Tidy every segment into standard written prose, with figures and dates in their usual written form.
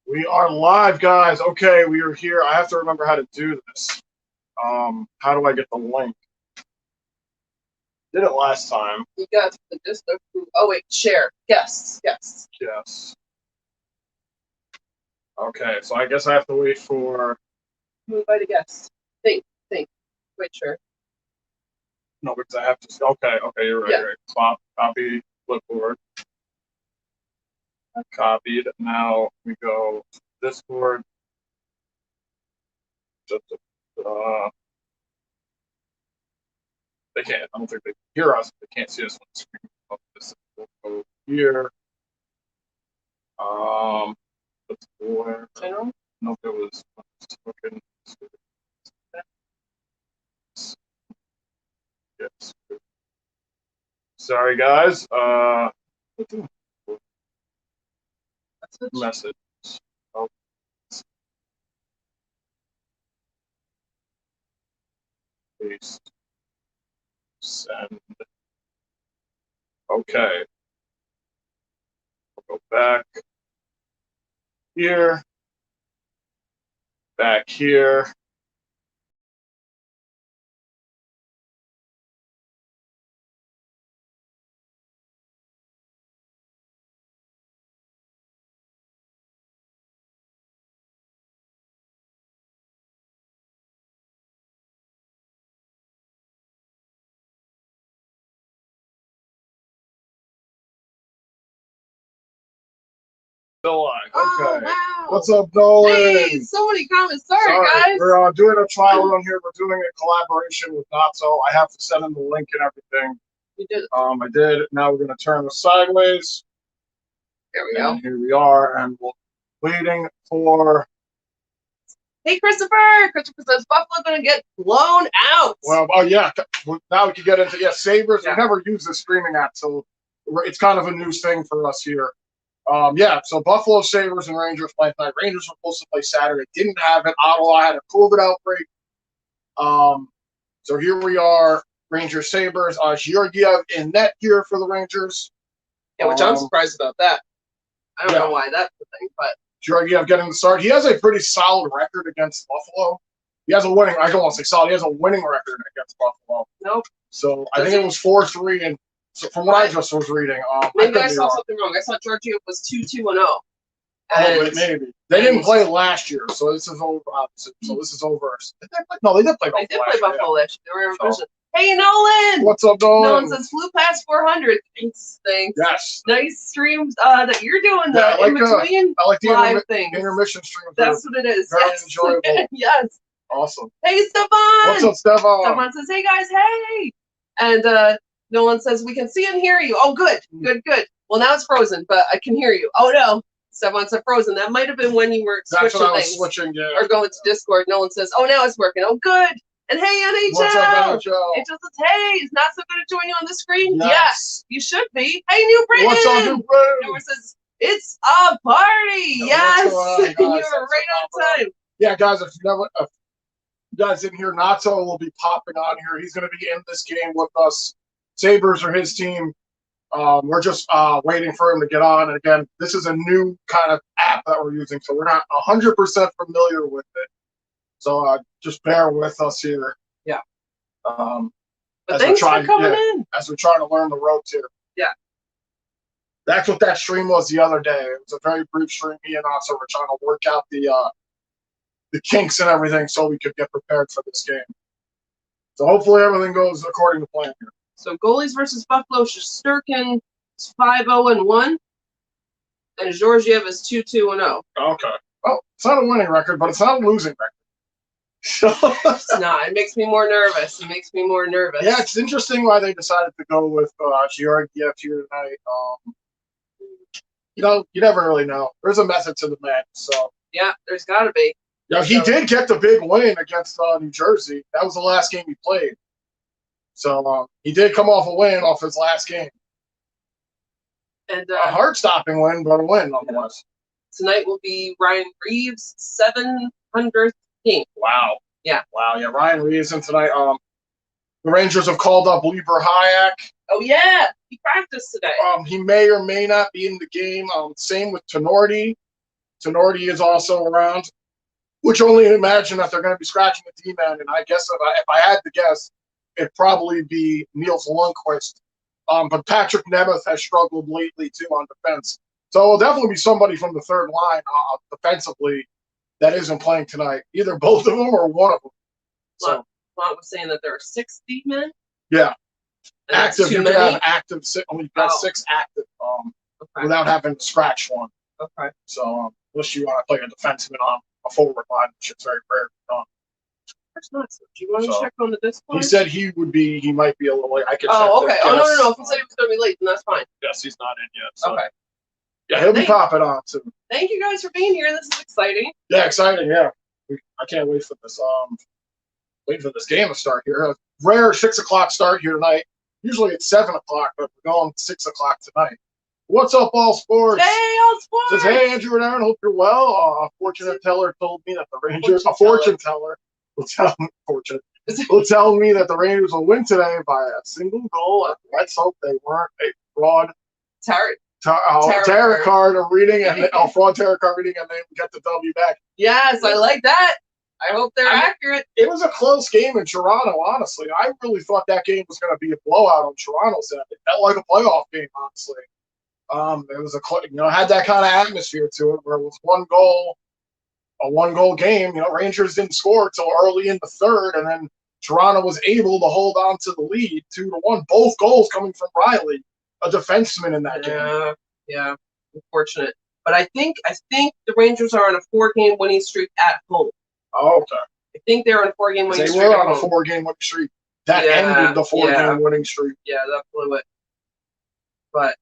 We are live, guys. Okay, we are here. I have to remember how to do this. How do I get the link? Did it last time. You got the Discord. Oh wait, share. Guests. Yes. Okay, so I guess I have to wait for. Invite a guest. Think. Wait, sure. No, because I have to. Okay, you're right. Yeah. Right. Copy clipboard. Copied. Now we go Discord. They can't. I don't think they can hear us. They can't see us on the screen. This will go here. Before. General? No, it was looking. Yes. Sorry, guys. Message. Oh. Paste. Send. Okay. We'll go back here. Back here. Still live. Okay. Oh, wow. What's up, Nolan? Hey, so many comments. Sorry, guys. We're doing a trial run here. We're doing a collaboration with Natso. I have to send him the link and everything. You did. I did. Now we're going to turn this sideways. There we go. Here we are, and we're waiting for. Hey, Christopher. Christopher says Buffalo going to get blown out. Well, oh yeah. Now we can get into Sabers. Yeah. We never use the streaming app, so it's kind of a new thing for us here. So Buffalo Sabers and Rangers played tonight. Rangers were supposed to play Saturday. Didn't have it. Ottawa had a COVID outbreak. So here we are, Rangers Sabers. Georgiev in net here for the Rangers. Yeah, which I'm surprised about that. I don't know why that's the thing, but Georgiev getting the start. He has a pretty solid record against Buffalo. He has a winning. I don't want to say solid. He has a winning record against Buffalo. Nope. So I think it was 4-3 and. So from what I just was reading, maybe I saw something wrong. I saw Georgiev was 2-2-0. Oh, maybe they didn't play last year, so this is over. So this is over. No, they did play Buffalo. They did play Buffalo last year. They were in revision. Hey, Nolan! What's up, Nolan? Nolan says flew past 400. Thanks. Yes. Nice streams that you're doing. Yeah, in between I like the live things. Intermission streams. That's what it is. Very enjoyable. Yes. Awesome. Hey, Stefan! What's up, Stefan? Stefan says, hey, guys, hey! And Nolan says, we can see and hear you. Oh, good. Well, now it's frozen, but I can hear you. Oh, no. Stefan said frozen. That might have been when you were switching things. Or going to Discord. Nolan says, oh, now it's working. Oh, good. And hey, NHL. What's up, NHL? It just says, hey, is not so good at joining you on the screen? Yes. You should be. Hey, New Britain. What's up, New Britain? Nolan says, it's a party. Yes. You were right on time. Yeah, guys, if you guys didn't hear, Natso will be popping on here. He's going to be in this game with us. Sabers are his team. We're just waiting for him to get on. And again, this is a new kind of app that we're using, so we're not 100% familiar with it. So just bear with us here. Yeah. But thanks for coming in. As we're trying to learn the ropes here. Yeah. That's what that stream was the other day. It was a very brief stream. Me and us were trying to work out the kinks and everything so we could get prepared for this game. So hopefully everything goes according to plan here. So goalies versus Buffalo, Shesterkin is 5-0-1, and Georgiev is 2-2-0. Okay. Well, it's not a winning record, but it's not a losing record. It's not. It makes me more nervous. Yeah, it's interesting why they decided to go with Georgiev here tonight. You never really know. There's a method to the madness. So yeah, there's got to be. Yeah, he did get the big win against New Jersey. That was the last game he played. So he did come off a win off his last game. And a heart-stopping win, but a win nonetheless. Tonight will be Ryan Reeves' 700th game. Wow. Yeah. Wow. Yeah, Ryan Reeves in tonight. The Rangers have called up Lieber Hayek. Oh yeah, he practiced today. He may or may not be in the game. Same with Tenorti. Tenorti is also around, which only imagine that they're going to be scratching the D-man. And I guess if I had to guess, it'd probably be Niels Lundqvist. But Patrick Nemeth has struggled lately, too, on defense. So it'll definitely be somebody from the third line defensively that isn't playing tonight. Either both of them or one of them. So Lott was saying that there are 6 D-men? Yeah. Active, you can have active. You've got 6 active without having to scratch one. Okay. So unless you want to play a defenseman on a forward line, which is very rare. That's not so. Do you want to check on the Discord? He said he might be a little late. I could check. Okay. Oh, no. If he said he was going to be late, then that's fine. Yes, he's not in yet. So. Okay. Yeah, he'll be popping on soon. Thank you guys for being here. This is exciting. Yeah, exciting. Yeah. I can't wait for this. Wait for this game to start here. A rare 6 o'clock start here tonight. Usually it's 7 o'clock, but we're going 6 o'clock tonight. What's up, All Sports? Hey, All Sports! Says, hey, Andrew and Aaron, hope you're well. A fortune teller told me that the Rangers, a fortune teller will tell me that the Rangers will win today by a single goal. Let's hope they weren't a fraud tarot card reading and a fraud tarot card reading, and they get the W back. Yes, I like that. I hope they're accurate. It was a close game in Toronto, honestly. I really thought that game was going to be a blowout on Toronto's end. It felt like a playoff game, honestly. It was had that kind of atmosphere to it where it was a one-goal game. Rangers didn't score till early in the third, and then Toronto was able to hold on to the lead 2-1. Both goals coming from Riley, a defenseman in that game. Yeah, unfortunate. But I think the Rangers are on a 4-game winning streak at home. Oh, okay. I think they're on a 4-game winning streak. They were on a 4-game winning streak. That ended the 4-game winning streak. Yeah, that blew it. But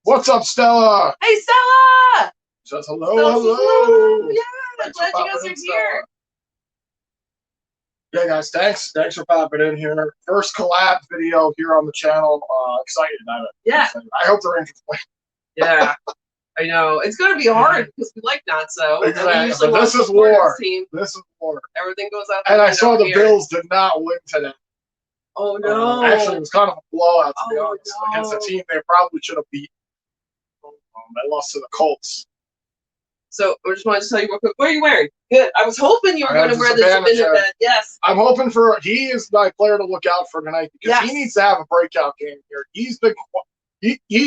what's up, Stella? Hey, Stella! Says hello. Yeah, I'm glad you guys are here. Yeah, guys, thanks for popping in here. First collab video here on the channel. Excited about it. Yeah. I hope the Rangers win. Yeah, I know. It's going to be hard because we like Not So. Exactly. This is war. This is war. Everything goes out. And I saw the Bills did not win today. Oh, no. Actually, it was kind of a blowout, to be honest, against a team they probably should have beat. They lost to the Colts. So I just wanted to tell you real quick, what are you wearing? Good. I was hoping you were going to wear this Zibanejad. Yes. I'm hoping he is my player to look out for tonight because he needs to have a breakout game here. He's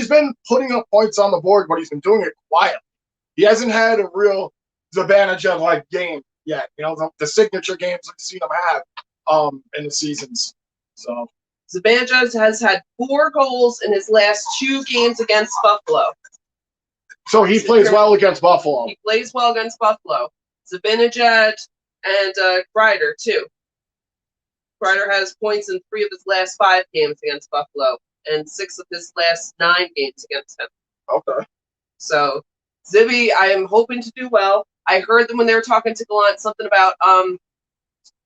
been putting up points on the board, but he's been doing it quietly. He hasn't had a real Zibanejad-like game yet. The signature games we've seen him have in the seasons. So Zibanejad has had 4 goals in his last 2 games against Buffalo. So he plays well against Buffalo. He plays well against Buffalo. Zibanejad and Kreider, too. Kreider has points in 3 of his last 5 games against Buffalo and 6 of his last 9 games against him. Okay. So, Zibby, I am hoping to do well. I heard them when they were talking to Gallant something about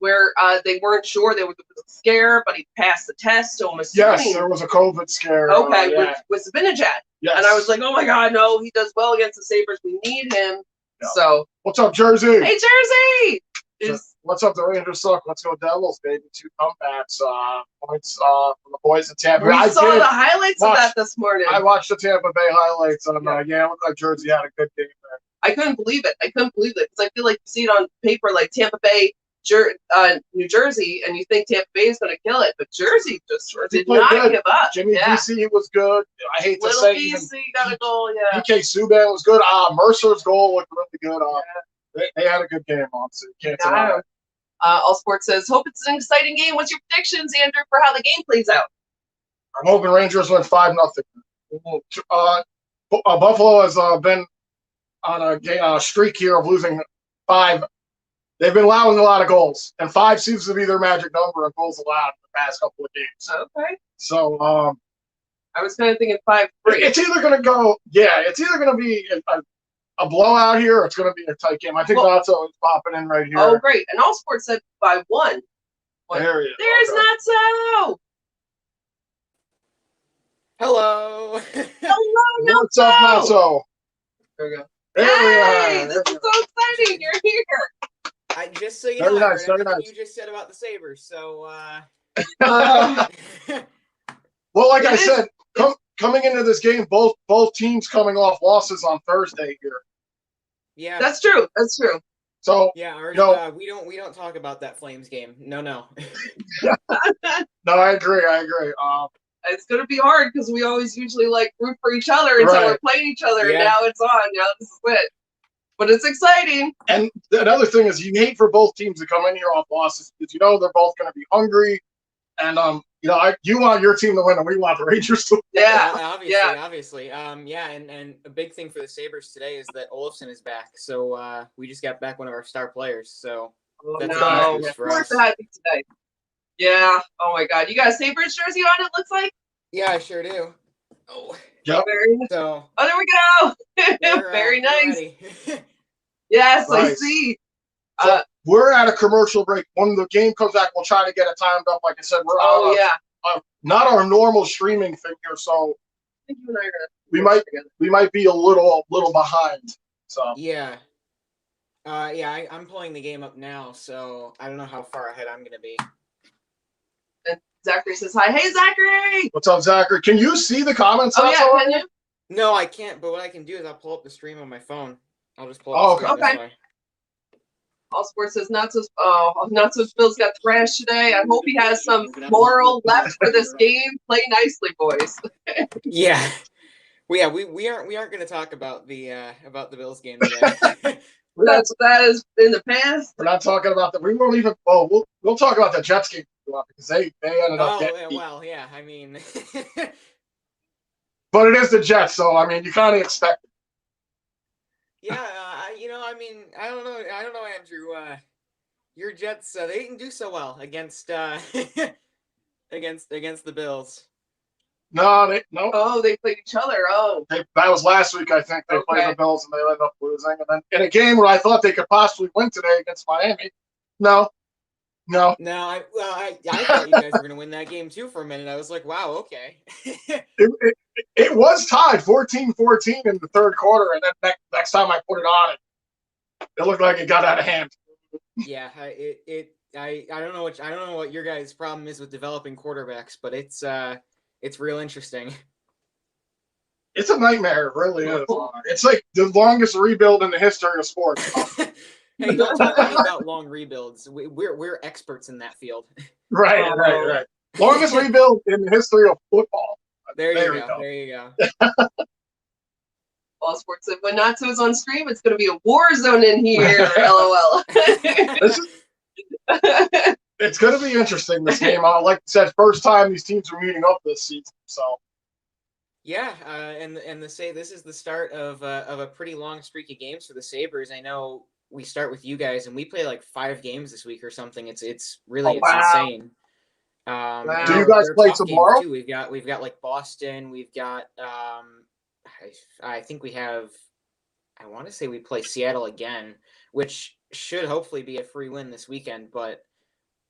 where they weren't sure. There was a scare, but he passed the test, so I'm assuming. Yes, there was a COVID scare. Okay, with Zibanejad. Yes. And I was like, oh my God, no, he does well against the Sabres. We need him. Yeah. So. What's up, Jersey? Hey, Jersey! What's up, the Rangers suck. Let's go Devils, baby. 2 comebacks. Points from the boys in Tampa. We saw the highlights of that this morning. I watched the Tampa Bay highlights, and it looked like Jersey had a good game there. I couldn't believe it. Because I feel like you see it on paper, like Tampa Bay, New Jersey, and you think Tampa Bay is going to kill it, but Jersey just did not give up. Jimmy VC was good. I hate to say VC got a goal, PK Subban was good. Mercer's goal looked really good. They had a good game, honestly. Can't deny it. All Sports says, hope it's an exciting game. What's your predictions, Andrew, for how the game plays out? I'm hoping Rangers win 5-0. Buffalo has been on a streak here of losing 5. They've been allowing a lot of goals, and 5 seems to be their magic number of goals allowed in the past couple of games. Okay. So, I was kind of thinking 5-3. It's either going to go, it's either going to be a blowout here, or it's going to be a tight game. I think Natso is popping in right here. Oh, great! And All Sports said by 1. There he is. There's Natso. Hello. Hello, What's up, Natso? There we go. Hey, this is so exciting! You're here. Just so you know, nice, everything you just said about the Sabres. So, well, like I said, coming into this game, both teams coming off losses on Thursday here. Yeah, that's true. That's true. So yeah, ours, we don't talk about that Flames game. No. No, I agree. It's gonna be hard because we always usually like root for each other until we're playing each other, and now it's on. Now this is it. But it's exciting. And another thing is, you hate for both teams to come in here off losses because they're both going to be hungry, and you want your team to win, and we want the Rangers to win. Yeah, obviously. And a big thing for the Sabres today is that Olofsson is back. So we just got back one of our star players. So that's a big boost for us. Happy today. Yeah. Oh my God, you got a Sabres jersey on? It looks like. Yeah, I sure do. Oh. Yep. So. Oh, there we go. Very nice. Yes, nice. I see. So we're at a commercial break. When the game comes back, we'll try to get it timed up. Like I said, we're not our normal streaming thing here, so I think you and I are we might be a little behind. So I'm pulling the game up now, so I don't know how far ahead I'm gonna be. And Zachary says hi. Hey, Zachary. What's up, Zachary? Can you see the comments? Oh yeah, can you? No, I can't. But what I can do is I'll pull up the stream on my phone. I'll just pull up the screen this way. All Sports says Not So Bill's got thrashed today. I hope he has some moral left for this game. Play nicely, boys. Yeah. We aren't going to talk about the Bills game today. that is in the past. We're not talking about that. We won't even. Oh, we'll talk about the Jets game because they ended up getting beat. Well, yeah. I mean, but it is the Jets, so I mean, you kind of expect it. Yeah, I mean, I don't know, Andrew. Your Jets, they didn't do so well against against the Bills. No. Oh, they played each other. Oh, that was last week. I think they played the Bills and they ended up losing. And then in a game where I thought they could possibly win today against Miami, no. I thought you guys were going to win that game too for a minute. I was like, wow, okay. It was tied 14-14 in the third quarter, and then next time I put it on, it looked like it got out of hand. Yeah, I don't know what your guys' problem is with developing quarterbacks, but it's real interesting. It's a nightmare, it really is. It's like the longest rebuild in the history of sports. Hey, don't talk to me about long rebuilds. We're experts in that field. Right. Longest rebuild in the history of football. There you go. All Sports said, when Natsu is on stream, it's going to be a war zone in here. LOL. It's going to be interesting, this game. Like I said, first time these teams are meeting up this season. So. Yeah, and this is the start of a pretty long streak of games for the Sabres. I know we start with you guys, and we play like 5 games this week or something. It's really insane. Do you guys play tomorrow? Too. We've got like Boston. We've got I think we have. I want to say we play Seattle again, which should hopefully be a free win this weekend. But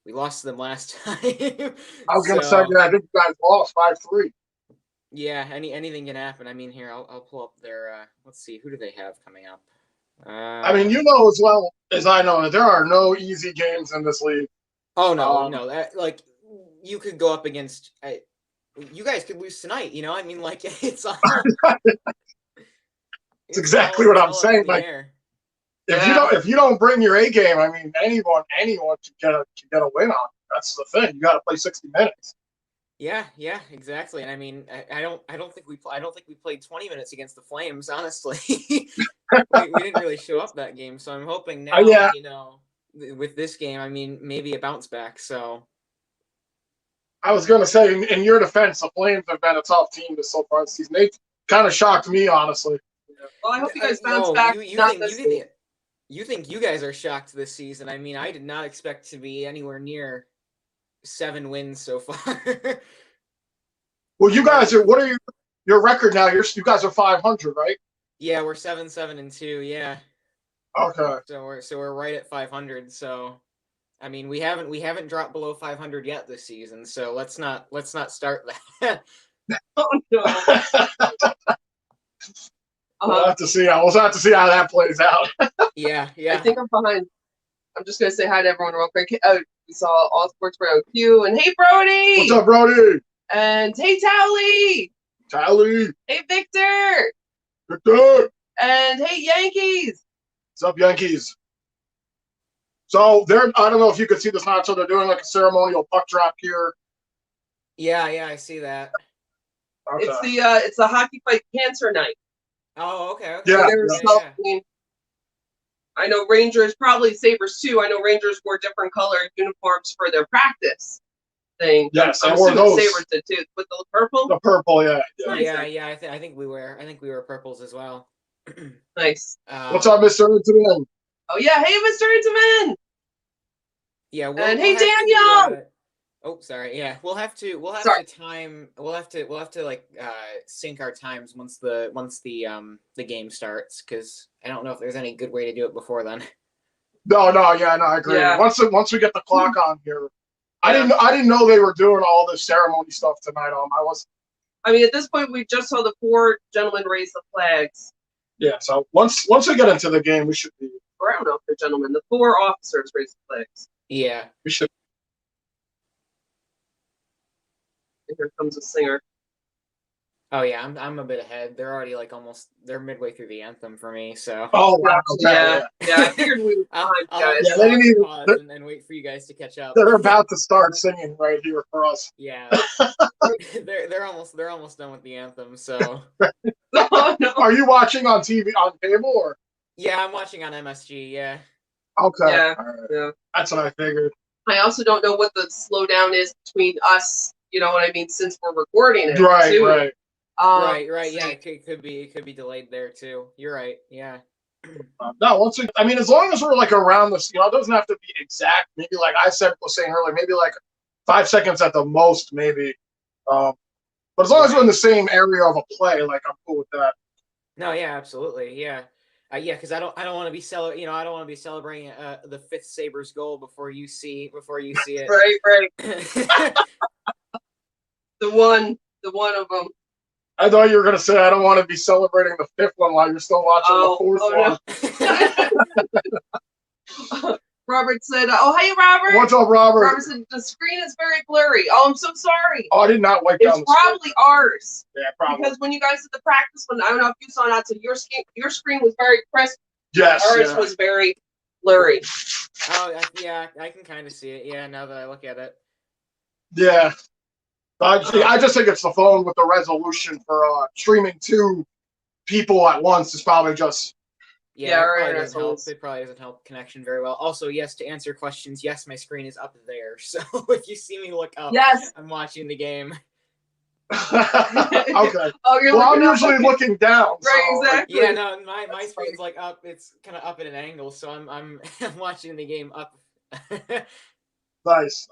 we lost to them last time. I was going to say, I think you guys lost 5-3. Yeah, anything can happen. I mean, here I'll pull up their. Let's see, who do they have coming up? I mean, as well as I know, there are no easy games in this league. Oh no, that like you could go up against. You guys could lose tonight. I mean, like it's all. It's exactly what I'm saying. Like, if you don't bring your A game, I mean, anyone can get a win on. That's the thing. You got to play 60 minutes. Yeah, exactly. And I mean, I don't think we played 20 minutes against the Flames. Honestly, we didn't really show up that game. So I'm hoping now, with this game, I mean, maybe a bounce back. So I was going to say, in your defense, the Flames have been a tough team so far this season. They kind of shocked me, honestly. Well, I hope you guys bounce back. You think you guys are shocked this season? I mean, I did not expect to be anywhere near 7 wins so far. Well, you guys are. What are your record now? You guys are 500, right? Yeah, we're 7-7-2. Yeah. Okay. So we're right at 500. So, I mean, we haven't dropped below 500 yet this season. So let's not start that. Oh no. We'll have to see how that plays out. Yeah. I think I'm behind. I'm just gonna say hi to everyone real quick. We saw All Sports Bro Q and hey Brody. What's up, Brody? And hey Towley. Tally. Hey, Victor. Victor. And hey, Yankees. What's up, Yankees? So I don't know if you could see this not, so they're doing like a ceremonial puck drop here. Yeah, I see that. Okay. It's the hockey fight cancer night. Oh, okay. Yeah. I know Rangers, probably Sabres too. I know Rangers wore different colored uniforms for their practice thing. Yes, I'm assuming Sabres did too. With the purple? The purple, yeah. Nice. Yeah. I think we were purples as well. Nice. What's up, Mr. Intaman? Oh yeah, hey, Mr. Intaman. Yeah, and hey, Daniel. Sorry. Yeah, we'll have to like sync our times once the game starts, because I don't know if there's any good way to do it before then. No, I agree. Yeah. Once we get the clock on here, I didn't know they were doing all this ceremony stuff tonight. I mean, at this point, we just saw the 4 gentlemen raise the flags. Yeah. So once we get into the game, we should be. Or I don't know if they're gentlemen. The 4 officers raise the flags. Yeah, we should. And here comes a singer. Oh yeah, I'm a bit ahead. They're already like they're midway through the anthem for me. So. Oh wow. Yeah. I figured we would I'll guys. Yeah, they didn't even pause and wait for you guys to catch up. They're about to start singing right here for us. Yeah. they're almost done with the anthem. So. No. Are you watching on TV on cable or? Yeah, I'm watching on MSG. Yeah. Okay. Yeah. Right. Yeah. That's what I figured. I also don't know what the slowdown is between us. You know what I mean? Since we're recording it. Right. Too. Right. Right. Yeah, it could be delayed there too. You're right. Yeah. No, as long as we're like around this, it doesn't have to be exact. Maybe like I was saying earlier, maybe like 5 seconds at the most, maybe. But as long as we're in the same area of a play, like I'm cool with that. No, yeah, absolutely, yeah, because I don't want to be I don't want to be celebrating the 5th Sabres goal before you see it. Right. the one of them. I thought you were going to say I don't want to be celebrating the 5th one while you're still watching the 4th one. Robert said, "Oh, hey, Robert." What's up, Robert? Robert said, "The screen is very blurry." Oh, I'm so sorry. Oh, I did not wipe down the screen. It's probably ours. Yeah, probably. Because when you guys did the practice one, I don't know if you saw it, so your screen was very crisp. Yes. Ours was very blurry. Oh, yeah, I can kind of see it. Yeah, now that I look at it. Yeah. I just think it's the phone with the resolution for streaming 2 people at once is probably just. Yeah, it probably doesn't help connection very well. Also, yes, to answer questions, yes, my screen is up there. So if you see me look up, yes, I'm watching the game. Okay. I'm usually looking down. Right, so. exactly. Yeah, no, my screen's like up. It's kind of up at an angle, so I'm watching the game up. Nice.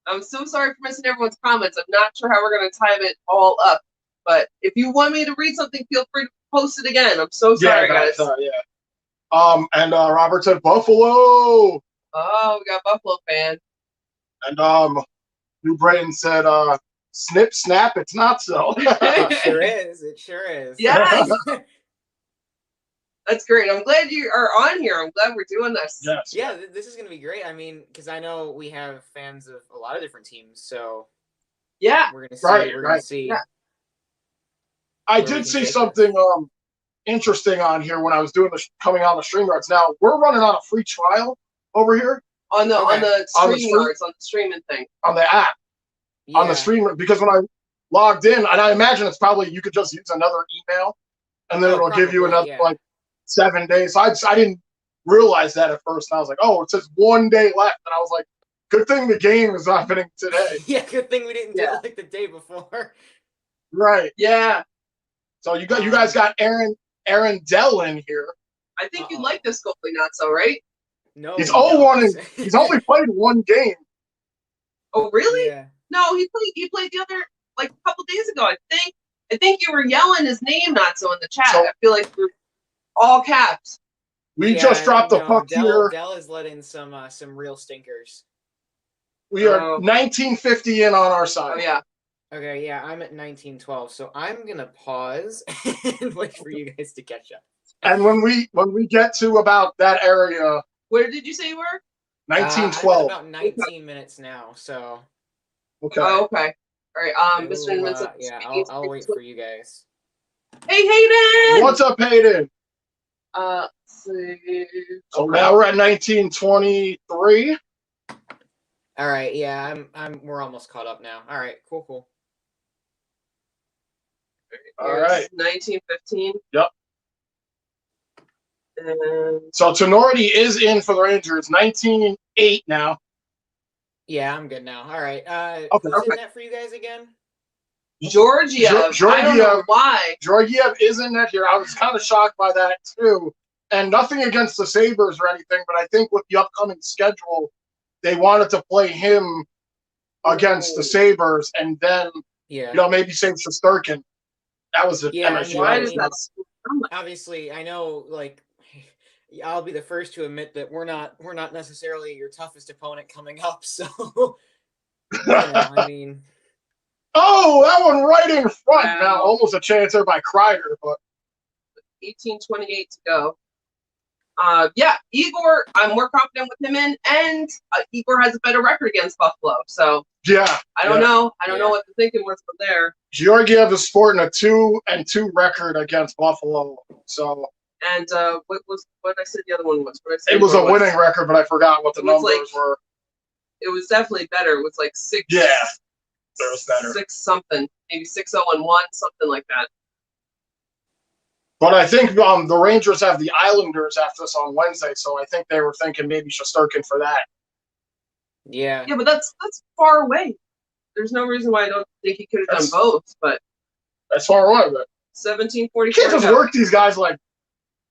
I'm so sorry for missing everyone's comments. I'm not sure how we're going to time it all up. But if you want me to read something, feel free to post it again. I'm so sorry, guys. Yeah. And Robert said Buffalo. Oh, we got Buffalo fan. And New Britain said snip, snap, it's not so. It sure is. Yes. That's great. I'm glad you are on here. I'm glad we're doing this. Yes. Yeah, this is going to be great. I mean, because I know we have fans of a lot of different teams, so yeah, we're going to see. We're going to see. Yeah. I did see something interesting on here when I was doing coming on the stream yards. Now we're running on a free trial over here on the streaming thing on the app on the streamer, because when I logged in, and I imagine it's probably you could just use another email and then it'll give you another like 7 days. So I didn't realize that at first. And I was like, oh, it says 1 day left. And I was like, good thing the game is happening today. Yeah, good thing we didn't do it like the day before. Right. Yeah. So you guys got Aaron Dell in here. I think you like this goalie, not so, right? No. He's 0-1 and he's only played 1 game. Oh, really? Yeah. No, he played the other like a couple days ago. I think you were yelling his name, not so, in the chat. I feel like we're all caps. We just dropped the puck here. Dell is letting some real stinkers. We are 1950 in on our side. Oh yeah. Okay, yeah, I'm at 1912, so I'm gonna pause and wait for you guys to catch up. And when we get to about that area, where did you say you were? 1912. I'm at about 19 minutes now, so. Okay. Oh, okay. All right, Mr. and Mrs. Yeah, I'll wait for you guys. Hey, Hayden! What's up, Hayden? Let's see. So now we're at 1923. All right, yeah, we're almost caught up now. All right, cool. All right. 1915. Yep. And so Tenority is in for the Rangers. 19-8 now. Yeah, I'm good now. All right. Okay. Who's in that for you guys again? Georgiev. I don't know why. Georgiev is in that here. I was kind of shocked by that too. And nothing against the Sabres or anything, but I think with the upcoming schedule, they wanted to play him against the Sabres and then, maybe save Shesterkin. That was it. Why does that? Obviously, I know, I'll be the first to admit that we're not necessarily your toughest opponent coming up. So, I mean. Oh, that one right in front. Wow. Now, almost a chance there by Kreider, but 18:28 to go. Igor, I'm more confident with him in, and Igor has a better record against Buffalo. So yeah, I don't know. I don't know what the thinking was from there. Georgiev is sporting a 2-2 record against Buffalo. So and what I said the other one was? It was a winning record, but I forgot what the numbers were. It was definitely better. It was like 6. Yeah, there was better. 6 something, maybe 6-0-1, something like that. But I think the Rangers have the Islanders after this on Wednesday, so I think they were thinking maybe Shesterkin for that. Yeah. Yeah, but that's far away. There's no reason why I don't think he could have done both. But that's far away. But 17:44. You can't just work these guys like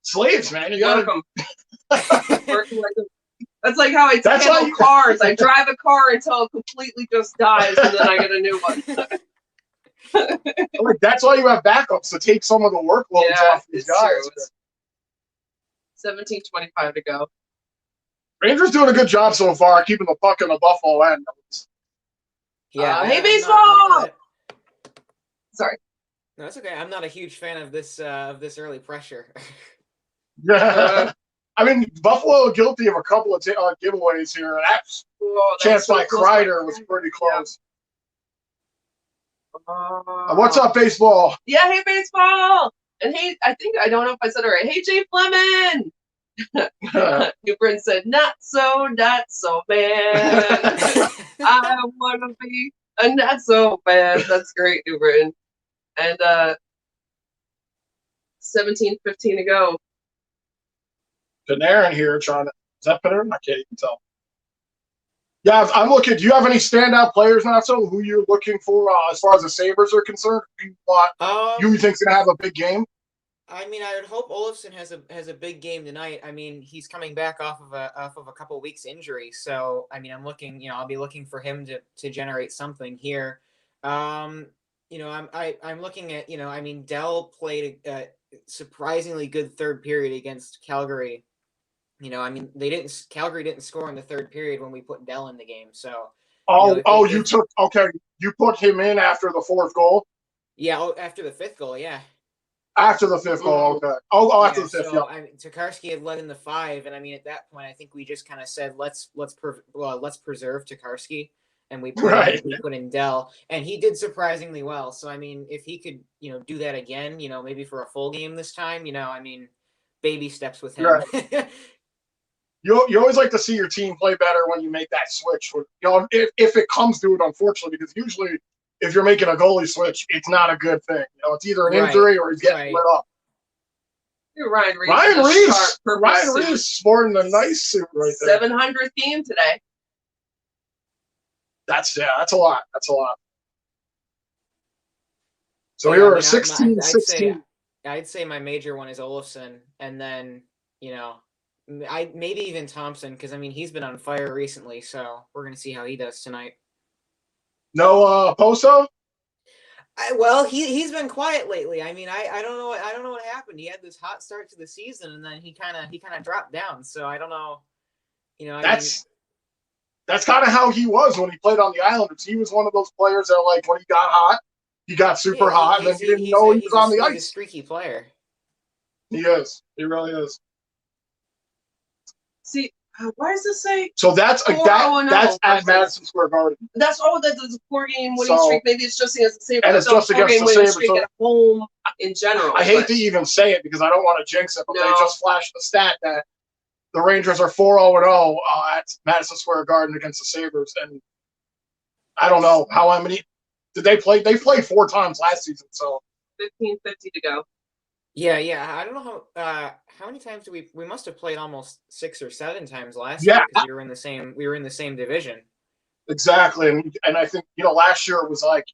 slaves, man. You got to work them like them. That's like how I handle cars. I drive a car until it completely just dies, and then I get a new one. That's why you have backups to take some of the workloads off these guys. 17:25 to go. Rangers doing a good job so far, keeping the puck in the Buffalo end. Yeah. Hey, baseball. Sorry. No, it's okay. I'm not a huge fan of this early pressure. Yeah. I mean, Buffalo guilty of a couple of giveaways here. That chance by Kreider was pretty close. What's up, baseball? Yeah, hey, baseball. And hey, I don't know if I said it right. Hey, Jay Fleming. Newbern said, not so bad. I want to be a not so bad. That's great, Newbern. And 17:15 to go. Panarin here trying to. Is that Panarin? I can't even tell. Yeah, I'm looking. Do you have any standout players now? So who you're looking for as far as the Sabres are concerned? You think's gonna have a big game? I mean, I would hope Olofsson has a big game tonight. I mean, he's coming back off of a couple weeks injury, so I mean, I'm looking. I'll be looking for him to generate something here. I'm looking at. I mean, Dell played a surprisingly good third period against Calgary. I mean, Calgary didn't score in the third period when we put Dell in the game. So. You put him in after the fourth goal. Yeah, after the fifth goal, yeah. After the fifth goal, okay. After the fifth, I mean, Tokarski had led in the 5, and I mean, at that point, I think we just kind of said, let's preserve Tokarski, and we put in Dell, and he did surprisingly well. So I mean, if he could, do that again, maybe for a full game this time, I mean, baby steps with him. Right. You always like to see your team play better when you make that switch. If it comes to it, unfortunately, because usually if you're making a goalie switch, it's not a good thing. It's either an injury or he's getting lit up. Ryan Reeves sporting a nice suit right there. 700th game today. That's a lot. That's a lot. So here are 16. I'd say my major one is Olofsson, and then maybe even Thompson, because I mean he's been on fire recently, so we're gonna see how he does tonight. No Poso? Well, he's been quiet lately. I mean, I don't know what happened. He had this hot start to the season, and then he kind of dropped down. So I don't know. That's kind of how he was when he played on the Islanders. He was one of those players that, like, when he got hot, he got super hot, and then he didn't know he was on the ice. He's a streaky player. He is. He really is. See, Why does this say? So that's that's at Madison Square Garden. That's a 4-game winning streak. Maybe it's just against the Sabres. And it's just against the Sabres. Streak at home in general. I hate to even say it because I don't want to jinx it, but they just flashed the stat that the Rangers are 4-0 at Madison Square Garden against the Sabres, and I don't know how many did they play. They played 4 times last season, so 15-50 to go. Yeah. I don't know how many times we must have played almost 6 or 7 times last year because we were in the same division. Exactly, and I think last year it was like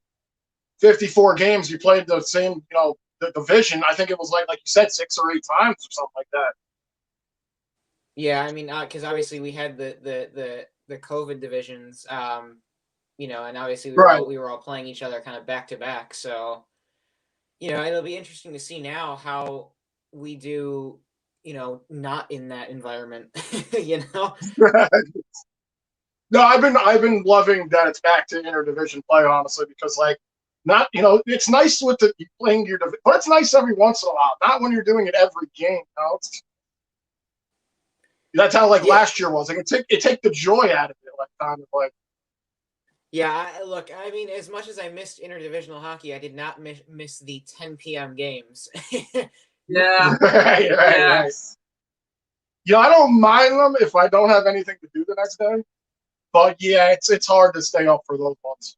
54 games. You played the same the division. I think it was like you said 6 or 8 times or something like that. Yeah, I mean, because obviously we had the COVID divisions, and obviously we were all playing each other kind of back to back. So, it'll be interesting to see now how we do, not in that environment, No, I've been loving that it's back to interdivision play, honestly, because it's nice with the playing your division, but it's nice every once in a while, not when you're doing it every game. That's how last year was. It take the joy out of it, kind of like. Yeah, look, I mean, as much as I missed interdivisional hockey, I did not miss the 10 p.m. games. Yeah. Right. I don't mind them if I don't have anything to do the next day. But yeah, it's hard to stay up for those ones.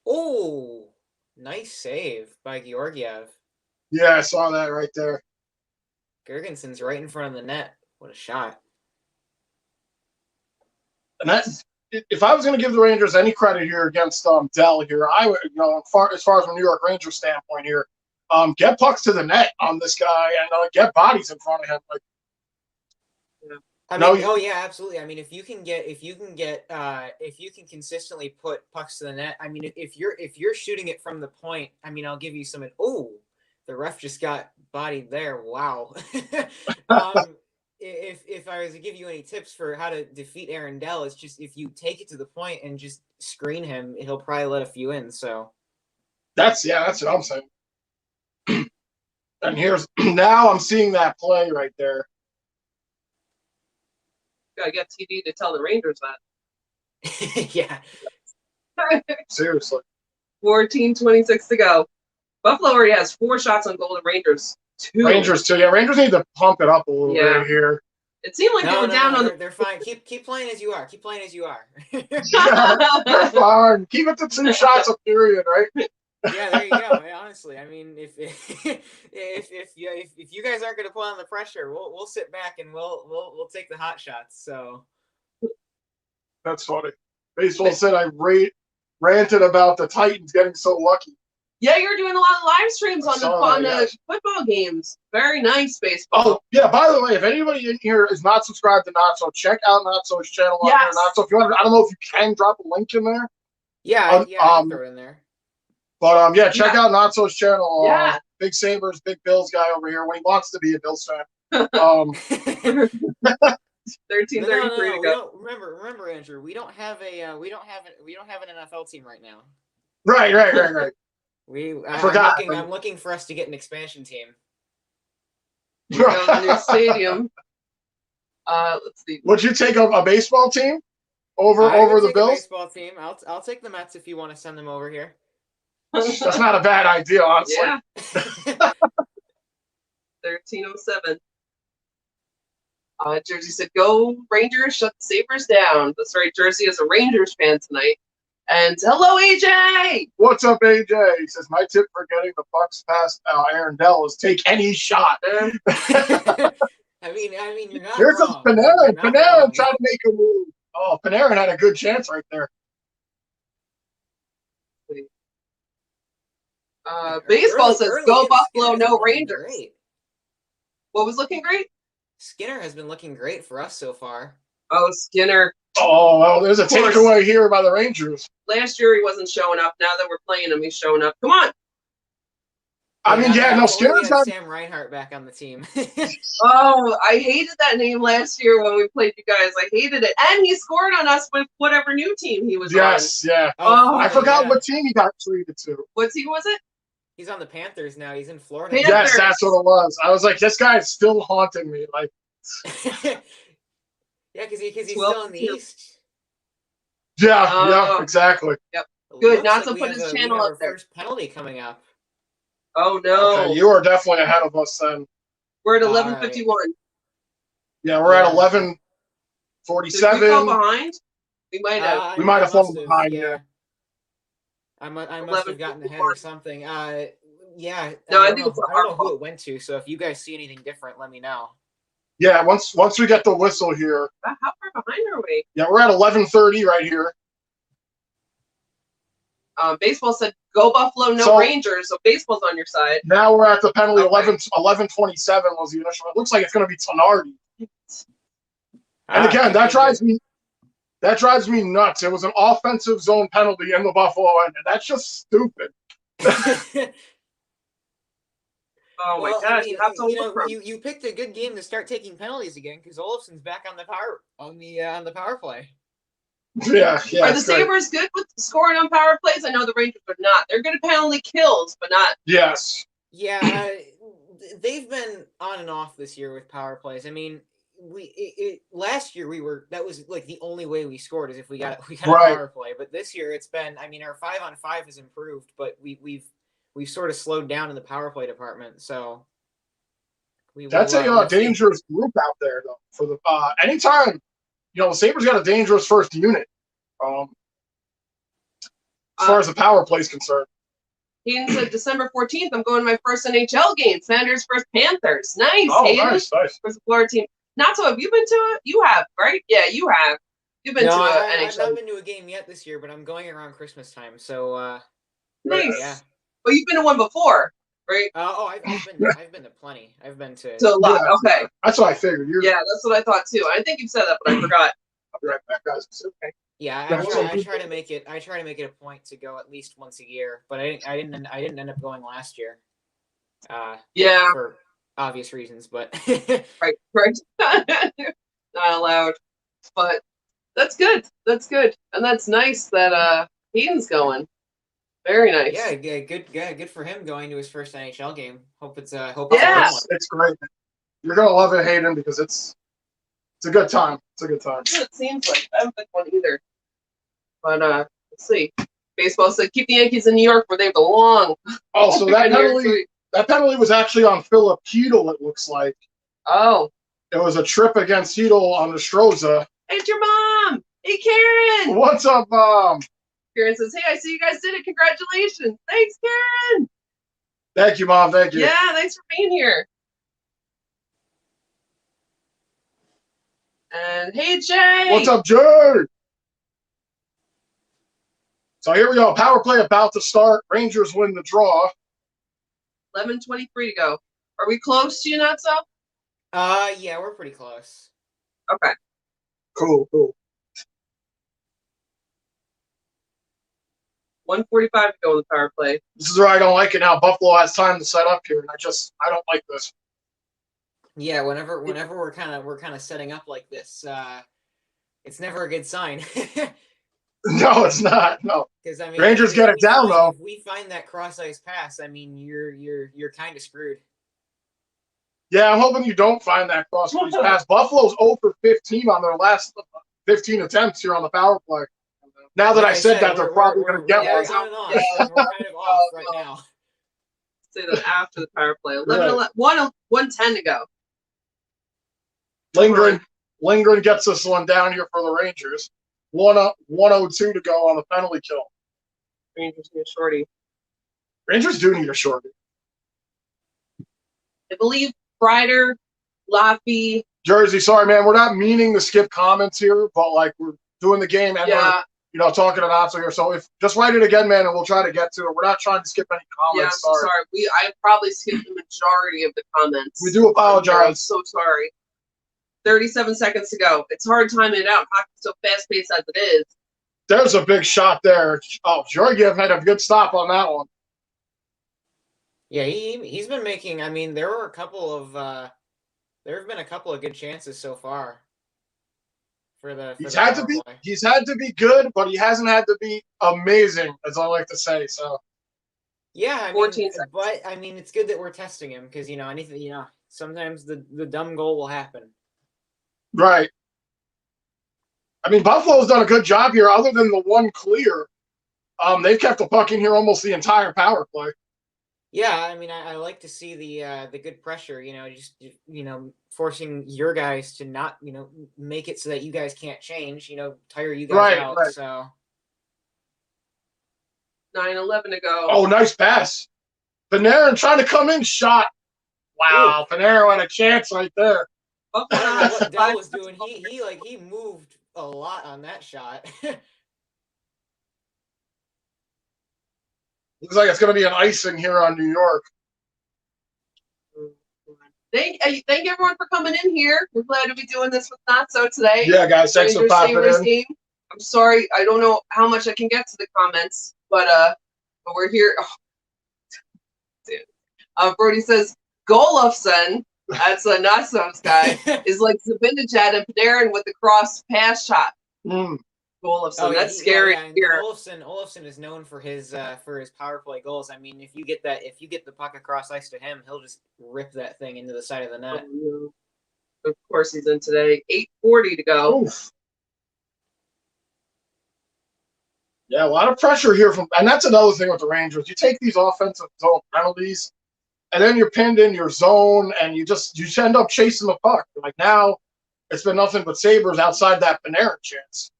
Oh, nice save by Georgiev. Yeah, I saw that right there. Gergensen's right in front of the net. What a shot. And if I was going to give the Rangers any credit here against Dell here, I would, as far as a New York Rangers standpoint here, get pucks to the net on this guy and get bodies in front of him. Absolutely. I mean, if you can consistently put pucks to the net, I mean, if you're shooting it from the point, I mean, I'll give you some. Oh, the ref just got bodied there. Wow. If I was to give you any tips for how to defeat Aaron Dell, it's just if you take it to the point and just screen him, he'll probably let a few in. So that's what I'm saying. And now I'm seeing that play right there. I got TV to tell the Rangers that. Yeah. Seriously. 14:26 to go. Buffalo already has 4 shots on goal. The Rangers 2. Rangers 2. Yeah, Rangers need to pump it up a little bit here. It seemed like they were down on. They're fine. Keep playing as you are. Keep playing as you are. Fine. Keep it to 2 shots a period, right? Yeah, there you go. Honestly, I mean, if you guys aren't going to put on the pressure, we'll sit back and we'll take the hot shots. So that's funny. Baseball said I ranted about the Titans getting so lucky. Yeah, you're doing a lot of live streams on the football games. Very nice, baseball. Oh, yeah, by the way, if anybody in here is not subscribed to Natso, check out Natso's channel on here. Natso, if you want, I don't know if you can drop a link in there. Yeah, I can throw it in there. But, check out Natso's channel. Big Sabers, big Bills guy over here when he wants to be a Bills fan. 13:33 to go. Remember, Andrew, we don't have an NFL team right now. Right. I forgot. I'm looking for us to get an expansion team. The new stadium. Let's see. Would you take a baseball team over the Bills? Baseball team. I'll take the Mets if you want to send them over here. That's not a bad idea, honestly. Yeah. 13:07. Jersey said, "Go Rangers! Shut the Sabres down." That's right. Jersey is a Rangers fan tonight. And hello, AJ. What's up, AJ? He says, my tip for getting the pucks past Aaron Dell is take any shot. I mean, you're not Here's wrong. Panarin. Panarin trying to make a move. Oh, Panarin had a good chance right there. Baseball says, go Buffalo, no Rangers. Great. What was looking great? Skinner has been looking great for us so far. Oh, Skinner. Oh, well, there's a takeaway here by the Rangers. Last year he wasn't showing up. Now that we're playing him, he's showing up. Come on. Skinner's got Sam Reinhart back on the team. Oh, I hated that name last year when we played you guys. I hated it. And he scored on us with whatever new team he was on. Yes, yeah. Oh, I forgot what team he got traded to. What team was it? He's on the Panthers now. He's in Florida. Yes, that's what it was. I was like, this guy's still haunting me. Like, Yeah, because he's still in the East. Yeah, exactly. Yep. Good. Not to like put his channel up there. First penalty coming up. Oh no! Okay, you are definitely ahead of us then. We're at 11:51. Right. Yeah, we're at 11:47. Did we fall behind? We might have. We might have fallen behind. Yeah. I must have gotten ahead or something. Yeah. No, I don't know who it went to. So if you guys see anything different, let me know. Yeah, once we get the whistle here. How far behind are we? Yeah, we're at 11:30 right here. Baseball said go Buffalo, no Rangers. So baseball's on your side. Now we're at the penalty. 11:27 was the initial. It looks like it's going to be Tenardi. And again, that drives me nuts. It was an offensive zone penalty in the Buffalo end, and that's just stupid. Oh my gosh! You picked a good game to start taking penalties again because Olafson's back on the power play. Yeah. Are the Sabres good with scoring on power plays? I know the Rangers are not. They're good at penalty kills, but not. Yes. Yeah, they've been on and off this year with power plays. I mean, last year that was like the only way we scored is if we got a power play. But this year it's been. I mean, our 5-on-5 has improved, but we've sort of slowed down in the power play department. So that's a dangerous group out there, though. For the anytime, the Sabres got a dangerous first unit. As far as the power play is concerned. Hayden said December 14th, I'm going to my first NHL game. Sanders versus Panthers. Nice. Oh, Hayden. nice. For the Florida team. Not so. Have you been to it? You have, right? Yeah, you have. You've been to an NHL. I've not been to a game yet this year, but I'm going around Christmas time. So nice. Yeah. But you've been to one before, right? I've been to plenty. I've been to a lot. Okay. That's what I figured. Yeah, that's what I thought too. I think you said that, but I forgot. I'll be right back, guys. Okay. Yeah, I try to make it a point to go at least once a year, but I didn't end up going last year. Yeah. For obvious reasons, but right. Not allowed. But that's good. And that's nice that Hayden's going. Very nice. Yeah, good for him going to his first NHL game. Hope it's it's great. You're gonna love it, Hayden, because it's a good time. It seems like I haven't been one either. But let's see. Baseball said keep the Yankees in New York where they belong. Oh, so that penalty was actually on Philip Hedl, it looks like. Oh. It was a trip against Hedl on the Stroza. Hey, it's your mom. Hey, Karen. What's up, Mom? Karen says, hey, I see you guys did it. Congratulations. Thanks, Karen. Thank you, Mom. Thank you. Yeah, thanks for being here. And hey, Jay. What's up, Jay? So here we go. Power play about to start. Rangers win the draw. 11:23 to go. Are we close to you, Nutso? Yeah, we're pretty close. Okay. Cool. 1:45 to go in the power play. This is where I don't like it now. Buffalo has time to set up here, and I don't like this. Yeah, whenever we're kind of setting up like this, it's never a good sign. No, it's not. No. Because I mean, Rangers get it down though. If we find that cross ice pass, I mean, you're kind of screwed. Yeah, I'm hoping you don't find that cross ice pass. Buffalo's 0 for 15 on their last 15 attempts here on the power play. Now that I said that, they're probably going to get one. We're kind of off right now. Say that after the power play. 1:10 to go. Lindgren gets this one down here for the Rangers. 1:02 to go on the penalty kill. Rangers need a shorty. Rangers do need a shorty. I believe Brider, Laffy. Jersey, sorry, man. We're not meaning to skip comments here, but like we're doing the game and we're talking about here. So if just write it again, man, and we'll try to get to it. We're not trying to skip any comments. Yeah, I'm sorry. I probably skipped the majority of the comments. We do apologize. I'm so sorry. 37 seconds to go. It's hard timing it out. Hockey's so fast-paced as it is. There's a big shot there. Oh, Georgiev had a good stop on that one. Yeah, he's been making. I mean, there have been a couple of good chances so far. He's had to be good, but he hasn't had to be amazing, as I like to say. So. Yeah, 14 seconds. But I mean, it's good that we're testing him because anything sometimes the dumb goal will happen. Right. I mean, Buffalo's done a good job here, other than the one clear. They've kept the puck in here almost the entire power play. Yeah, I mean, I like to see the good pressure. Just forcing your guys to not make it so that you guys can't change. Tire you guys out. Right. So 9:11 to go. Oh, nice pass. Panarin trying to come in, shot. Wow, ooh. Panarin had a chance right there. I don't know what Dell was doing. He moved a lot on that shot. Looks like it's going to be an icing here on New York. Thank everyone for coming in here. We're glad to be doing this with Not So today. Yeah, guys, thanks for popping in. Game. I'm sorry, I don't know how much I can get to the comments, but we're here. Oh. Brody says Golofsson, that's a Not So's guy, is like Zabinajad and Panarin with the cross pass shot. Olofsson, that's scary. Yeah. Olofsson is known for his power play goals. I mean, if you get the puck across ice to him, he'll just rip that thing into the side of the net. Of course, he's in today. 8:40 to go. Oof. Yeah, a lot of pressure here and that's another thing with the Rangers. You take these offensive zone penalties, and then you're pinned in your zone, and you end up chasing the puck. Like now, it's been nothing but Sabres outside that Panarin chance.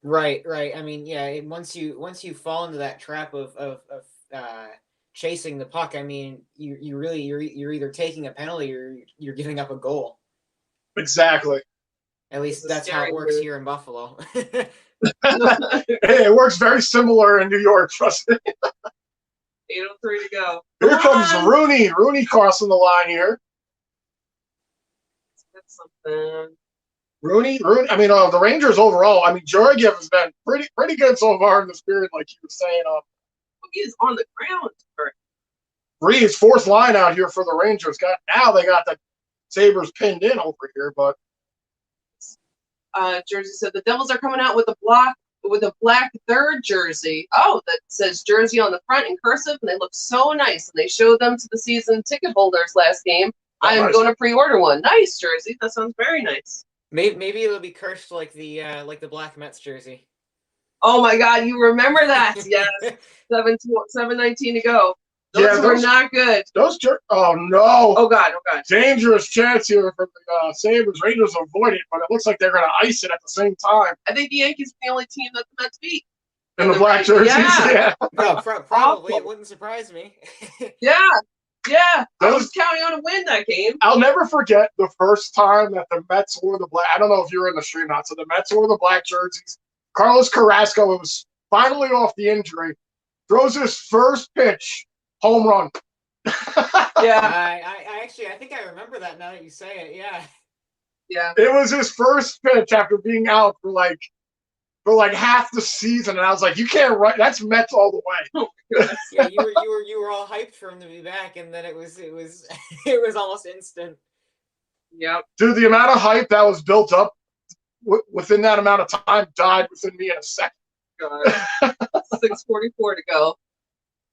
Right. I mean, yeah. Once you fall into that trap of chasing the puck, I mean, you're either taking a penalty or you're giving up a goal. Exactly. At least that's how it works here in Buffalo. Hey, it works very similar in New York. Trust me. 8:03 to go. Here comes Rooney. Rooney crossing the line here. That's something. Rooney. I mean, the Rangers overall. I mean, Georgiev has been pretty good so far in this period, like you were saying. He is on the ground. Reed's fourth line out here for the Rangers. Now they got the Sabres pinned in over here, but Jersey said the Devils are coming out with a black third jersey. Oh, that says Jersey on the front in cursive, and they look so nice. And they showed them to the season ticket holders last game. I am going to pre-order one. Nice jersey. That sounds very nice. Maybe it'll be cursed like the Black Mets jersey. Oh my God, you remember that? Yes. 7:19 to go. Those were not good. Oh no. Oh God. Dangerous chance here for the Sabres. Rangers avoid it, but it looks like they're going to ice it at the same time. I think the Yankees are the only team that the Mets beat. In the black jerseys, yeah. No, probably. It wouldn't surprise me. Yeah. I was counting on a win that game. I'll never forget the first time that the Mets wore the black. I don't know if you were in the stream or not. So the Mets wore the black jerseys. Carlos Carrasco, it was finally off the injury, throws his first pitch, home run. Yeah. I think I remember that now that you say it. Yeah. Yeah. It was his first pitch after being out for like half the season, and I was like, you can't run. That's Mets all the way. Yeah, you were all hyped for him to be back, and then it was almost instant. Yep. Dude, the amount of hype that was built up within that amount of time died within me in a second. God. 6:44 to go.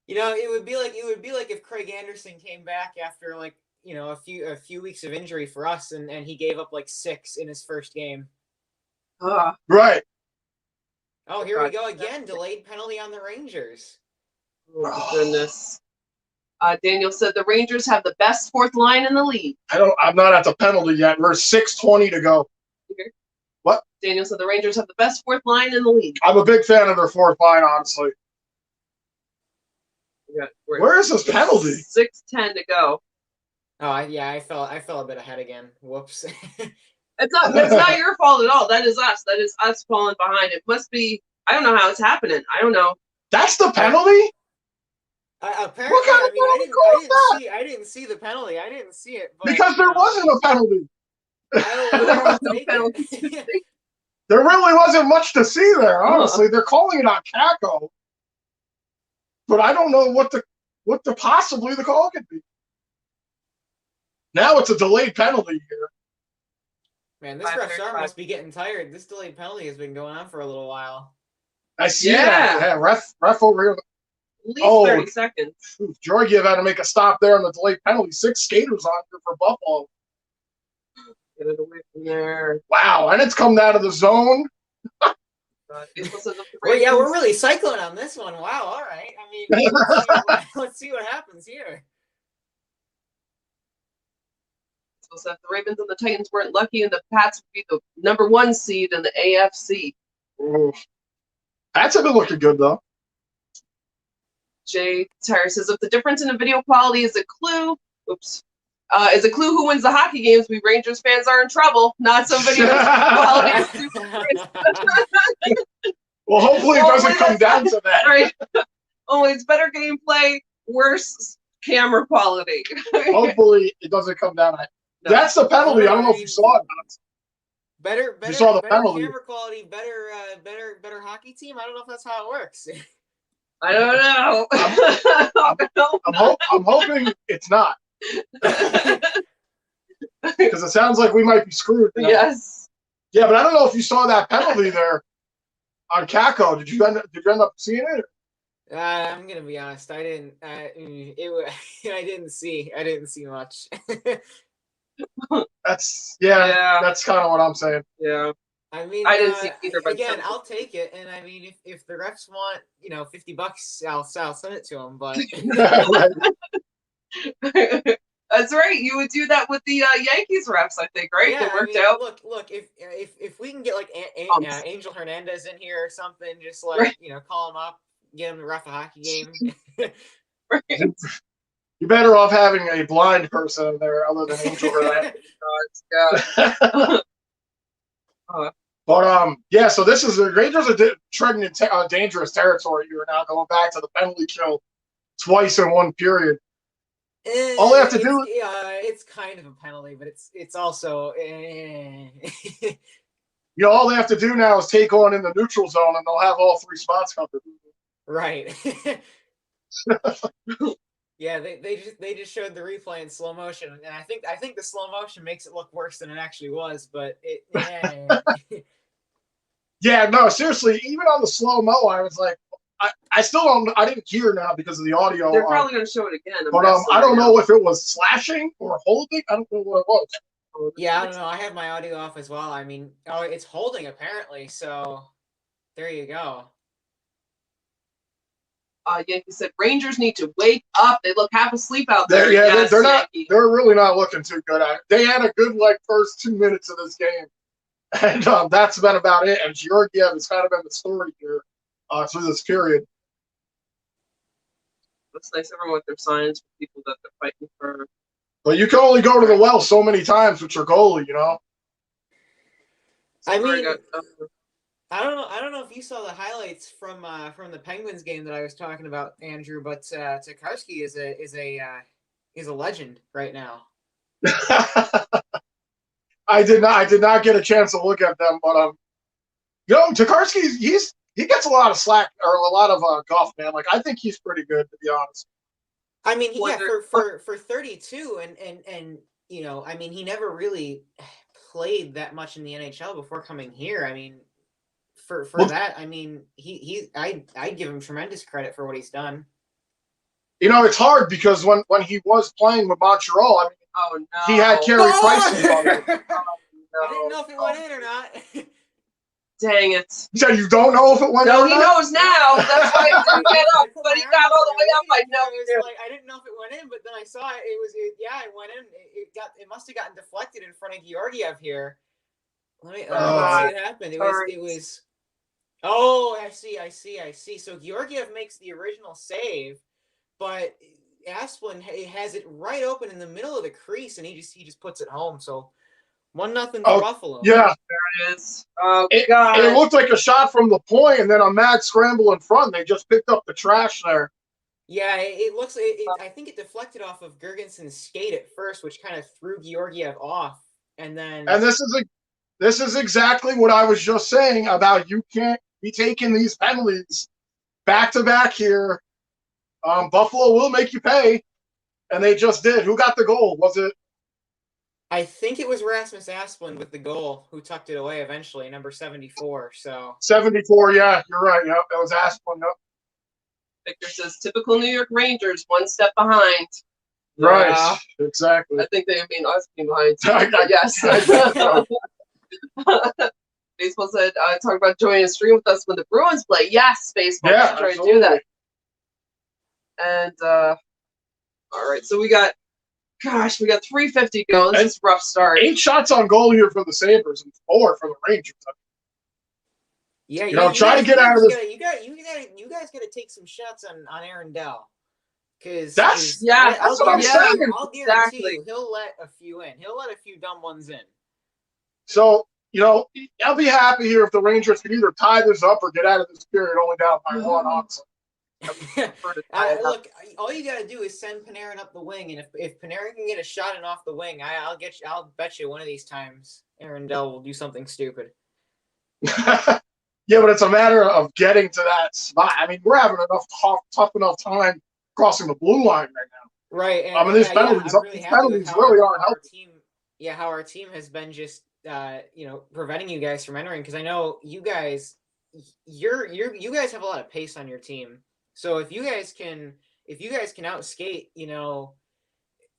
It would be like if Craig Anderson came back after a few weeks of injury for us, and he gave up like 6 in his first game. Right. Oh, here we go again. Delayed penalty on the Rangers. Oh, goodness. Daniel said the Rangers have the best fourth line in the league. I'm not at the penalty yet. We're 6:20 to go. Okay. What? Daniel said the Rangers have the best fourth line in the league. I'm a big fan of their fourth line, honestly. Where is this penalty? 6:10 to go. Oh, yeah, I fell a bit ahead again. Whoops. It's not your fault at all. That is us. That is us falling behind. It must be. I don't know how it's happening. I don't know. That's the penalty? Apparently, I didn't see the penalty. I didn't see it. But, because there wasn't a penalty. No there really wasn't much to see there, honestly. They're calling it on Kako. But I don't know what the possibly the call could be. Now it's a delayed penalty here. Man, this ref's arm must be getting tired. This delayed penalty has been going on for a little while. I see that. Yeah, ref over here. At least 30 seconds. Georgiev had to make a stop there on the delayed penalty. 6 skaters on here for Buffalo. Get it away from there. Wow, and it's coming out of the zone. Well, yeah, we're really cycling on this one. Wow, all right. I mean, let's see what happens here. So if the Ravens and the Titans weren't lucky, and the Pats would be the #1 seed in the AFC. Ooh. Pats have been looking good, though. Jay Tyre says, if the difference in the video quality is a clue, is a clue who wins the hockey games, we Rangers fans are in trouble. Not some video quality. Well, hopefully it doesn't come down to that. Right. Oh, it's better gameplay, worse camera quality. Hopefully it doesn't come down to that. No. That's the penalty. I don't know if you saw it. Better you saw the penalty. Camera quality, better hockey team. I don't know if that's how it works. I don't know. I'm hoping it's not. Because it sounds like we might be screwed. You know? Yes. Yeah, but I don't know if you saw that penalty there on Kako. Did you end up seeing it? I'm gonna be honest. I didn't. I didn't see much. That's kind of what I'm saying. Yeah. I mean, I didn't see either. But again, I'll take it, and I mean, if the refs want, $50, I'll send it to them. But that's right. You would do that with the Yankees refs, I think, right? Yeah, it worked out. Look. If we can get like Angel Hernandez in here or something, just like right. Call him up, get him to ref a hockey game. Right. You're better off having a blind person in there other than Angel Hernandez. But yeah. So this is the Rangers are treading in dangerous territory here now, going back to the penalty kill twice in one period. All they have to do, it's kind of a penalty, but it's also, all they have to do now is take on in the neutral zone, and they'll have all 3 spots covered. Right. Yeah, they just showed the replay in slow motion, and I think the slow motion makes it look worse than it actually was, but Yeah, no, seriously, even on the slow mo, I was like, I still don't. I didn't hear now because of the audio. They're probably going to show it again. But I don't know if it was slashing or holding. I don't know what it was. Yeah, I don't know. I have my audio off as well. I mean, it's holding apparently. So there you go. Yankee said Rangers need to wake up. They look half asleep out there. Yeah, they're not. They're really not looking too good. They had a good first 2 minutes of this game, and that's been about it. And Georgiev has kind of been the story here through this period. Looks nice, everyone with their signs for people that they're fighting for. But you can only go to the well so many times with your goalie, I mean, I don't know if you saw the highlights from the Penguins game that I was talking about, Andrew, but Tokarski is a legend right now. I did not get a chance to look at them, but Tokarski he gets a lot of slack or a lot of guff, man. I think he's pretty good, to be honest. I mean, for 32 and I mean, he never really played that much in the NHL before coming here. I mean, for that, I mean, I'd give him tremendous credit for what he's done. It's hard because when he was playing with Montreal, I mean, he had Carey Price. I didn't know if it went in or not. Dang it. You said you don't know if it went in? No, he knows now. That's why he didn't get up, but he got all the way up. I know. I didn't know if it went in, but then I saw it. It went in. It must have gotten deflected in front of Georgiev here. Let's see what happened. It was. Oh, I see. So Georgiev makes the original save, but Asplund has it right open in the middle of the crease, and he just puts it home. So 1-0 to Buffalo. Yeah, there it is. Oh God! It looked like a shot from the point, and then a mad scramble in front. They just picked up the trash there. Yeah, it looks. I think it deflected off of Gergensen's skate at first, which kind of threw Georgiev off, and then. And this is exactly what I was just saying about you can't be taking these penalties back to back here. Buffalo will make you pay, and they just did. Who got the goal? Was it? I think it was Rasmus Asplund with the goal who tucked it away eventually, number 74. So 74, yeah, you're right. Yep, it was Asplund. Yep. Victor says, typical New York Rangers, one step behind. Right, Yeah. exactly. I think they mean us being behind. Yes. Baseball said, talk about joining a stream with us when the Bruins play. Yes, Baseball. Yeah, Try to do that. And, all right, so we got 350 go. This is a rough start. 8 shots on goal here for the Sabres and 4 for the Rangers. Yeah, try to get out of this. You guys got to take some shots on Aaron Dell. That's what I'm saying. I'll guarantee you, he'll let a few in. He'll let a few dumb ones in. So, I'll be happy here if the Rangers can either tie this up or get out of this period only down by 1, honestly. Look, all you got to do is send Panarin up the wing, and if Panarin can get a shot in off the wing, I'll bet you one of these times Aaron Dell will do something stupid. Yeah, but it's a matter of getting to that spot. I mean, we're having tough enough time crossing the blue line right now. Right. And, I mean, these penalties really aren't helping. How our team has been just preventing you guys from entering, because I know you guys you guys have a lot of pace on your team. So if you guys can outskate,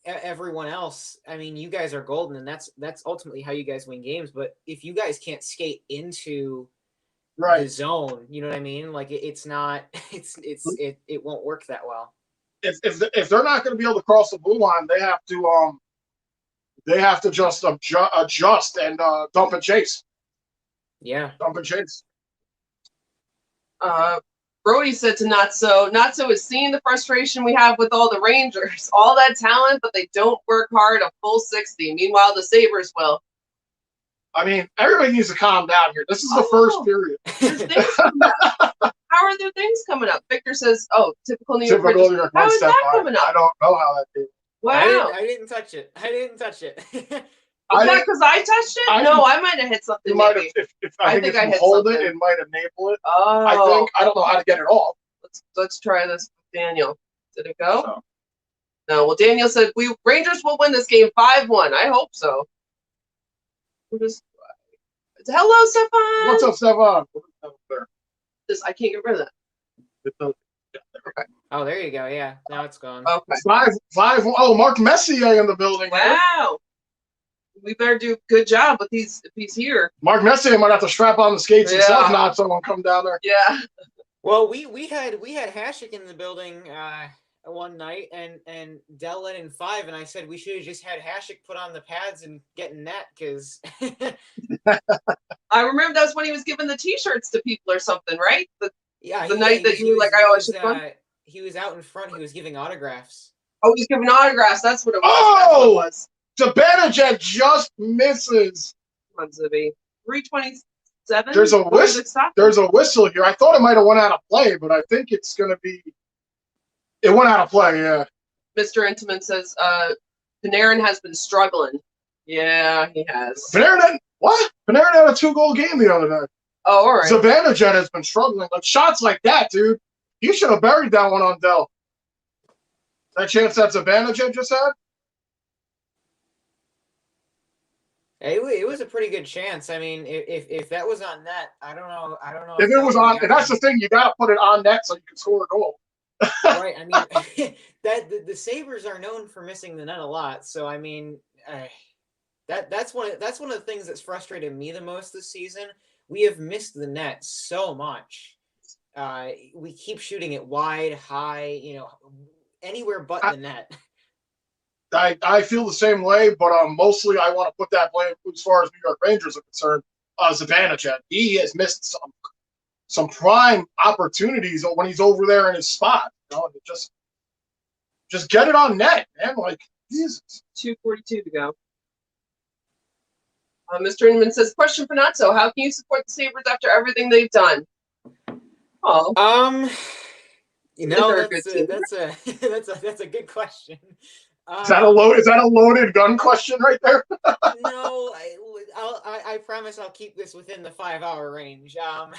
everyone else, I mean, you guys are golden, and that's ultimately how you guys win games. But if you guys can't skate into the zone, you know what I mean? Like it won't work that well. If they're not going to be able to cross the blue line, they have to just adjust and dump and chase. Yeah, dump and chase. Brody said to Not-So is seeing the frustration we have with all the Rangers, all that talent, but they don't work hard a full 60. Meanwhile, the Sabres will. I mean, everybody needs to calm down here. This is the first period. How are there things coming up? Victor says, typical New York. How is that coming up? I don't know how that did. Wow. I didn't touch it. Is that because I touched it? I might have hit something. You might have. I think if you hold it, it might enable it. Oh. I don't know how to get it off. Let's try this with Daniel. Did it go? No. Well, Daniel said Rangers will win this game 5-1. I hope so. Hello, Stefan. What's up, Stefan? I can't get rid of that. Okay. Oh, there you go. Yeah, now it's gone. Okay. 5-1. Oh, Mark Messier in the building. Wow. We better do a good job if he's here. Mark Messier might have to strap on the skates himself, not someone come down there. Yeah. Well, we had Hasek in the building one night, and Dell let in 5, and I said we should have just had Hasek put on the pads and get in net, because I remember that's when he was giving the T-shirts to people or something, right? The night that you were like, he was out in front. He was giving autographs. Oh, he was giving autographs. That's what it was. Oh, that's what it was. Zibanejad just misses. Come on, Zibby. 327. There's a whistle here. I thought it might have went out of play, but I think it's going to be. It went out of play, yeah. Mr. Intiman says Panarin has been struggling. Yeah, he has. Panarin had a 2-goal game the other night. Oh, all right. Zibanejad has been struggling. Like shots like that, dude. You should have buried that one on Dell. That chance that Zibanejad just had? It was a pretty good chance. I mean, if that was on net, I don't know. If it was on, and that's the thing, you got to put it on net so you can score a goal. Right. I mean, the Sabres are known for missing the net a lot. So I mean, that's one of the things that's frustrated me the most this season. We have missed the net so much. We keep shooting it wide, high, anywhere but the net. I feel the same way, but mostly I want to put that blame as far as New York Rangers are concerned. Zibanejad, he has missed some prime opportunities when he's over there in his spot. Just get it on net, man. Like, Jesus. 2:42 to go. Mr. Inman says, question for Not-So. How can you support the Sabres after everything they've done? Oh. That's a good question. Is that a loaded gun question right there? No, I promise I'll keep this within the 5-hour range. No,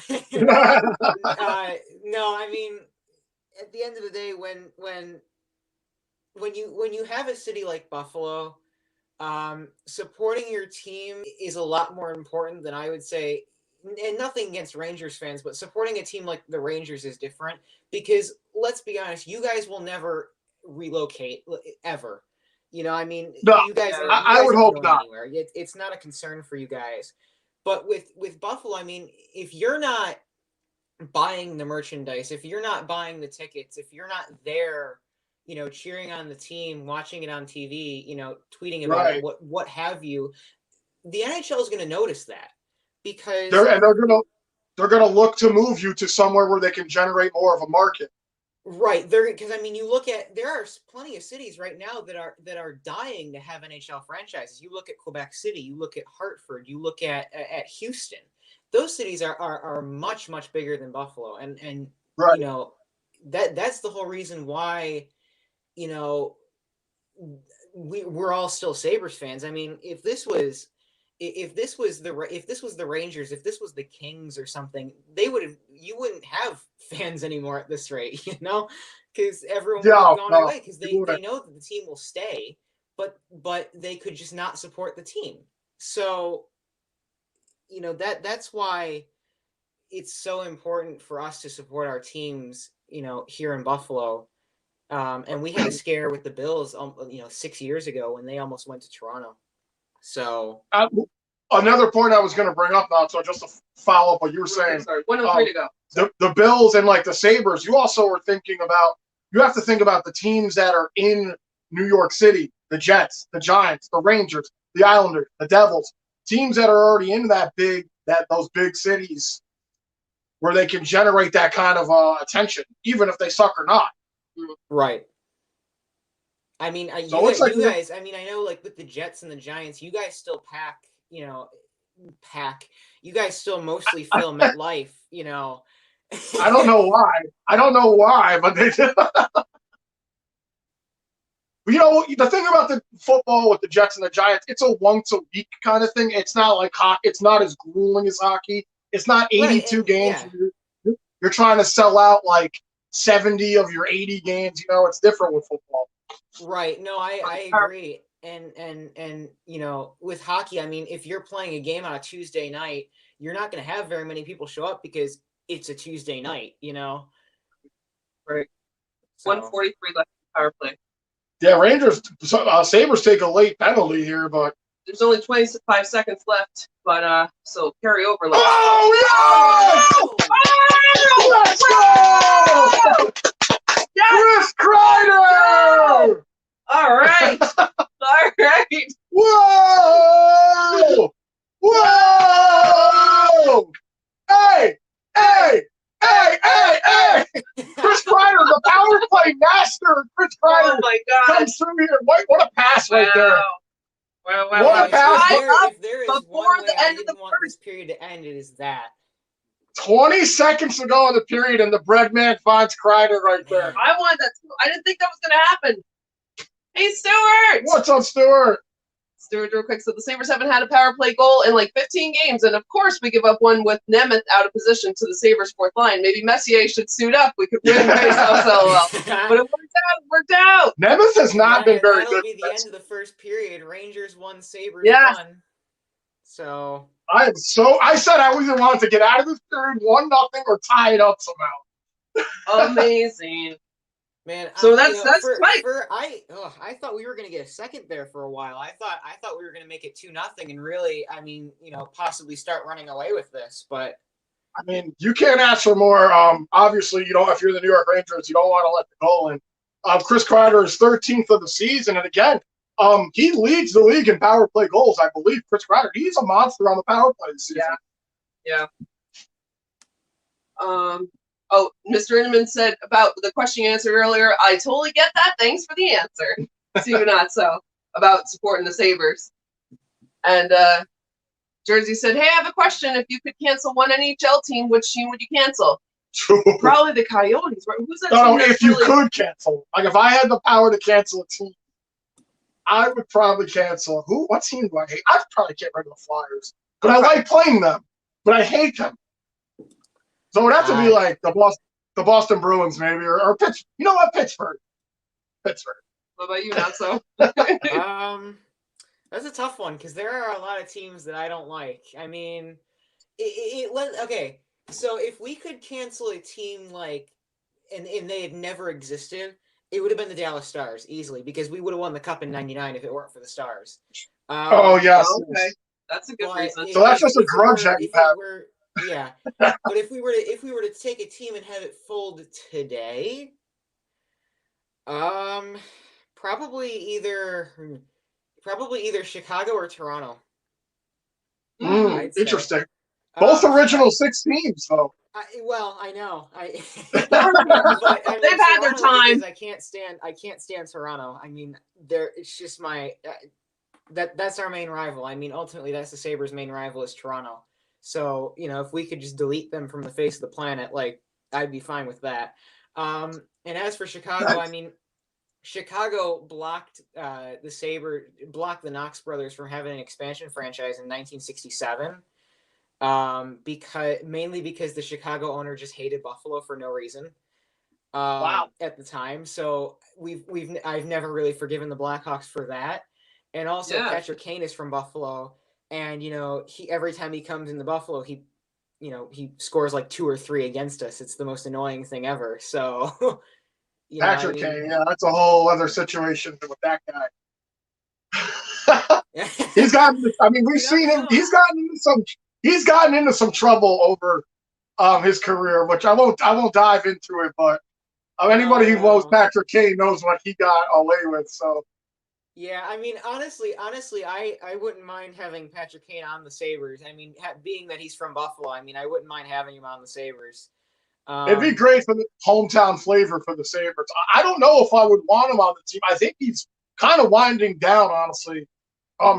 I mean, at the end of the day, when you have a city like Buffalo, supporting your team is a lot more important than I would say. And nothing against Rangers fans, but supporting a team like the Rangers is different, because let's be honest, you guys will never relocate ever. You know, I mean, No, you guys, I would hope not. Anywhere. It's not a concern for you guys. But with Buffalo, I mean, if you're not buying the merchandise, if you're not buying the tickets, if you're not there, you know, cheering on the team, watching it on TV, you know, tweeting about it, what have you, the NHL is going to notice that because they're gonna look to move you to somewhere where they can generate more of a market. Right, because I mean, you look at there are plenty of cities right now that are dying to have NHL franchises. You look at Quebec City, you look at Hartford, you look at Houston. Those cities are much bigger than Buffalo, and you know that's the whole reason why, you know, we're all still Sabres fans. I mean, if this was the Rangers, if this was the Kings or something, you wouldn't have fans anymore at this rate, you know, because everyone would have gone away because they know that the team will stay, but they could just not support the team. So, you know, that's why it's so important for us to support our teams, you know, here in Buffalo. And we had a scare with the Bills, you know, 6 years ago when they almost went to Toronto. So another point I was going to bring up now, so just to follow up what you were saying. Sorry, 103 to go. The Bills and like the Sabres, you also were thinking about. You have to think about the teams that are in New York City: the Jets, the Giants, the Rangers, the Islanders, the Devils. Teams that are already in those big cities, where they can generate that kind of attention, even if they suck or not. Right. I mean, you guys. I mean, I know, like with the Jets and the Giants, you guys still pack. You know, You guys still mostly fill MetLife. You know. I don't know why. But they do. You know, the thing about the football with the Jets and the Giants, it's a once a week kind of thing. It's not like hockey. It's not as grueling as hockey. It's not 82 games. Yeah. You're trying to sell out like 70 of your 80 games. You know, it's different with football. Right. No, I agree. And you know, with hockey, I mean, if you're playing a game on a Tuesday night, you're not going to have very many people show up because it's a Tuesday night, you know? Right. So. 143 left power play. Yeah, Sabres take a late penalty here, but there's only 25 seconds left. But so carry over. Oh yeah! Let's go! Yes! Chris Kreider! All right. All right. Whoa! Whoa! Hey! Chris Kreider, the power play master. Chris Kreider comes through here. What a pass right there. Wow. What a pass. If there is one way I didn't want this period to end, it is that. 20 seconds to go in the period, and the bread man finds Kreider right there. I wanted that too. I didn't think that was going to happen. Hey, Stuart! What's up, Stuart? Stuart, real quick. So the Sabres haven't had a power play goal in like 15 games, and of course we give up one with Nemeth out of position to the Sabres' fourth line. Maybe Messier should suit up. We could win face-off LOL. But it worked out. Nemeth has not been very good. That'll be the end of the first period. Rangers won, Sabres won. So I said I either wanted to get out of this period 1-0 or tie it up somehow. Amazing. Man, so that's right. I thought we were going to get a second there for a while. I thought we were going to make it 2-0 and really, I mean, you know, possibly start running away with this. But I mean, you can't ask for more. Obviously, you know, if you're the New York Rangers, you don't want to let the goal in. Chris Kreider is 13th of the season, and again, he leads the league in power play goals. I believe Chris Kreider. He's a monster on the power play this season. Yeah. Oh, Mr. Inman said about the question you answered earlier, I totally get that. Thanks for the answer. See, not so about supporting the Sabres. And Jersey said, hey, I have a question. If you could cancel one NHL team, which team would you cancel? Probably the Coyotes, right? Who's that team? No, if you could cancel. Like, if I had the power to cancel a team, I would probably cancel. What team do I hate? I'd probably get rid of the Flyers. But I like playing them. But I hate them. So it would have to be like the Boston Bruins, maybe, or Pittsburgh. You know what? Pittsburgh. What about you, not so? That's a tough one because there are a lot of teams that I don't like. I mean, okay. So if we could cancel a team like, and they had never existed, It would have been the Dallas Stars easily because we would have won the Cup in '99 if it weren't for the Stars. Oh yes. Okay, that's a good reason. So that's just a grudge that you have. Yeah, but if we were to take a team and have it fold today, probably either Chicago or Toronto. Interesting. Both original 6 teams, though. I know. They've had their time. I can't stand Toronto. I mean, it's just that's our main rival. I mean, ultimately, that's the Sabres' main rival is Toronto. So, if we could just delete them from the face of the planet, like, I'd be fine with that. And as for Chicago, I mean, Chicago blocked the Knox brothers from having an expansion franchise in 1967. Mainly because the Chicago owner just hated Buffalo for no reason. At the time. So I've never really forgiven the Blackhawks for that. And also Patrick Kane is from Buffalo. And, every time he comes into Buffalo, he scores like 2 or 3 against us. It's the most annoying thing ever. So, Patrick Kane, that's a whole other situation with that guy. We've seen him. He's gotten into some trouble over his career, which I won't dive into it. But anybody who knows Patrick Kane knows what he got away with. So. Yeah, I mean, honestly, I wouldn't mind having Patrick Kane on the Sabres. I mean, being that he's from Buffalo, I mean, I wouldn't mind having him on the Sabres. It'd be great for the hometown flavor for the Sabres. I don't know if I would want him on the team. I think he's kind of winding down, honestly.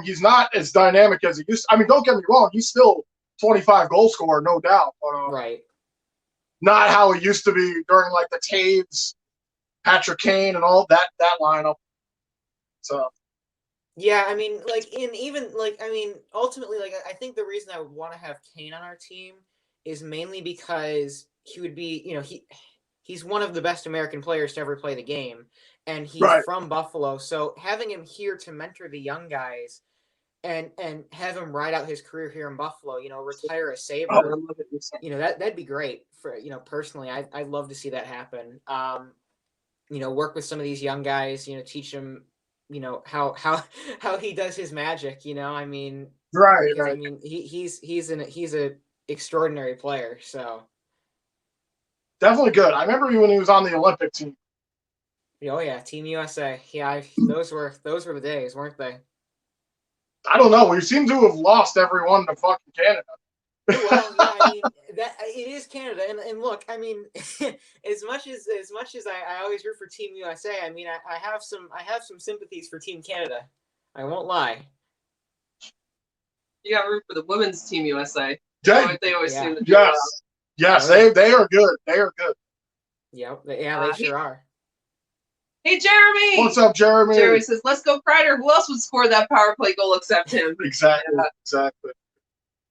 He's not as dynamic as he used to. I mean, don't get me wrong. He's still 25 goal scorer, no doubt. But, right. Not how it used to be during, like, the Taves, Patrick Kane, and all that lineup. So. Yeah, I mean, ultimately, I think the reason I would want to have Kane on our team is mainly because he would be, he's one of the best American players to ever play the game, and he's from Buffalo. So having him here to mentor the young guys and have him ride out his career here in Buffalo, retire a Saber, that'd be great for, personally. I'd love to see that happen. Work with some of these young guys, teach them, how he does his magic, I mean, right. I mean, he's a extraordinary player. So definitely good. I remember when he was on the Olympic team. Oh yeah, Team USA. Yeah, those were the days, weren't they? I don't know. We seem to have lost everyone to fucking Canada. Well, yeah, I mean that it is Canada, and look, I mean, as much as I always root for Team USA, I mean, I have some sympathies for Team Canada. I won't lie. You got to root for the women's Team USA. They always seem to do. Yes, they are good. They are good. Yep. They sure are. Hey, Jeremy. What's up, Jeremy? Jeremy says, "Let's go, Kreider. Who else would score that power play goal except him?" Exactly.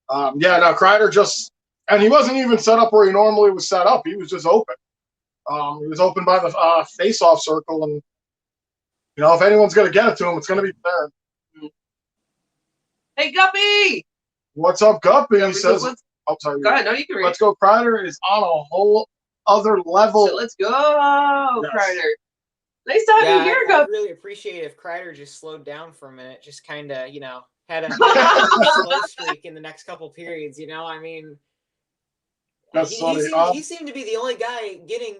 Kreider and he wasn't even set up where he normally was set up. He was just open. He was open by the face-off circle, and if anyone's going to get it to him, it's going to be there. Hey, Guppy. What's up, Guppy? He says, sorry. Go ahead. No, you can read. Let's go. Kreider is on a whole other level. So let's go, Kreider. Nice to have you here, Guppy. I'd really appreciate if Kreider just slowed down for a minute, just kind of, had a slow streak in the next couple periods. I mean, he seemed to be the only guy getting,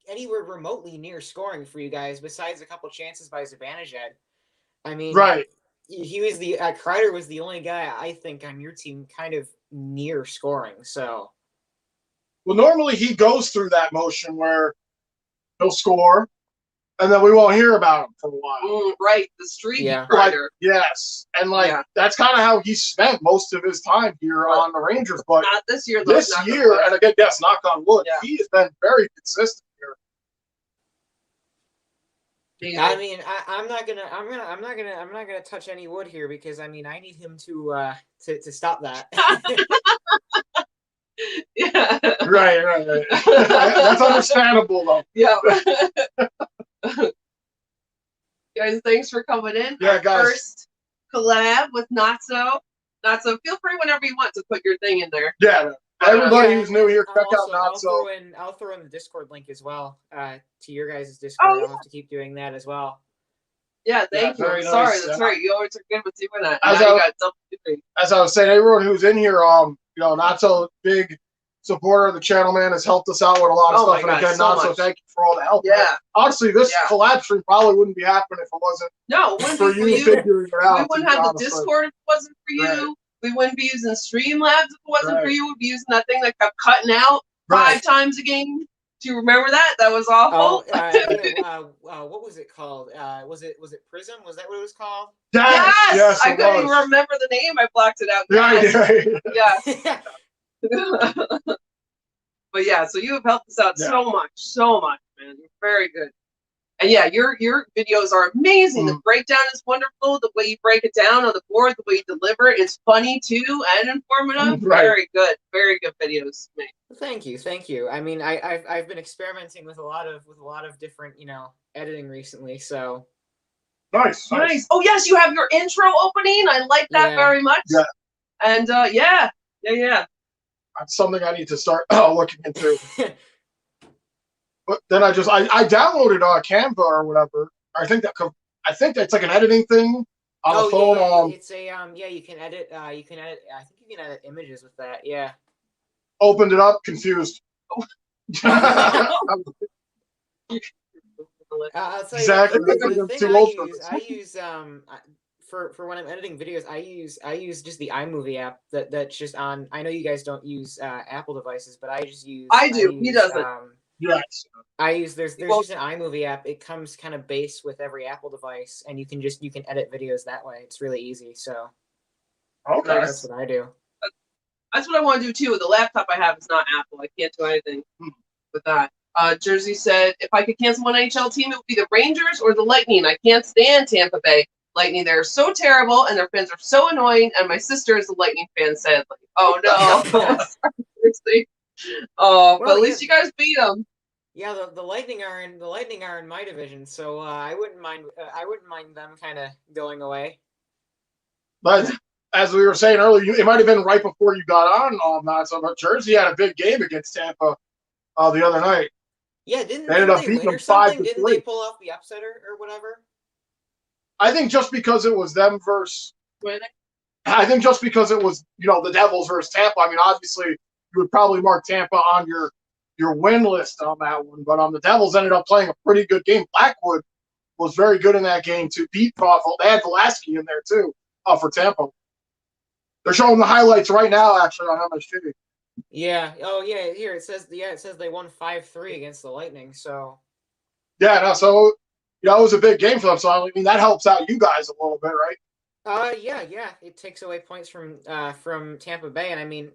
anywhere remotely near scoring for you guys, besides a couple chances by Zibanejad. I mean, right. He was Kreider was the only guy I think on your team kind of near scoring. So, well, normally he goes through that motion where he'll score, and then we won't hear about him for a while. Right, the streak. Kreider. Yes, and that's kind of how he spent most of his time here on the Rangers. But not this year. This year, and again, yes, knock on wood, he has been very consistent here. I mean, I'm not gonna touch any wood here because I mean I need him to stop that. Yeah. Right. That's understandable though. Yeah. Guys, thanks for coming in. Yeah, guys. First collab with Natso. Natso, feel free whenever you want to put your thing in there. Yeah, Everybody who's new here, check out Not So. I'll throw in the Discord link as well to your guys' Discord. I'll have to keep doing that as well. Yeah, thank you. Very Sorry, nice. that's right. You always are good with doing that. As I was saying, everyone who's in here, Not So big supporter of the channel, man, has helped us out with a lot of stuff. And again, Not So, thank you for all the help. Yeah. Man. Honestly, this collab stream probably wouldn't be happening if it wasn't for you figuring it out. We wouldn't have the Discord if it wasn't for you. Right. We wouldn't be using Streamlabs if it wasn't for you. We'd be using that thing that kept cutting out 5 times a game. Do you remember that? That was awful. What was it called? Was it Prism? Was that what it was called? Yes, I couldn't even remember the name. I blocked it out. Yeah. But yeah, so you have helped us out so much, man. You're very good. And yeah, your videos are amazing. The breakdown is wonderful. The way you break it down on the board, the way you deliver it is funny too and informative. Very good videos. Man. Thank you. I mean, I've been experimenting with a lot of different editing recently. So nice. Oh yes, you have your intro opening. I like that very much. Yeah. And yeah. That's something I need to start looking into. But then I downloaded Canva or whatever. I think that's like an editing thing on the phone. Yeah. It's a you can edit. I think you can edit images with that. Yeah. Opened it up, confused. I'll tell exactly. You, the thing I use for when I'm editing videos, I use just the iMovie app that's just on. I know you guys don't use Apple devices, but I just use. He doesn't. Yes. There's just an iMovie app. It comes kind of base with every Apple device, and you can edit videos that way. It's really easy. So okay, that's what I do. That's what I want to do too. The laptop I have is not Apple. I can't do anything with that. Jersey said, if I could cancel one NHL team, it would be the Rangers or the Lightning. I can't stand Tampa Bay Lightning. They're so terrible, and their fans are so annoying. And my sister is a Lightning fan, sadly. Oh no, seriously. But at least you guys beat them. Yeah, the Lightning are in my division, so I wouldn't mind them kind of going away. But as we were saying earlier, it might have been right before you got on Not So, but Jersey had a big game against Tampa the other night. Yeah, didn't they beating them 5-3? Didn't they pull off the upset or whatever? I think just because it was them versus. I think just because it was the Devils versus Tampa. I mean, obviously you would probably mark Tampa on your win list on that one, but the Devils ended up playing a pretty good game. Blackwood was very good in that game to beat Buffalo. They had Velasquez in there too for Tampa. They're showing the highlights right now, actually, on MSG. Yeah. Oh, yeah. Here it says they won 5-3 against the Lightning. So. Yeah. No. So it was a big game for them. So I mean that helps out you guys a little bit, right? Yeah. It takes away points from Tampa Bay, and I mean,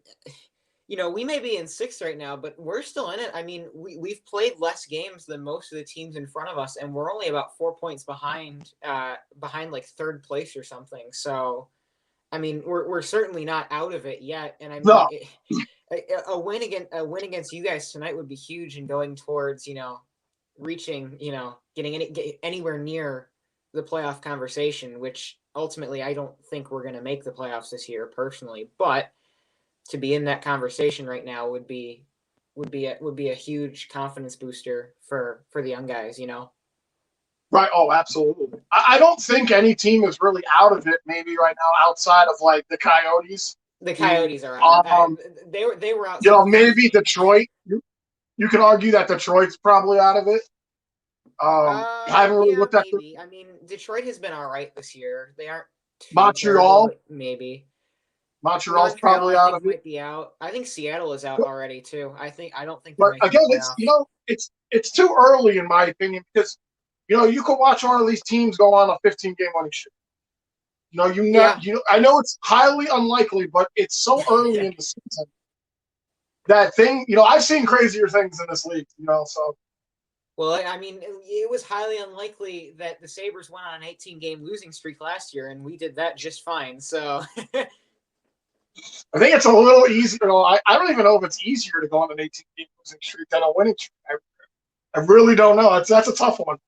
we may be in 6th right now, but we're still in it. I mean, we've played less games than most of the teams in front of us, and we're only about 4 points behind like 3rd place or something. So, I mean, we're certainly not out of it yet. And I mean, a win against you guys tonight would be huge in going towards reaching getting anywhere near the playoff conversation, which ultimately I don't think we're going to make the playoffs this year personally, but to be in that conversation right now would be a huge confidence booster for the young guys, Right. Oh, absolutely. I don't think any team is really out of it. Maybe right now, outside of like the Coyotes. The Coyotes are out. They were out. Maybe Detroit. You can argue that Detroit's probably out of it. I haven't really looked at. I mean, Detroit has been all right this year. They aren't. Montreal, maybe. Montreal's probably out of it. Might be out. I think Seattle is out already too. I don't think. But again, it's too early in my opinion because you could watch one of these teams go on a 15-game winning streak. I know it's highly unlikely, but it's so early in the season. That thing, I've seen crazier things in this league, so. Well, I mean, it was highly unlikely that the Sabres went on an 18-game losing streak last year, and we did that just fine, so. I think it's a little easier. I don't even know if it's easier to go on an 18-game losing streak than a winning streak. I really don't know. That's a tough one.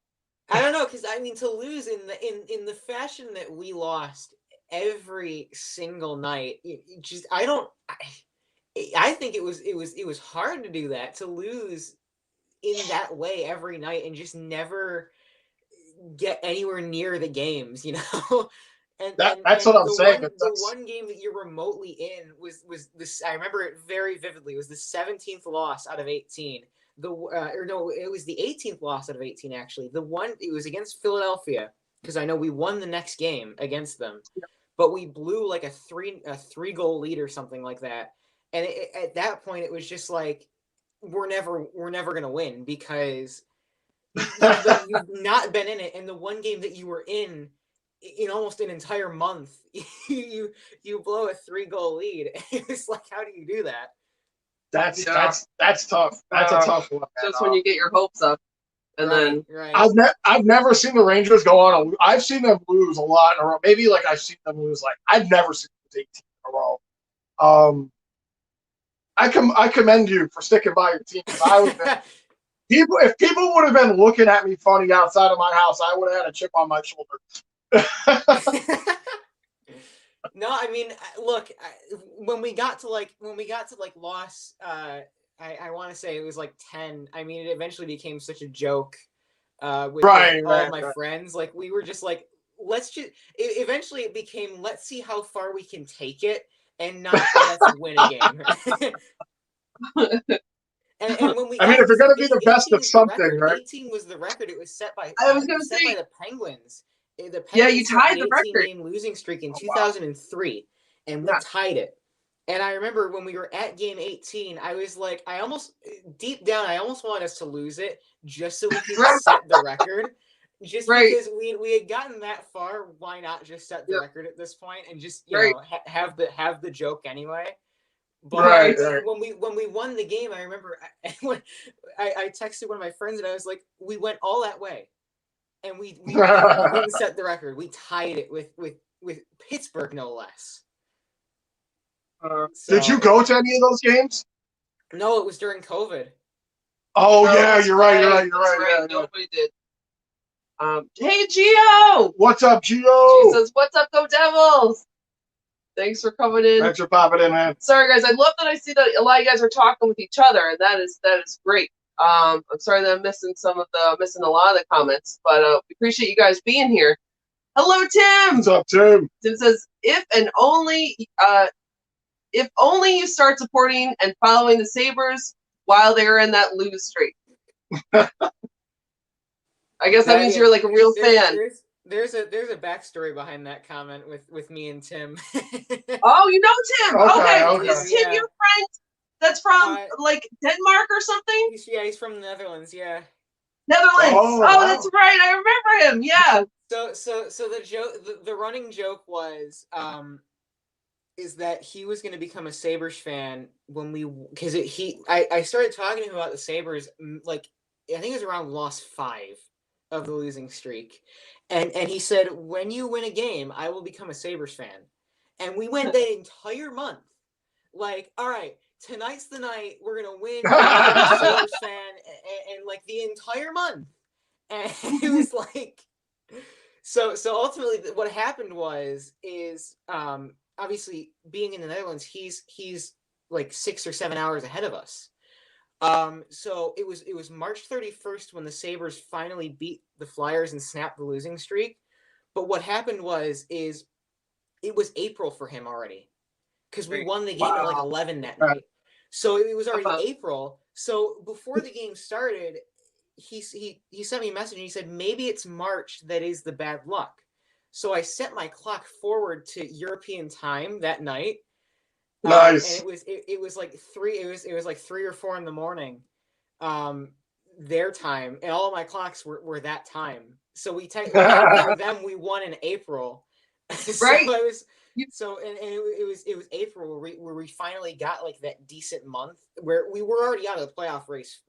I don't know, because I mean, to lose in the fashion that we lost every single night, I think it was hard to do that, to lose in that way every night and just never get anywhere near the games, you know. That's what I'm saying. The one game that you're remotely in was this. I remember it very vividly. It was the 17th loss out of 18. It was the 18th loss out of 18 actually. It was against Philadelphia, because I know we won the next game against them, but we blew like a three goal lead or something like that. And at that point, it was just like, we're never gonna win, because you've not been in it, and the one game that you were in almost an entire month, you blow a 3-goal lead. It was like, how do you do that? That's tough. That's a tough one. Just when you get your hopes up, and then I've never seen the Rangers go on. I've seen them lose a lot in a row. Maybe like I've seen them lose, like I've never seen them 18 in a row. I commend you for sticking by your team. If people would have been looking at me funny outside of my house, I would have had a chip on my shoulder. No, I mean, look, when we got to loss, I want to say it was like 10. I mean, it eventually became such a joke with all my friends. Like, we were just like, eventually it became, let's see how far we can take it, and not let's win a game. And when we, if you're going to be the best of something, right? 18 was the record. It was set by by the Penguins. The Penguins you tied the record. 18-game losing streak in 2003, and we tied it. And I remember when we were at game 18, I was like, deep down, I almost wanted us to lose it just so we could set the record. Just because we had gotten that far, why not just set the record at this point and just have the joke anyway? But when we won the game, I remember I texted one of my friends and I was like, we went all that way, and we didn't set the record. We tied it with Pittsburgh, no less. Did you go to any of those games? No, it was during COVID. Oh yeah, you're right. Yeah, nobody did. Hey Gio, what's up, Gio? She says, "What's up, Go Devils?" Thanks for coming in. Thanks for popping in, man. Sorry, guys. I love that I see that a lot of you guys are talking with each other, and that is great. I'm sorry that I'm missing a lot of the comments, but we appreciate you guys being here. Hello, Tim. What's up, Tim? Tim says, if only you start supporting and following the Sabres while they're in that lose streak. I guess that means you're like a real fan. There's a backstory behind that comment with me and Tim. Oh, you know Tim. Okay. Is Tim your friend that's from like Denmark or something? He's from the Netherlands, yeah. Netherlands. Oh, wow. That's right. I remember him. Yeah. So the joke, the running joke was is that he was going to become a Sabres fan because I started talking to him about the Sabres, like I think it was around loss 5 of the losing streak. And he said, when you win a game, I will become a Sabres fan. And we went that entire month. Like, all right, tonight's the night. We're going to win. I'm a Sabres fan. And like the entire month. And it was like, so ultimately what happened is obviously being in the Netherlands, he's like 6 or 7 hours ahead of us. So it was March 31st when the Sabres finally beat the Flyers and snapped the losing streak. But what happened is it was April for him already, because we won the game at like 11 that night. So it was already April. So before the game started, he sent me a message and he said, maybe it's March that is the bad luck. So I set my clock forward to European time that night. Nice. And it was like 3 or 4 in the morning, their time, and all of my clocks were that time. So for them, we won in April. Right. It was April where we finally got like that decent month where we were already out of the playoff race,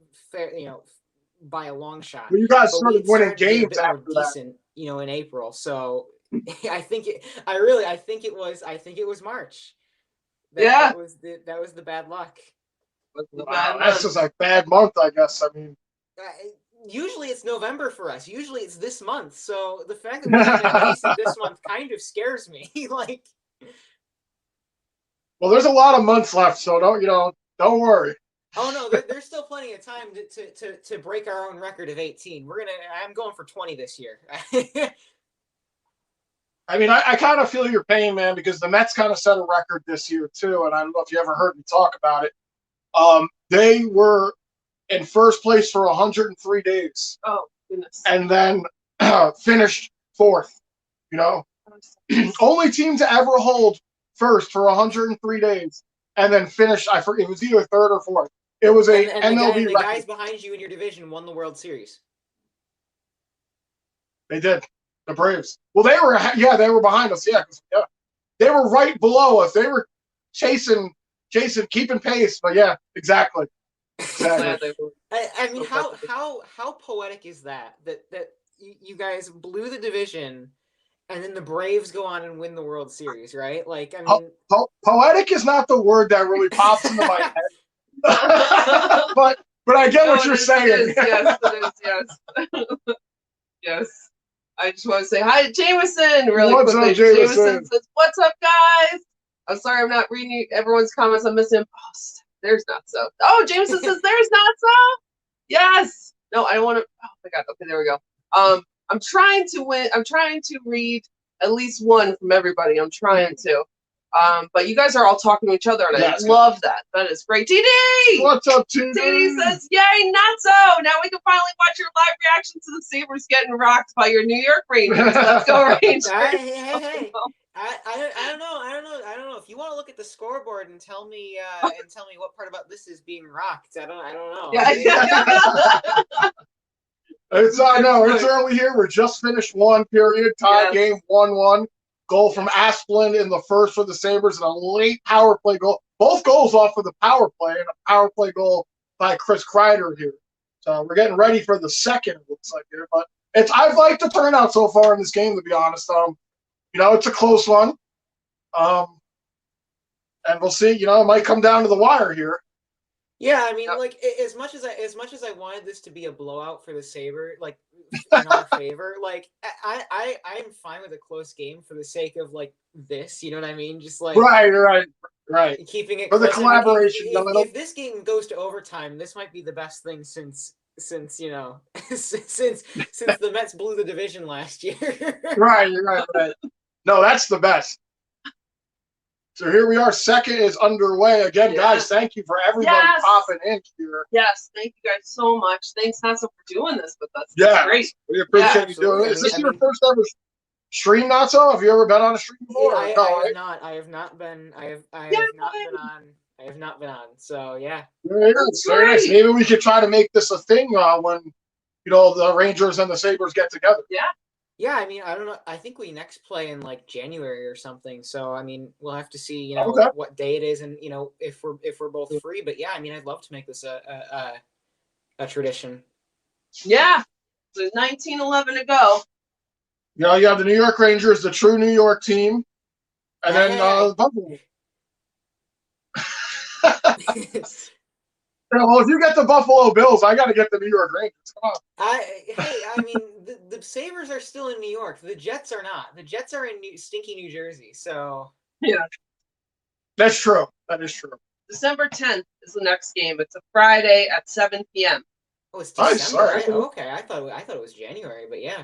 by a long shot. Well, you guys started winning games after decent, that. In April. So I think it was March. That was the bad luck. Wow, that's just like bad month, I guess. I mean, usually it's November for us. Usually it's this month. So the fact that we're decent this month kind of scares me. Like, Well, there's a lot of months left, so don't worry. Oh no, there's still plenty of time to break our own record of 18. I'm going for 20 this year. I mean, I kind of feel your pain, man, because the Mets kind of set a record this year too, and I don't know if you ever heard me talk about it. They were in first place for 103 days. Oh goodness! And then finished fourth. You know, only team to ever hold first for 103 days and then finish. I forget, it was either third or fourth. It was a MLB the record. guys behind you in your division won the World Series. They did. The Braves. Well, they were behind us. Yeah, they were right below us. They were chasing, keeping pace. But yeah, exactly. I mean, how poetic is that you guys blew the division, and then the Braves go on and win the World Series, right? Like, I mean, poetic is not the word that really pops into my head. but I get what you're saying. Yes, it is. Yes. Yes. I just want to say hi to Jameson really quickly. What's up, Jameson says, "What's up, guys? I'm sorry I'm not reading everyone's comments. I'm missing. Oh, there's not so. Oh, Jameson says there's not so. Yes. No, I don't want to. Oh my God. Okay, there we go. I'm trying to win. I'm trying to read at least one from everybody. I'm trying to. But you guys are all talking to each other, and I love that. That is great. TD! What's up, TD? TD says, yay, not so! Now we can finally watch your live reaction to the Sabres getting rocked by your New York Rangers. Let's go, Rangers! Hey. I don't know. If you want to look at the scoreboard and tell me what part about this is being rocked, I don't know. Yeah. It's early here. We're just finished one period, tie game 1-1. Goal from Asplund in the first for the Sabres and a late power play goal. Both goals off of the power play and a power play goal by Chris Kreider here. So we're getting ready for the second, it looks like here. But I've liked the turnout so far in this game, to be honest. It's a close one. And we'll see. It might come down to the wire here. Yeah, I mean, like as much as I wanted this to be a blowout for the Sabres, like in our favor, like I'm fine with a close game for the sake of like this. You know what I mean? Just like right. Keeping it for the collaboration. If this game goes to overtime, this might be the best thing since since the Mets blew the division last year. Right. No, that's the best. So here we are. Second is underway. Again, guys, thank you for everybody popping in here. Yes, thank you guys so much. Thanks, Nasa, for doing this with us. Yeah, great. We appreciate you doing it. Is this your first ever stream, Nasa? Have you ever been on a stream before? I have not been. I have not been on. So yeah. Very nice. Maybe we could try to make this a thing when the Rangers and the Sabres get together. Yeah. Yeah, I mean, I don't know. I think we next play in like January or something. So I mean, we'll have to see, what day it is, and if we're both free. But yeah, I mean, I'd love to make this a tradition. Yeah, there's 19-11 to go. You have the New York Rangers, the true New York team, and then Buffalo. Well, if you get the Buffalo Bills, I got to get the New York Rangers. Come on. I mean, the Sabres are still in New York. The Jets are not. The Jets are in stinky New Jersey. So yeah, that's true. That is true. December 10th is the next game. It's a Friday at 7 p.m. Oh, it's December. Right? Okay, I thought it was January, but yeah.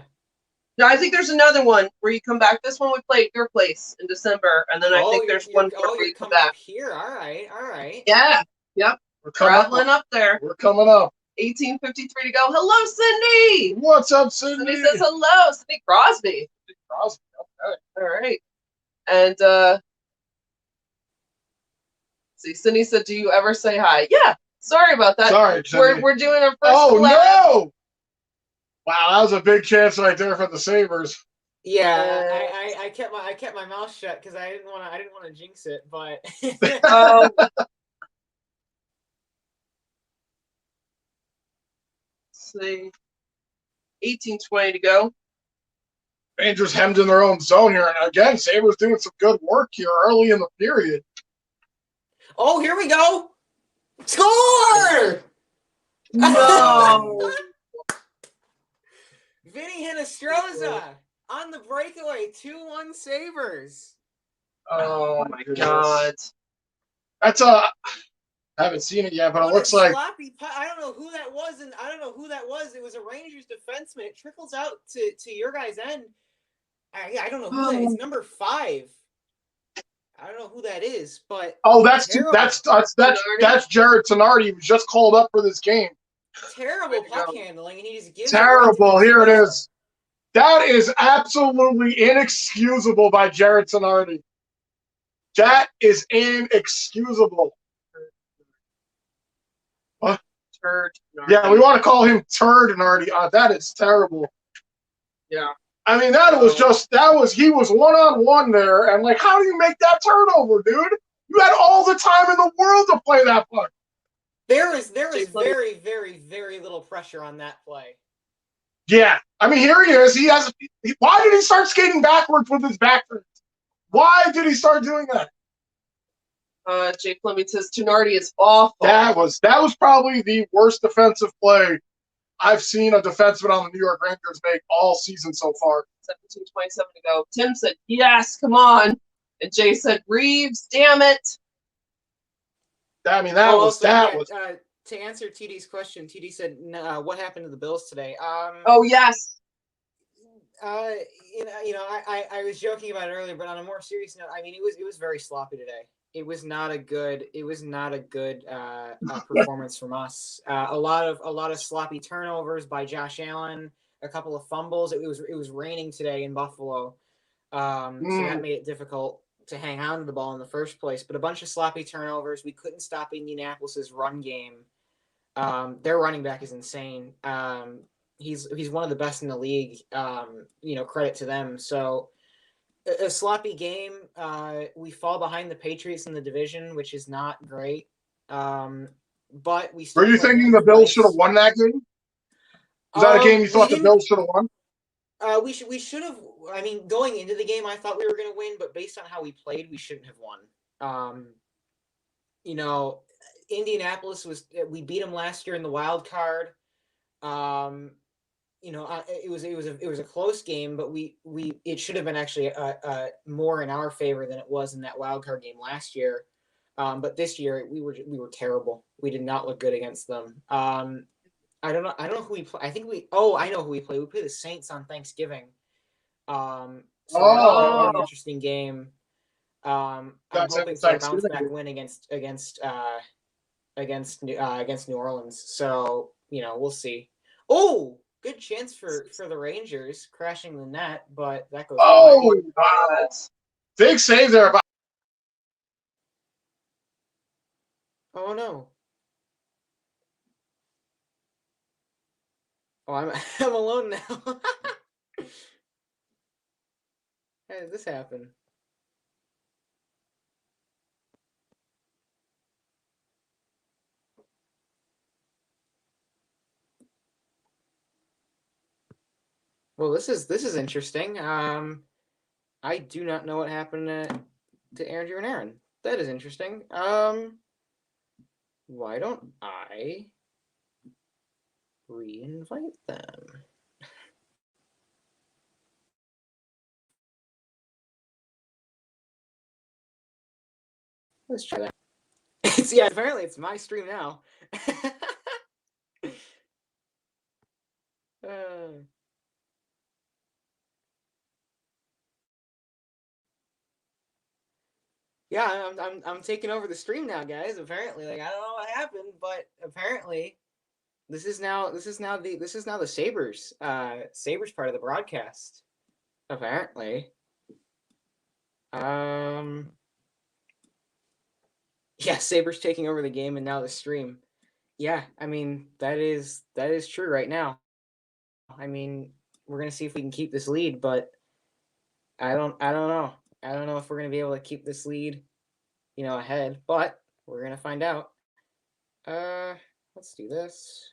No, I think there's another one where you come back. This one we play at your place in December, and then I think there's one more where you come back here. All right. Yeah. Yep. We're traveling up there. We're coming up. 18:53 to go. Hello, Cindy. What's up, Cindy? Cindy says hello. Cindy Crosby. Okay. All right. And see, Cindy said, "Do you ever say hi?" Yeah. Sorry about that. Sorry, Cindy. We're doing our first. Oh no! Wow, that was a big chance right there for the Sabres. Yeah, I kept my mouth shut because I didn't want to jinx it, but. See, 18:20 to go. Rangers hemmed in their own zone here, and again, Sabres doing some good work here early in the period. Oh, here we go! Score! No. Vinny Hinostroza on the breakaway, 2-1 Sabres. Oh my God! That's I haven't seen it yet, but it looks like sloppy putt. I don't know who that was, and I don't know who that was. It was a Rangers defenseman. It trickles out to your guys' end. I don't know who that is. It's number 5. I don't know who that is, but that's Jared Tenardi. He was just called up for this game. Terrible puck handling, and he just gives terrible. Here it is. That is absolutely inexcusable by Jared Tenardi. That is inexcusable. What? Turd. Yeah, we want to call him Turd Tenardi. That is terrible. Yeah. I mean, he was one-on-one there, and like, how do you make that turnover, dude? You had all the time in the world to play that puck. There was very, very, very little pressure on that play. Yeah. I mean, here he is. Why did he start skating backwards with his back? Why did he start doing that? Jay Fleming says Tenardi is awful. That was probably the worst defensive play I've seen a defenseman on the New York Rangers make all season so far. 17:27 to go. Tim said, yes, come on. And Jay said, Reeves, damn it. I mean, that was. To answer TD's question, TD said, what happened to the Bills today? Oh, yes. I was joking about it earlier, but on a more serious note, I mean, it was very sloppy today. It was not a good performance from us. A lot of sloppy turnovers by Josh Allen, a couple of fumbles. It was raining today in Buffalo, so that made it difficult to hang on to the ball in the first place. But a bunch of sloppy turnovers. We couldn't stop Indianapolis's run game. Their running back is insane. He's one of the best in the league. Credit to them. So. A sloppy game. We fall behind the Patriots in the division, which is not great. But we still. Were you thinking the Bills should have won that game? Is that a game you thought the Bills should have won? We should have. I mean, going into the game, I thought we were going to win, but based on how we played, we shouldn't have won. Indianapolis we beat them last year in the wild card. It was a close game, but it should have been actually more in our favor than it was in that wild card game last year. But this year we were terrible. We did not look good against them. I don't know who we play. I know who we play. We play the Saints on Thanksgiving. That'll be an interesting game. I'm hoping for a bounce back win against New Orleans. So we'll see. Oh. Good chance for the Rangers crashing the net, but that goes. Oh, God. Big save there. Oh no. Oh, I'm alone now. How did this happen? Well, this is interesting. I do not know what happened to Andrew and Aaron. That is interesting. Why don't I re-invite them? Let's try that. Apparently it's my stream now. Yeah, I'm taking over the stream now, guys. Apparently, I don't know what happened, but apparently, this is now the Sabers part of the broadcast. Apparently, Sabers taking over the game and now the stream. Yeah, I mean that is true right now. I mean, we're gonna see if we can keep this lead, but I don't know. I don't know if we're going to be able to keep this lead, ahead, but we're going to find out. Let's do this.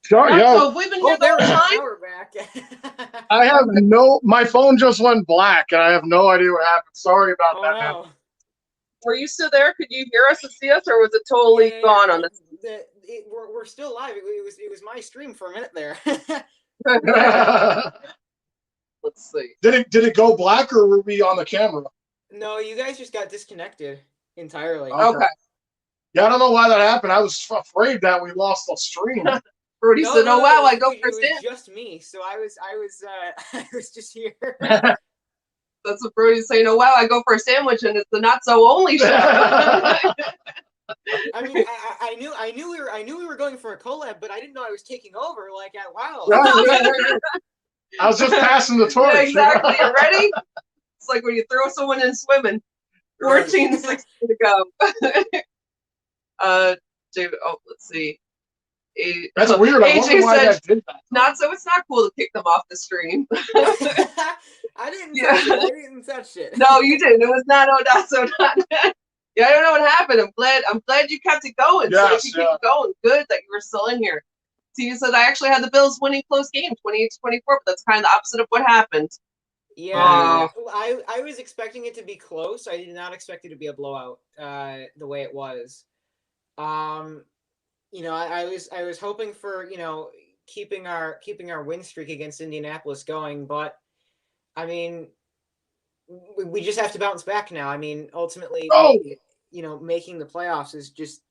Sure, yeah. So have we been here the whole time? Now we're back. I have my phone just went black, and I have no idea what happened. Sorry about that. Were you still there? Could you hear us and see us, or was it totally gone on this? we're still live. It was my stream for a minute there. Let's see. Did it go black or were we on the camera? No, you guys just got disconnected entirely. Okay. Yeah, I don't know why that happened. I was afraid that we lost the stream. Brody said, "Oh wow, I go it first was just me, so I was I was just here." That's what Brody's saying. "Oh wow, I go for a sandwich, and it's the not so only show." I mean, I knew we were going for a collab, but I didn't know I was taking over. Like, wow. I was just passing the torch. Yeah, exactly. You ready? It's like when you throw someone in swimming. 14, 16 to go. David, let's see. That's weird. I wonder why said, that did that. Not so. It's not cool to kick them off the stream. I didn't touch it. No, you didn't. It was not. Oh, not so. Not. Yeah, I don't know what happened. I'm glad you kept it going. Yes, so if you keep it going, good that you were still in here. So you said I actually had the Bills winning close game, 28-24, but that's kind of the opposite of what happened. Yeah, I was expecting it to be close. I did not expect it to be a blowout. The way it was. You know, I was hoping for, you know, keeping our win streak against Indianapolis going, but I mean, we just have to bounce back now. I mean, ultimately, you know, making the playoffs is just,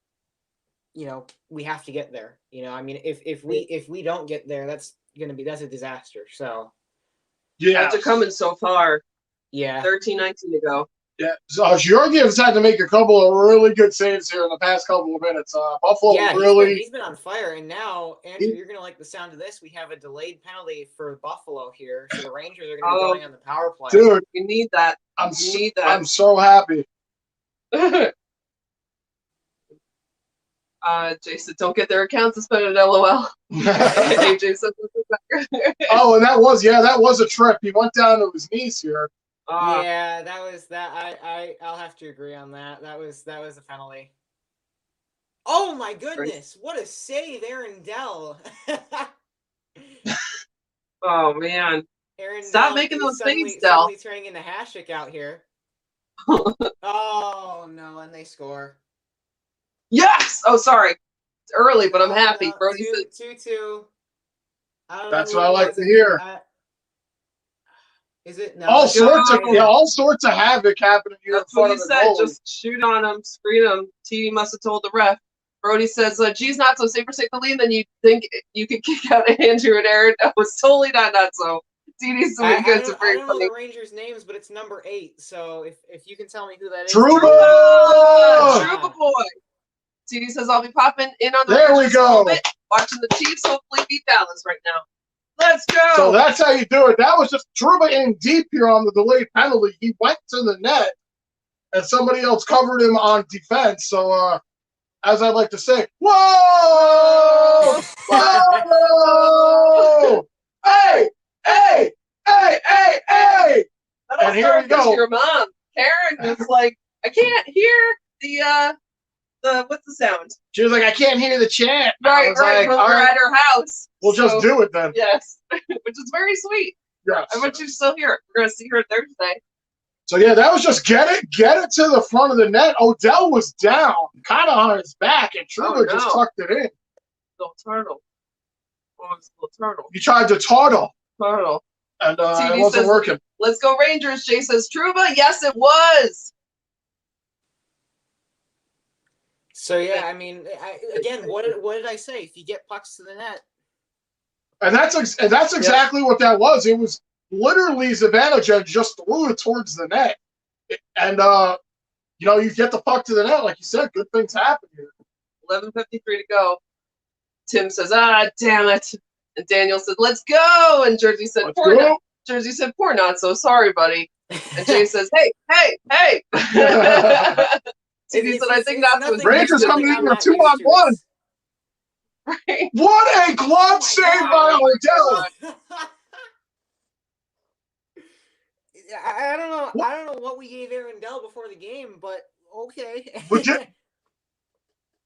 you know, we have to get there. You know, I mean, if we don't get there, that's a disaster. So yeah, after coming so far, yeah, 13-19 to go. Yeah, so Georgiev's had to make a couple of really good saves here in the past couple of minutes. Buffalo really... he's been on fire, and now, Andrew, you're going to like the sound of this. We have a delayed penalty for Buffalo here, so the Rangers are going to be going on the power play. Dude, you need that. I'm so happy. Jason, don't get their account suspended, LOL. AJ said oh, and that was a trip. He went down to his knees here. Yeah, that was that. I'll have to agree on that. That was a penalty. Oh my goodness! What a save, Aaron Dell. Oh man! Aaron Stop Dell making those saves, Dell. Dell. Turning into Hashik out here. Oh no! And they score. Yes! Oh, sorry. It's early, but I'm happy. No, Brody 2-2. That's what I like to hear. Is it? No. All sorts of havoc happening here. That's what he said. Just shoot on him, screen him. TD must have told the ref. Brody says, geez, not so. Sabres take the lead, then you think you could kick out Andrew and Aaron. That was totally not so. TD's doing good. I don't know the Rangers' names, but it's number 8. So if you can tell me who that is. Trouba boy. TD says, I'll be popping in on the There we go. Watching the Chiefs hopefully beat Dallas right now. Let's go. So that's how you do it. That was just Trouba in deep here on the delayed penalty. He went to the net, and somebody else covered him on defense. So, as I like to say, whoa! Whoa! Hey! Hey! Hey! Hey! Hey! And here we go. Your mom, Karen, was like, I can't hear the what's the sound? She was like, I can't hear the chant. Right. We're at her house. We'll just do it then. Yes, which is very sweet. Yes. I want you to still hear it. We're gonna see her Thursday. So yeah, that was just get it to the front of the net. Odell was down, kind of on his back, and Trouba just tucked it in. Little turtle. Oh, it's a little turtle. He tried to turtle. Turtle. And it wasn't working. Let's go Rangers. Jay says, Trouba, yes, it was. So yeah, I mean, again, what did I say? If you get pucks to the net, and that's exactly what that was. It was literally Zibanejad just threw it towards the net, and you know, you get the puck to the net, like you said, good things happen here. 11:53 to go. Tim says, damn it, and Daniel said, let's go, and Jersey said, poor not so sorry, buddy, and Jay says, hey. He said, I think not so. Rangers coming in with 2-on-1. Right. What a glove save by Odell! I don't know. I don't know what we gave Aaron Dell before the game, but okay.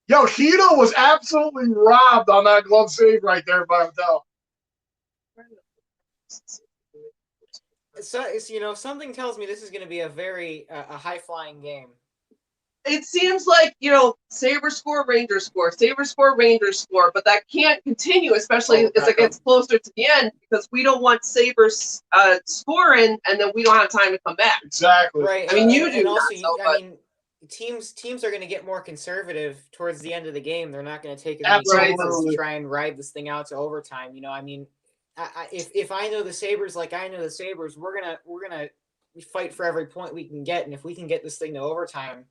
Yo, Hito was absolutely robbed on that glove save right there by Odell. So you know, something tells me this is going to be a very high flying game. it seems like, Sabres score, Rangers score, Sabres score, Rangers score, but that can't continue, especially as it gets closer to the end, because we don't want Sabres scoring, and then we don't have time to come back. Exactly. Right. I mean, you do. And also, I mean, teams are going to get more conservative towards the end of the game. They're not going to take as many chances to try and ride this thing out to overtime. I mean, if I know the Sabres like I know the Sabres, we're gonna fight for every point we can get, and if we can get this thing to overtime,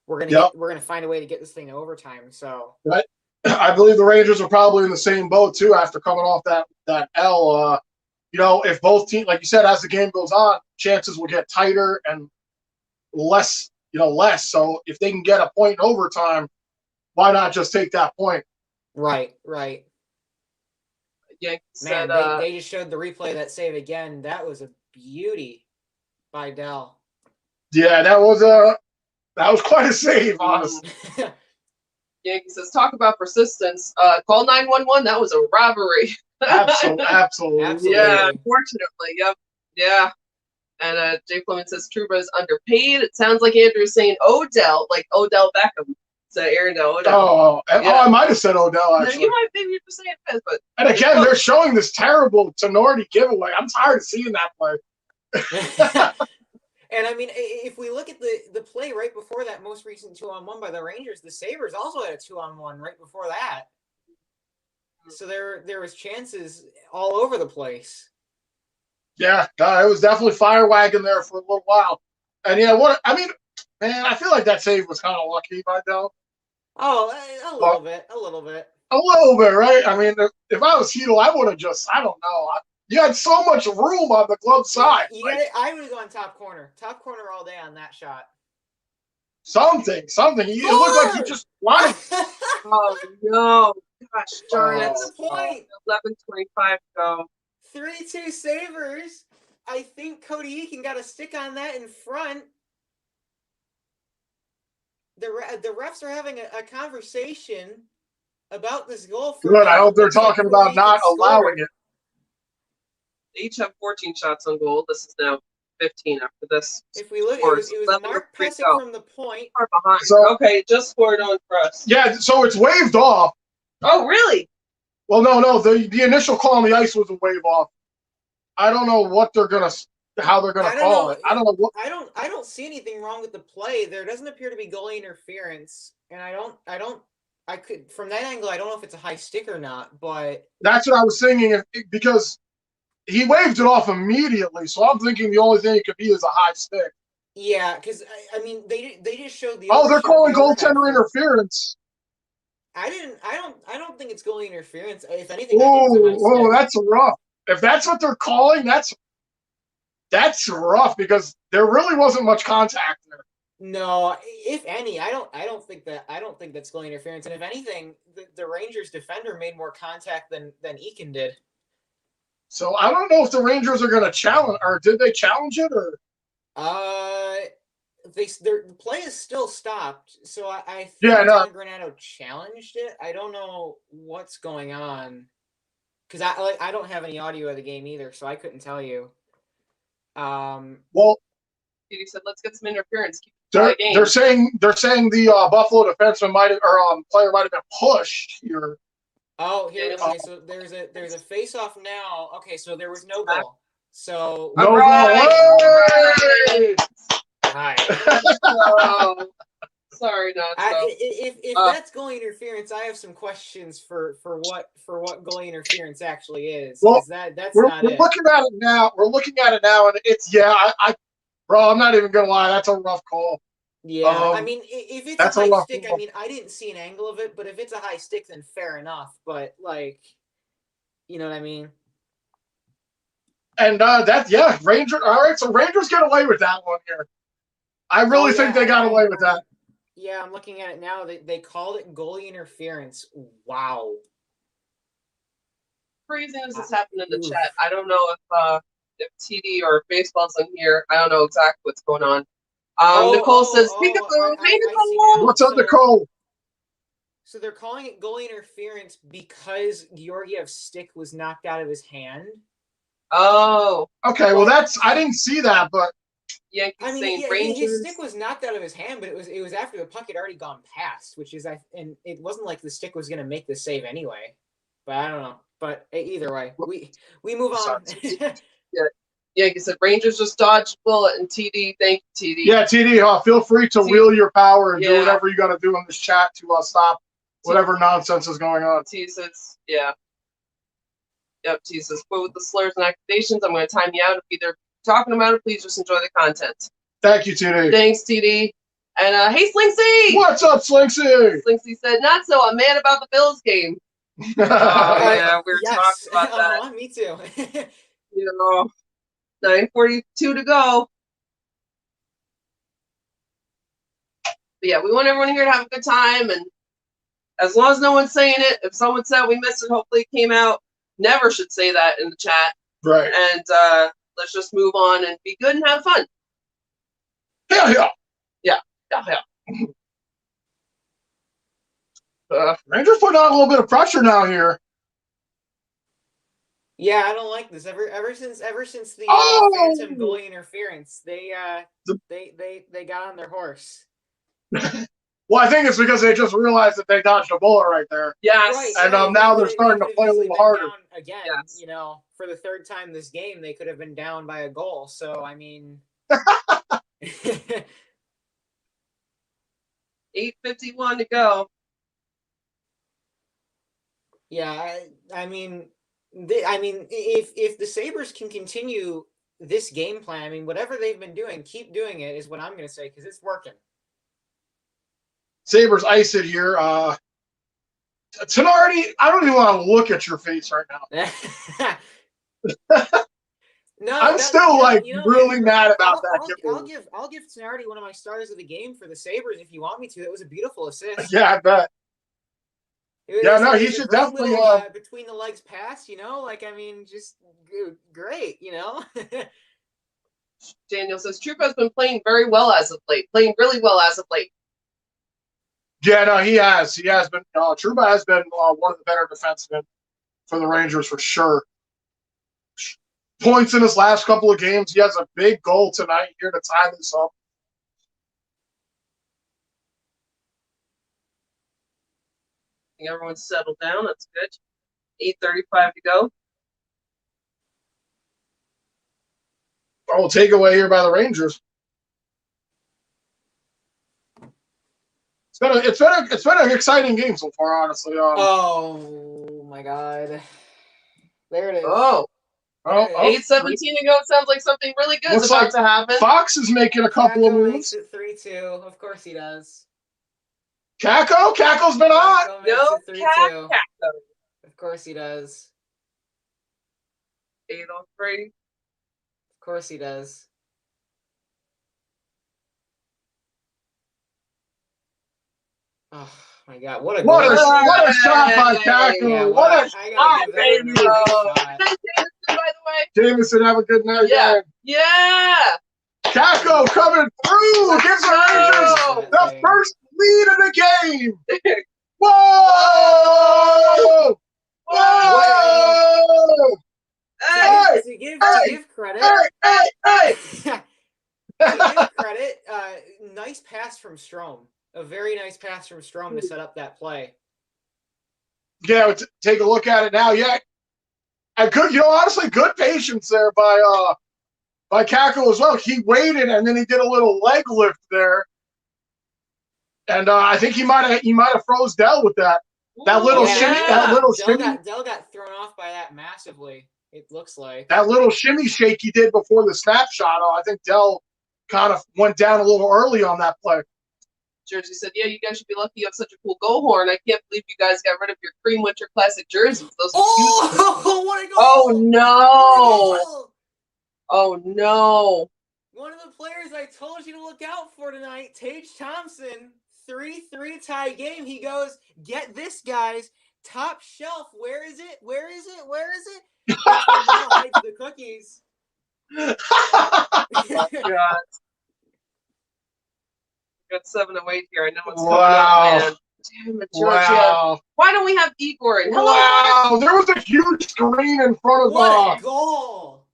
we're gonna find a way to get this thing to overtime. So right. I believe the Rangers are probably in the same boat too after coming off that L. If both teams, like you said, as the game goes on, chances will get tighter and less. So if they can get a point in overtime, why not just take that point? Right. Yeah, man, they just showed the replay of that save again. That was a beauty by Dell. Yeah, that was quite a save, honestly. Yankee says, talk about persistence. Call 911. That was a robbery. Absolutely. Yeah, unfortunately. Yep. Yeah. And Jay Fleming says Trouba is underpaid. It sounds like Andrew is saying Odell, like Odell Beckham. So Aaron Odell. I might have said Odell, actually. You might maybe just say it, but. And again, they're showing this terrible tenority giveaway. I'm tired of seeing that play. And I mean, if we look at the play right before that most recent 2-on-1 by the Rangers, the Sabres also had a 2-on-1 right before that. So there was chances all over the place. Yeah, it was definitely fire wagon there for a little while. And man, I feel like that save was kind of lucky by Dell. Oh, a little bit. A little bit, right? I mean, if I was Heedle, I would have just, I don't know. You had so much room on the glove side. I would have gone top corner all day on that shot. Something. It looked like he just wanted. Oh no! Gosh darn it! That's the point. 11:25 go. 3-2 Sabres. I think Cody Eakin got a stick on that in front. The refs are having a conversation about this goal. Good. I hope they're talking about not allowing it. They each have 14 shots on goal. This is now 15 after this. If we look, it was Mark Pesic from the point. Behind. So, okay, just scored on press. Yeah, so it's waved off. Oh, really? Well, no. The initial call on the ice was a wave off. I don't know how they're gonna call it. I don't know what. I don't see anything wrong with the play. There doesn't appear to be goalie interference, and I could from that angle. I don't know if it's a high stick or not, but that's what I was thinking because he waved it off immediately. So I'm thinking the only thing it could be is a high stick. Yeah, because I mean they just showed the. Oh, they're calling goaltender interference. I don't think it's goalie interference. If anything, whoa, that's rough. If that's what they're calling, that's rough because there really wasn't much contact there. No, if any, I don't think that's goalie interference. And if anything, the Rangers defender made more contact than Eakin did. So I don't know if the Rangers are going to challenge, or did they challenge it, or? The play is still stopped. So I think John Granato challenged it. I don't know what's going on because I don't have any audio of the game either, so I couldn't tell you. Well, he said, "Let's get some interference." They're saying the Buffalo defenseman player might have been pushed here. Oh, here. Okay, so there's a face-off now. Okay, so there was no goal. So no goal. Hi. Sorry, not so. If that's goalie interference, I have some questions for what goalie interference actually is. Well, that's we're not it. Looking at it now. We're looking at it now, and it's bro, I'm not even gonna lie. That's a rough call. Yeah, I mean, if it's a high stick, I mean, I didn't see an angle of it, but if it's a high stick, then fair enough. But you know what I mean? And Rangers. All right, so Rangers get away with that one here. I really think they got away with that. Yeah, I'm looking at it now. They called it goalie interference. Wow. Crazy as this happened in the chat. I don't know if TD or baseball's in here. I don't know exactly what's going on. Nicole says, "Peekaboo, hey Nicole." What's up, Nicole? So they're calling it goalie interference because Georgiev's stick was knocked out of his hand. Oh. Okay, well I didn't see that, but Yankees saying Rangers. His Rangers. stick was knocked out of his hand, but it was after the puck had already gone past, and it wasn't like the stick was going to make the save anyway. But I don't know. But either way, we move on. Yeah. Yankees said Rangers just dodged bullet, and TD, thank you, TD. Yeah, TD, feel free to wheel your power and do whatever you got to do in this chat to stop whatever nonsense is going on. T says, yeah. Yep, T says, quote with the slurs and accusations. I'm going to time you out if either talking about it. Please just enjoy the content. Thank you, TD. Thanks, TD. And hey, Slinksy! What's up, Slinksy? Slinksy said, not so. I'm mad about the Bills game. Yeah, we were talking about that. Me too. 9:42 to go. But yeah, we want everyone here to have a good time, and as long as no one's saying it, if someone said we missed it, hopefully it came out. Never should say that in the chat. Right. And let's just move on and be good and have fun. Yeah. Rangers putting on a little bit of pressure now here. Yeah, I don't like this. Ever since the Phantom Goalie Interference, they got on their horse. Well, I think it's because they just realized that they dodged a bullet right there. Yes. Right. And now they're starting to play a little harder. Again, for the third time this game, they could have been down by a goal. So, I mean... 8:51 to go. Yeah, I mean, if the Sabres can continue this game plan, I mean, whatever they've been doing, keep doing it is what I'm going to say because it's working. Sabres ice it here. Tenardi, I don't even want to look at your face right now. No, I'm still really mad about that. I'll give Tenardi one of my stars of the game for the Sabres if you want me to. It was a beautiful assist. Yeah, I bet. He should definitely between the legs pass. Just great. Daniel says Trupa's been playing very well as of late. Playing really well as of late. Yeah, no, he has. He has been. Trouba has been one of the better defensemen for the Rangers for sure. Points in his last couple of games. He has a big goal tonight here to tie this up. I think everyone's settled down. That's good. 8:35 to go. Oh, takeaway here by the Rangers. It's been an exciting game so far, honestly. Oh my God! There it is. 8:17 to go. Sounds like something really good is about to happen. Fox is making a couple of moves. 3-2. Of course he does. Caco's been on. No, Caco. Of course he does. 8:03. Of course he does. Oh my God! What a shot by Caco! Yeah, what a shot, baby! By the way, Jameson, have a good night. Yeah. Caco coming through gives the Rangers the first lead of the game. Whoa! Hey! To give credit. Hey! To give credit, nice pass from Strome. A very nice pass from Strome to set up that play. Yeah, take a look at it now. Yeah, and good. Honestly, good patience there by Caco as well. He waited and then he did a little leg lift there, and I think he might have froze Dell with that. That little shimmy. Dell got thrown off by that massively. It looks like that little shimmy shake he did before the snapshot. I think Dell kind of went down a little early on that play. Jersey said, yeah, you guys should be lucky you have such a cool goal horn. I can't believe you guys got rid of your cream winter classic jerseys. Those what a goal! Oh no! Oh no! One of the players I told you to look out for tonight, Tage Thompson, 3-3 tie game. He goes, get this, guys. Top shelf. Where is it? Hides the cookies. Oh my God. Got 7:08 here. I know it's coming up, man. Damn it, Georgia. Wow. Why don't we have Igor in? Hello. Wow, there was a huge screen in front of What a goal!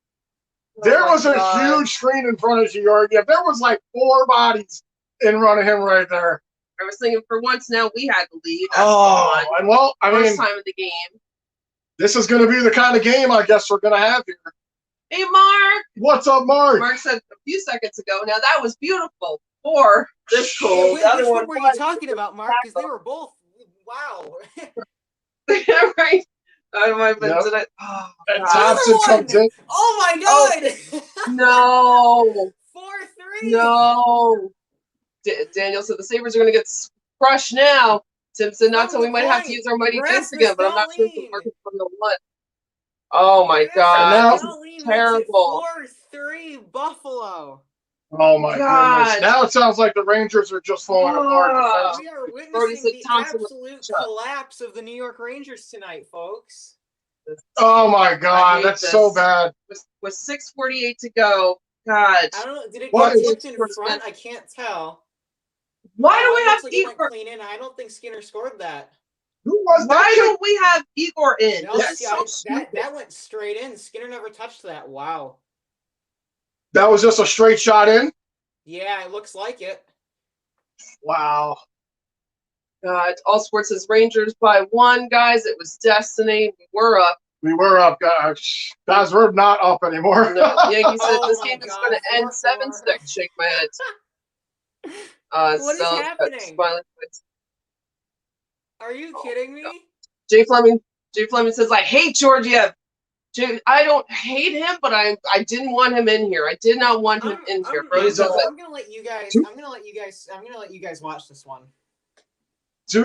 There was a huge screen in front of Georgia. There was like 4 bodies in front of him right there. I was thinking for once now we had the lead. That's and well, I mean, first time in the game. This is going to be the kind of game I guess we're going to have here. Hey, Mark. What's up, Mark? Mark said a few seconds ago. Now that was beautiful. Or this cool. Which one were you talking about, Mark? Because they were both. Wow. Yeah, right. I might have been today. Oh, Thompson comes in. Oh my God! No. 4-3. No. Daniel said the Sabres are going to get crushed now. Tim said not so we might have to use our mighty fist again, but I'm not sure if it's working from the one. Oh my God. Terrible. 4-3 Buffalo. Oh my goodness. Now it sounds like the Rangers are just falling apart. We are witnessing the absolute collapse of the New York Rangers tonight, folks. Oh my God, that's so bad. With 6:48 to go. God. I don't know. Did it get tipped in front? I can't tell. Why do we have Igor clean in? I don't think Skinner scored that. Who was that? Why don't we have Igor in? No, that went straight in. Skinner never touched that. Wow. That was just a straight shot in? Yeah, it looks like it. Wow. All Sports says Rangers by 1, guys. It was destiny. We were up, guys. Guys, we're not up anymore. No, Yankee said this game is going to end 7-6. Shake my head. What is happening? Are you kidding me? Jay Fleming says, I hate Georgiev. I don't hate him, but I didn't want him in here. I did not want him in here. I'm gonna let you guys watch this one.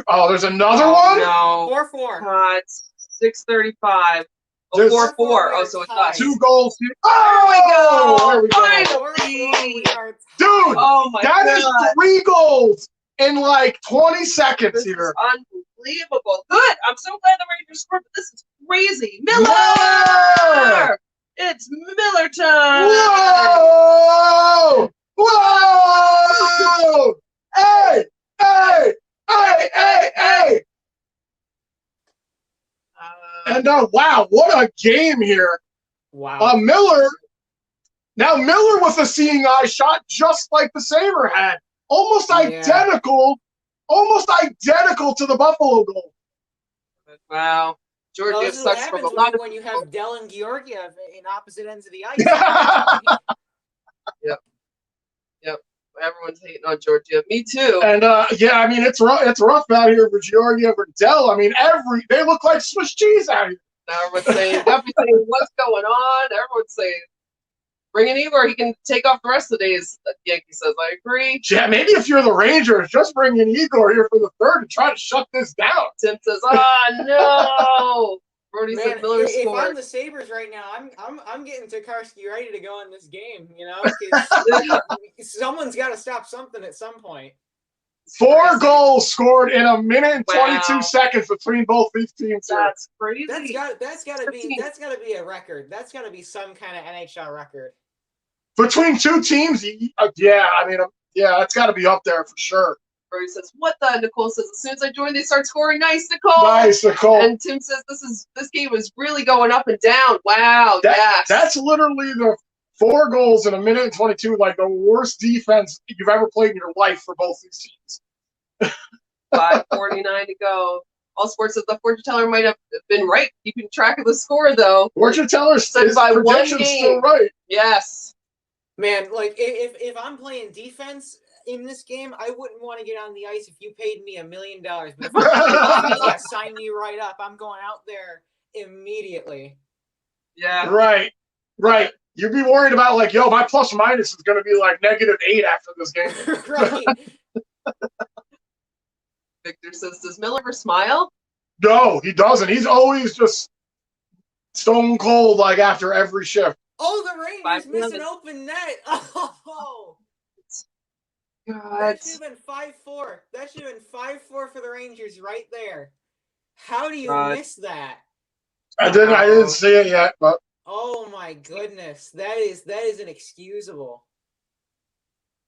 Oh, there's another one? No. 4-4. It's 6:35. 4-4. Oh, so it's us. 2 goals. Oh, there we go. Finally. Dude, oh my God. That is 3 goals in like 20 seconds here. Unbelievable. Good. I'm so glad the Rangers scored, but this is crazy. Miller! It's Miller time. Whoa! Whoa! Hey! Hey! Hey! Hey! Hey! And wow, what a game here. Wow. Miller with a seeing eye shot just like the Saber had. Almost identical to the Buffalo goal. Wow. Georgia sucks from a lot of when you have Dell and Georgiev in opposite ends of the ice. Yep. Everyone's hating on Georgia. Me too. And yeah, I mean it's rough out here for Georgiev or Dell. I mean they look like Swiss cheese out here. Now everyone's saying what's going on. Everyone's saying bring in Igor, he can take off the rest of the days. Yankee says, I agree. Yeah, maybe if you're the Rangers, just bring in Igor here for the 3rd and try to shut this down. Tim says, no. Brody said Miller if scored. I'm the Sabres right now, I'm getting Tokarski ready to go in this game, you know? Someone's got to stop something at some point. 4 goals scored in a minute and 22 seconds between both these teams. That's crazy. That's gotta be a record. That's gotta be some kind of NHL record. Between 2 teams, yeah, I mean, yeah, it's got to be up there for sure. Brody says, what the? Nicole says, as soon as I joined, they start scoring. Nice, Nicole. Nice, Nicole. And Tim says, this game is really going up and down. Wow, yes. That's literally the 4 goals in a minute and 22, like the worst defense you've ever played in your life for both these teams. 5:49 to go. All Sports says the fortune teller might have been right, keeping track of the score, though. Fortune teller said by 1 game. Still right. Yes. Man, like if I'm playing defense in this game, I wouldn't want to get on the ice if you paid me $1 million. But if I'm sign me right up, I'm going out there immediately. Yeah. Right. You'd be worried about like, yo, my plus minus is going to be like -8 after this game. Right. Victor says, does Miller ever smile? No, he doesn't. He's always just stone cold like after every shift. Oh, the Rangers missed an open net. Oh, God. That should have been 5-4. That should have been 5-4 for the Rangers right there. How do you miss that? I didn't see it yet, but oh my goodness, that is inexcusable.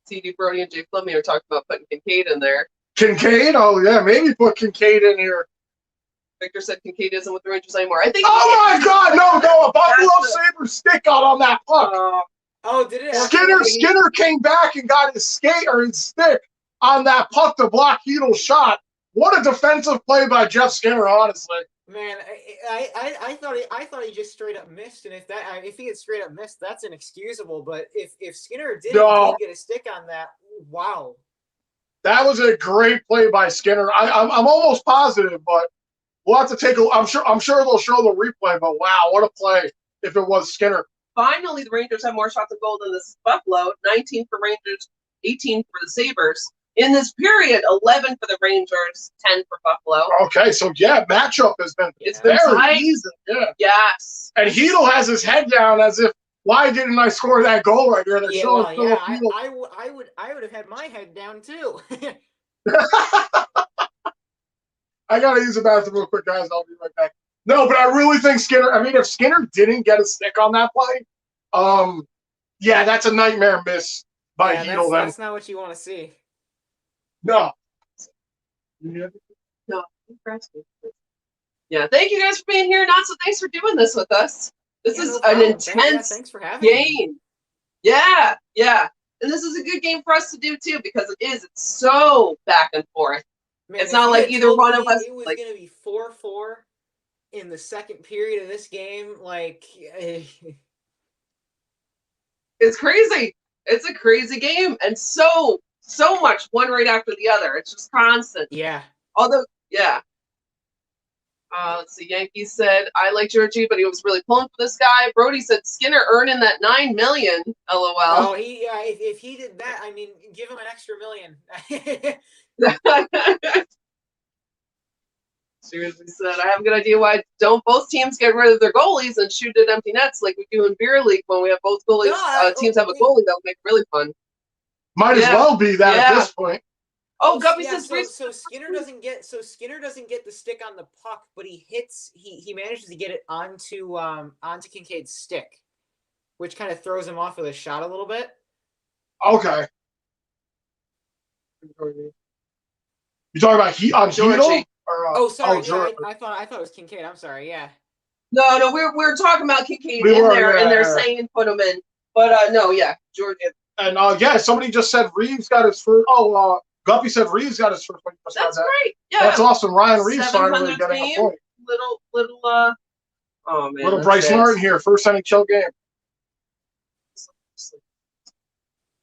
CD Brody and Jay Fleming are talking about putting Kincaid in there. Kincaid? Oh yeah, maybe put Kincaid in here. Victor said Kincaid isn't with the Rangers anymore. I think. Oh my God! No! A Buffalo Sabers stick got on that puck. Oh, did it? Skinner came back and got his skate or his stick on that puck to block Heedle's shot. What a defensive play by Jeff Skinner, honestly. Man, I thought he just straight up missed, and if he had straight up missed, that's inexcusable. But if Skinner did get a stick on that, wow. That was a great play by Skinner. I'm almost positive, but we'll have to take a. I'm sure they'll show the replay. But wow, what a play! If it was Skinner. Finally, the Rangers have more shots on goal than this Buffalo. 19 for Rangers, 18 for the Sabers. In this period, 11 for the Rangers, 10 for Buffalo. Okay, so yeah, matchup has been very easy. Yeah. Yes. And Heedle has his head down as if, why didn't I score that goal right there? I would have had my head down too. I gotta use the bathroom real quick, guys. I'll be right back. No, but I really think Skinner. I mean, if Skinner didn't get a stick on that play, yeah, that's a nightmare miss by Heedle. That's not what you want to see. No. No. Yeah, thank you guys for being here. Not so thanks for doing this with us. This is an intense thanks for having game. me. Yeah. And this is a good game for us to do too because it's so back and forth. Man, it's not like either one of us. It was going to be 4-4 in the second period of this game. Like, it's crazy. It's a crazy game, and so much one right after the other. It's just constant. Yeah. Although, yeah. Let's see. Yankees said I like Georgie, but he was really pulling for this guy. Brody said Skinner earning that $9 million. LOL. Oh, if he did that, I mean, give him an extra $1 million. Seriously said, I have a good idea why don't both teams get rid of their goalies and shoot at empty nets like we do in beer league when we have both goalies. Teams have a goalie that would make it really fun. Might as well be that at this point. Oh, Guppy says so Skinner doesn't get the stick on the puck, but he manages to get it onto Kincaid's stick, which kind of throws him off with a shot a little bit. Okay. You talking about Heedle? Sorry. I thought it was Kincaid. I'm sorry. Yeah. No, we're talking about Kincaid and they're saying put him in, but no, yeah, Georgia. And somebody just said Reeves got his first. Guppy said Reeves got his first. That's great. Yeah, that's awesome. Ryan Reeves finally getting a point. Little Bryce Martin here, first NHL game.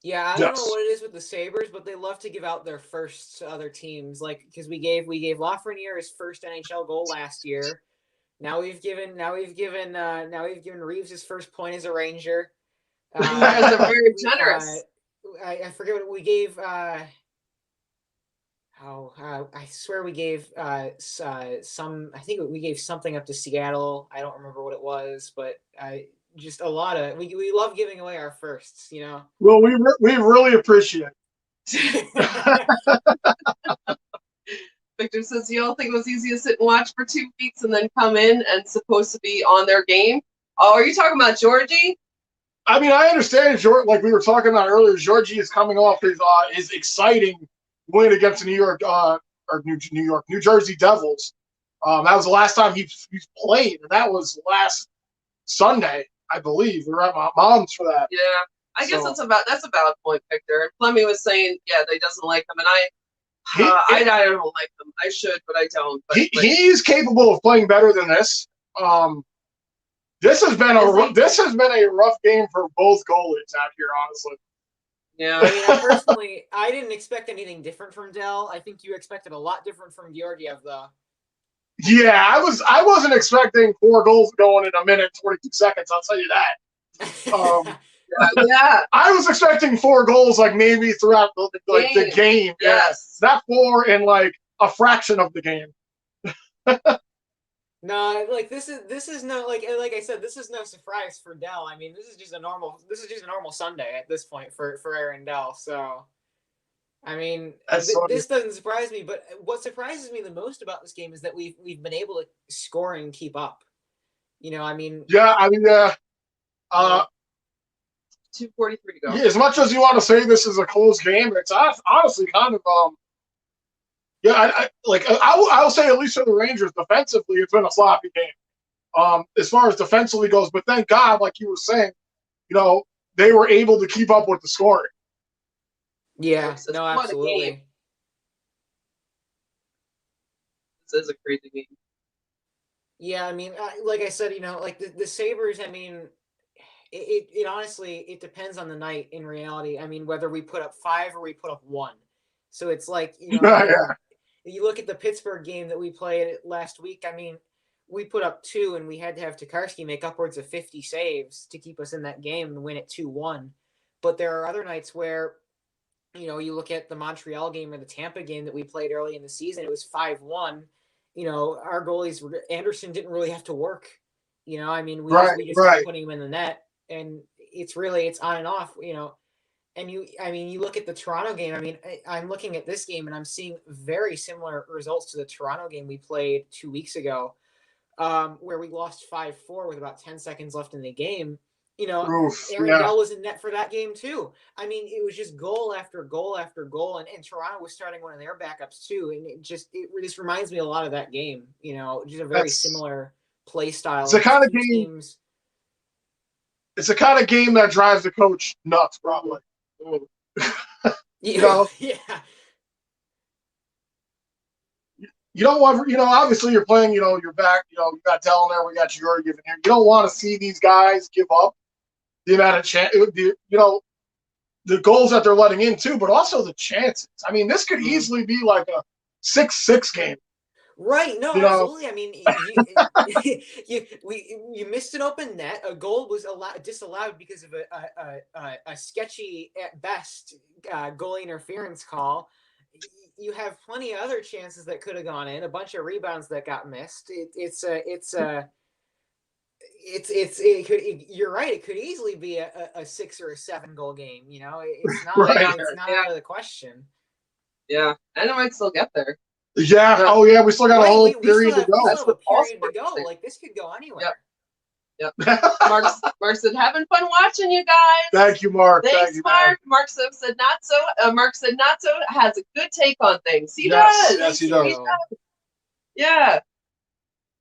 Yeah, I don't know what it is with the Sabres, but they love to give out their firsts to other teams. Like, because we gave Lafreniere his first NHL goal last year. Now we've given Reeves his first point as a Ranger. They're very generous. I forget what we gave. I swear we gave some. I think we gave something up to Seattle. I don't remember what it was, but just a lot of we love giving away our firsts, you know. Well, we really appreciate it. Victor says you don't think it was easy to sit and watch for 2 weeks and then come in and supposed to be on their game. Oh, are you talking about Georgie? I mean, I understand, like we were talking about earlier, Georgie is coming off his exciting win against the New Jersey Devils. That was the last time he's played, and that was last Sunday, I believe. We were at my mom's for that. Yeah, I guess that's a valid point, Victor. Fleming was saying, they doesn't like him, and I don't like them. I should, but I don't. But he's capable of playing better than this. This has been a rough game for both goalies out here, honestly. Yeah, I mean, personally, I didn't expect anything different from Dell. I think you expected a lot different from Georgiev, though. Yeah, I wasn't expecting 4 goals going in a minute 22 seconds. I'll tell you that. Yeah. I was expecting 4 goals, like maybe throughout the game. Yes, not 4 in like a fraction of the game. No, like this is no like I said, this is no surprise for Dell. I mean, this is just a normal Sunday at this point for Aaron Dell. So, I mean, this doesn't surprise me. But what surprises me the most about this game is that we've been able to score and keep up. You know, I mean. Yeah, I mean, 2:43 to go. As much as you want to say this is a close game, it's honestly kind of Yeah, I'll say at least for the Rangers defensively, it's been a sloppy game. As far as defensively goes, but thank God, like you were saying, they were able to keep up with the scoring. Yeah, no, absolutely. This is a crazy game. Yeah, I mean, like I said, like the Sabres, I mean, it honestly, it depends on the night in reality. I mean, whether we put up 5 or we put up 1. So it's like, you look at the Pittsburgh game that we played last week. I mean, we put up 2 and we had to have Tokarski make upwards of 50 saves to keep us in that game and win it 2-1. But there are other nights where, you look at the Montreal game or the Tampa game that we played early in the season, it was 5-1. Our goalies, Anderson didn't really have to work. I mean, we just kept putting him in the net, and it's on and off, and you look at the Toronto game. I mean, I'm looking at this game and I'm seeing very similar results to the Toronto game we played 2 weeks ago, where we lost 5-4 with about 10 seconds left in the game. Aaron Dell was in net for that game too. I mean, it was just goal after goal after goal, and Toronto was starting one of their backups too. And it just reminds me a lot of that game. Just a very similar play style. It's the kind of game. It's the kind of game that drives the coach nuts, probably. Yeah. You don't want, obviously you're playing, you're back, you got Dell in there, we got Georgiev in here. You don't want to see these guys give up the amount of chance, the goals that they're letting in too, but also the chances. I mean, this could easily be like a 6-6 game. Right. No, absolutely. I mean, you missed an open net. A goal was disallowed because of a sketchy at best goalie interference call. You have plenty of other chances that could have gone in. A bunch of rebounds that got missed. You're right. It could easily be a 6 or a 7 goal game. It's not. It's not out of the question. Yeah, and it might still get there. Yeah. Oh, yeah. We still got a whole period to go. We still have a period to go. Like, this could go anywhere. Yep. Mark said, having fun watching you guys. Thank you, Mark. Thanks, Mark. Mark said not so. Mark said not so has a good take on things. He does. Yes, he does. Yeah.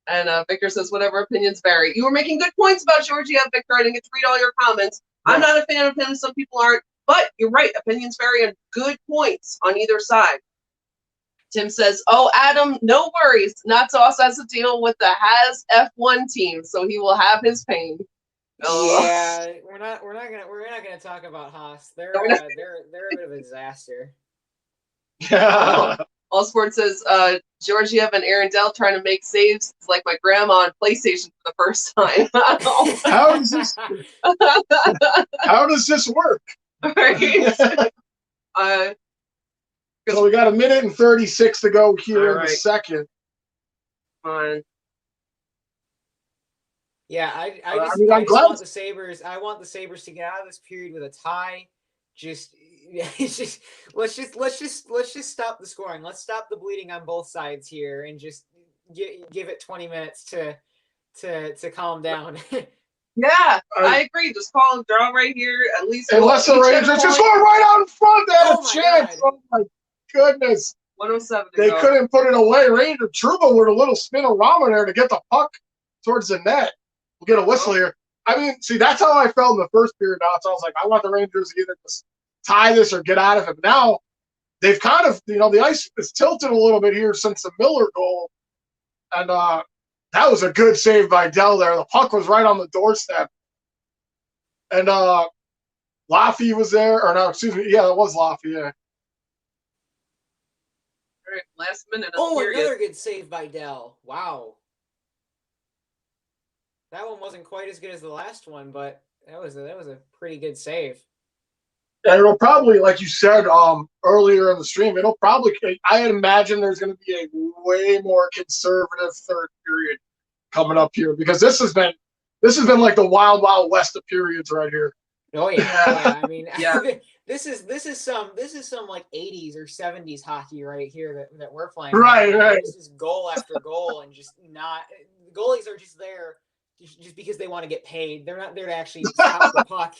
And Victor says, whatever opinions vary. You were making good points about Georgiev, Victor. I didn't get to read all your comments. Yeah. I'm not a fan of him. Some people aren't. But you're right. Opinions vary on good points on either side. Tim says, "Oh, Adam, no worries. Natso also has to deal with the Has F1 team, so he will have his pain." Yeah, we're not gonna talk about Haas. They're a bit of a disaster. Yeah. All Sports says, Georgiev and Aaron Dell trying to make saves is like my grandma on PlayStation for the first time. How does this work? Right. So we got 1:36 to go here in the second. Fine. Yeah, I just want the Sabres. I want the Sabres to get out of this period with a tie. Let's just stop the scoring. Let's stop the bleeding on both sides here, and just give it 20 minutes to calm down. Yeah, I agree. Just call a draw right here. At least unless the Rangers just score right out in front. They had a chance. Oh my goodness. 107. They couldn't put it away. Ranger Truba with a little spin-a-rama there to get the puck towards the net. We'll get a whistle here. I mean, see, that's how I felt in the first period. Now, so I was like, I want the Rangers to either just tie this or get out of it. Now, they've kind of, the ice is tilted a little bit here since the Miller goal. And that was a good save by Dell there. The puck was right on the doorstep. And Laffy was there. Or no, excuse me. Yeah, it was Laffy, yeah. All right, last minute. Another good save by Dell. Wow. That one wasn't quite as good as the last one, but that was a pretty good save. And it'll probably, like you said earlier in the stream, I imagine there's going to be a way more conservative third period coming up here, because this has been like the wild west of periods right here. Oh yeah, I mean, yeah. This is some like 80s or 70s hockey right here that we're playing. Right. This is goal after goal, and just not goalies are just there just because they want to get paid. They're not there to actually stop the puck.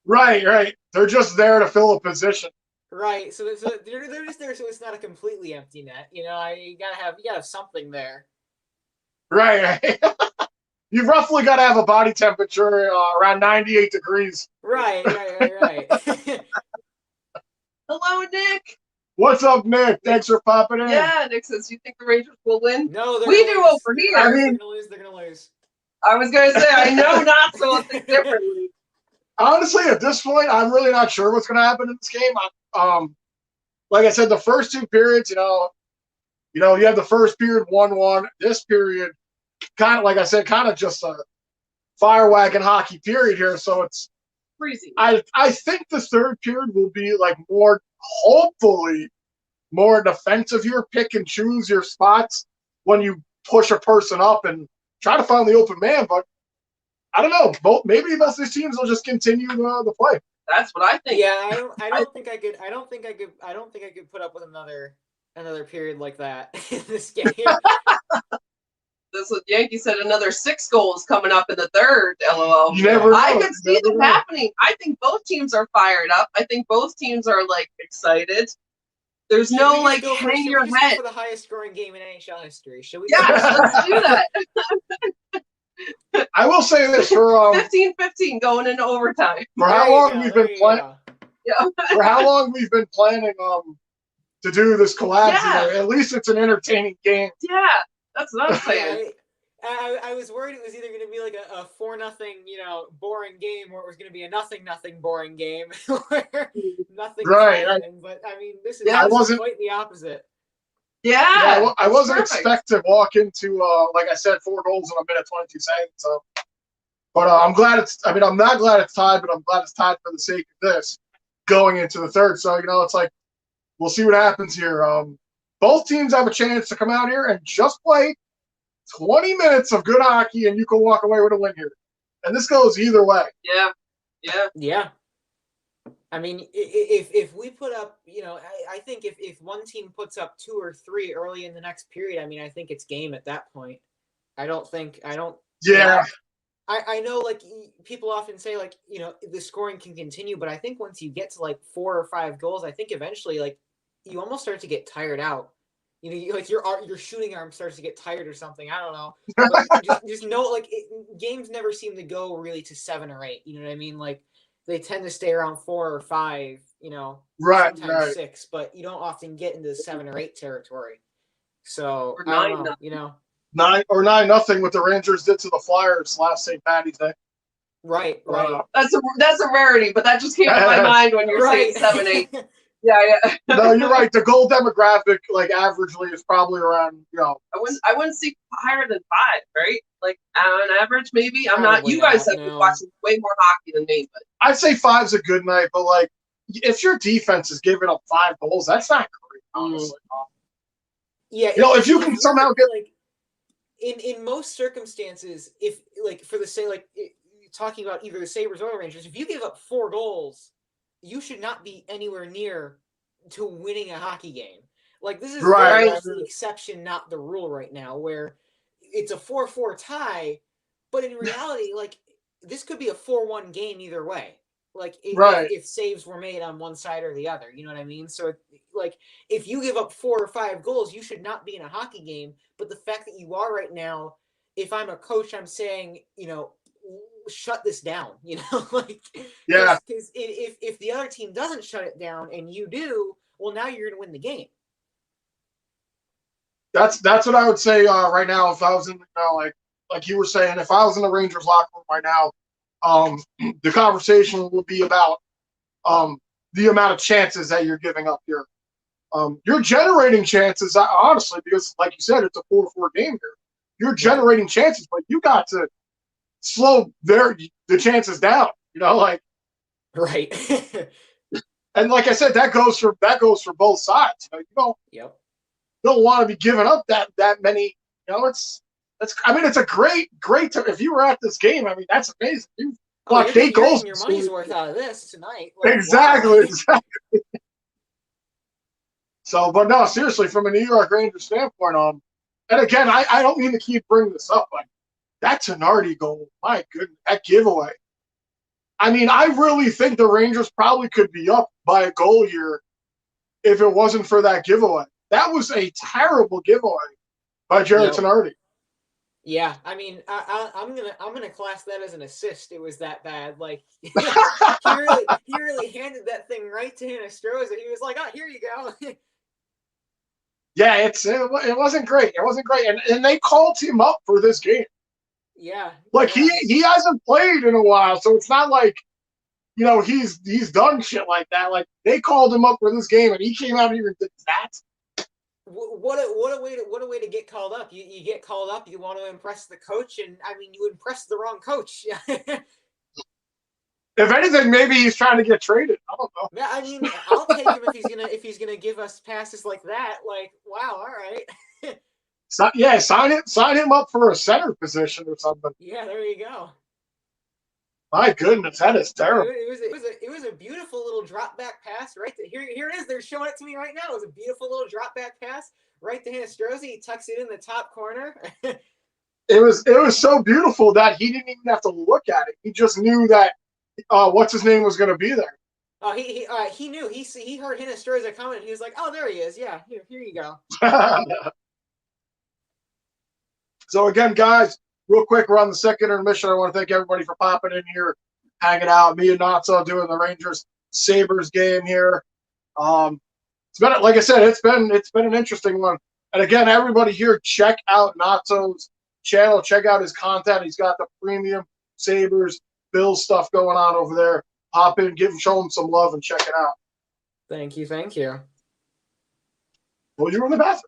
Right. They're just there to fill a position. Right. So they're just there so it's not a completely empty net. You gotta have something there. Right. You roughly got to have a body temperature around 98 degrees. Right. Hello, Nick. What's up, Nick? Thanks for popping in. Yeah, Nick says, you think the Rangers will win? No, we do lose. over here. I mean, they're gonna lose. I was gonna say, I know not so I'll think differently. Honestly, at this point, I'm really not sure what's gonna happen in this game. Like I said, the first two periods, you have the first period 1-1. This period, kind of like I said, kind of just a fire wagon hockey period here. So it's freezing. I think the third period will be like hopefully more defensive. You're pick and choose your spots when you push a person up and try to find the open man. But I don't know. Maybe both these teams will just continue the play. That's what I think. Yeah, I don't think I could put up with another period like that in this game. This is Yankee said another 6 goals coming up in the third. LOL. You never know. I could see it happening. I think both teams are fired up. I think both teams are excited. There's no hang your head. Go for the highest scoring game in NHL history. Should we? Yes, let's do that. I will say this for 15-15 going into overtime. For how long we've been playing? Yeah. For how long we've been planning to do this collab? Yeah. At least it's an entertaining game. Yeah, that's what I'm saying. I was worried it was either going to be like a 4-0, boring game, or it was going to be a 0-0 boring game where nothing. Right. But I mean, this is quite the opposite. Yeah. I wasn't expect to walk into like I said, 4 goals in a minute 22 seconds. So, but I'm glad I'm not glad it's tied, but I'm glad it's tied for the sake of this going into the third. So it's like we'll see what happens here. Both teams have a chance to come out here and just play 20 minutes of good hockey, and you can walk away with a win here. And this goes either way. Yeah. I mean, if we put up, I think if one team puts up 2 or 3 early in the next period, I mean, I think it's game at that point. I don't. Yeah. I know, people often say, the scoring can continue, but I think once you get to 4 or 5 goals, I think eventually, you almost start to get tired out. Your shooting arm starts to get tired or something. I don't know. But just know, games never seem to go really to 7 or 8. You know what I mean? They tend to stay around 4 or 5. Sometimes 6, but you don't often get into the 7 or 8 territory. So or 9, 9 or 9-0 what the Rangers did to the Flyers last St. Patty's Day. Right. That's a rarity, but that just came to my mind when you're saying 7-8. Yeah. No, you're right. The goal demographic, averagely, is probably around, I wouldn't see higher than 5, right? On average, maybe. I'm not. You guys have been watching way more hockey than me, but I'd say 5's a good night. But if your defense is giving up 5 goals, that's not great, honestly. Yeah. If you can somehow get in most circumstances, if for the say talking about either the Sabres or the Rangers, if you give up 4 goals, you should not be anywhere near to winning a hockey game. This is very much the exception, not the rule right now, where it's a 4-4 tie, but in reality, this could be a 4-1 game either way. If saves were made on one side or the other, you know what I mean? So, if you give up 4 or 5 goals, you should not be in a hockey game. But the fact that you are right now, if I'm a coach, I'm saying, shut this down, Because if the other team doesn't shut it down and you do, well, now you're going to win the game. That's what I would say right now. If I was in, like you were saying, if I was in the Rangers locker room right now, the conversation would be about the amount of chances that you're giving up here. You're generating chances, honestly, because like you said, it's a 4-4 game here. You're generating chances, but you got to slow the chances down. Right. And like I said, that goes for both sides. You don't want to be giving up that many. It's a great if you were at this game, I mean, that's amazing. You watched 8 goals. Your money's worth out of this tonight. Exactly. So, but no, seriously, from a New York Rangers standpoint, and again, I don't mean to keep bringing this up, but that Tenardi goal, my goodness, that giveaway. I mean, I really think the Rangers probably could be up by a goal here if it wasn't for that giveaway. That was a terrible giveaway by Jared Tenardi. Yeah, I mean, I'm gonna class that as an assist. It was that bad. Like he really handed that thing right to Hinostroza. He was like, "Oh, here you go." Yeah, it wasn't great. It wasn't great, and they called him up for this game. Yeah, like he hasn't played in a while, so it's not like he's done shit like that. Like they called him up for this game, and he came out here and did that. What a way to get called up. You get called up. You want to impress the coach, and I mean, you impress the wrong coach. If anything, maybe he's trying to get traded. I don't know. Yeah, I mean, I'll take him if he's gonna give us passes like that. Like, wow, all right. Sign him up for a center position or something. Yeah, there you go. My goodness, that is terrible. It was a beautiful little drop back pass right here it is. They're showing it to me right now. It was a beautiful little drop back pass right to Hinostroza. He tucks it in the top corner. It was so beautiful that he didn't even have to look at it. He just knew that what's his name was going to be there. Oh, he knew. He heard Hinostroza coming. He was like, "Oh, there he is. Yeah, here you go." So again, guys, real quick, we're on the second intermission. I want to thank everybody for popping in here, hanging out. Me and Natso doing the Rangers Sabers game here. It's been, like I said, it's been an interesting one. And again, everybody here, check out Natso's channel. Check out his content. He's got the premium Sabers, Bills stuff going on over there. Hop in, show him some love, and check it out. Thank you. Well, you were in the bathroom.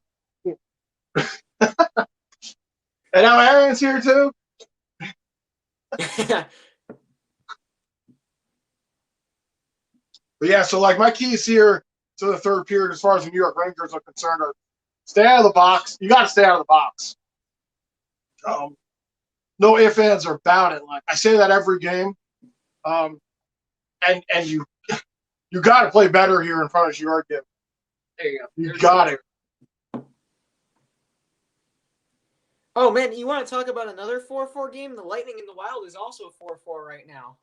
And now Aaron's here too. But yeah, so like my keys here to the third period, as far as the New York Rangers are concerned, are stay out of the box. You got to stay out of the box. No ifs, ands, or about it. Like I say that every game. And you got to play better here in front of your game. There you go. You got it. Oh man, you want to talk about another 4-4 game? The Lightning and the Wild is also 4-4 right now.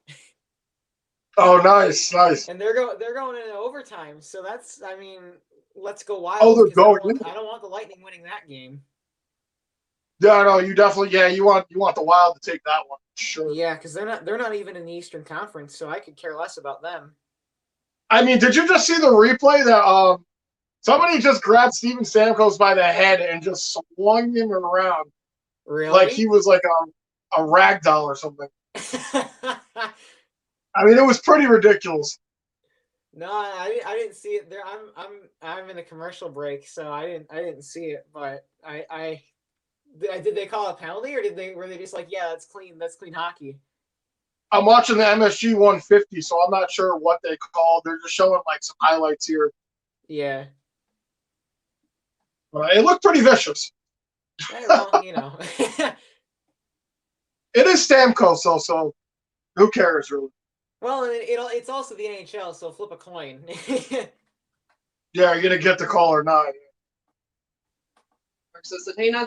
Oh, nice. And they're going into overtime, so that's, I mean, let's go Wild. Oh, they're going. I don't want the Lightning winning that game. Yeah, no, you definitely. Yeah, you want the Wild to take that one. Sure. Yeah, because they're not even in the Eastern Conference, so I could care less about them. I mean, did you just see the replay that somebody just grabbed Steven Stamkos by the head and just swung him around? Really? Like he was like a rag doll or something. I mean, it was pretty ridiculous. No, I didn't see it there. I'm in a commercial break, so I didn't see it. But did they call a penalty, or were they just like, yeah, that's clean hockey? I'm watching the MSG 150, so I'm not sure what they called. They're just showing like some highlights here. Yeah. It looked pretty vicious. Well, It is Stamkos, so who cares, really? Well, and it's also the NHL, so flip a coin. Yeah, you're going to get the call or not. So said, hey, I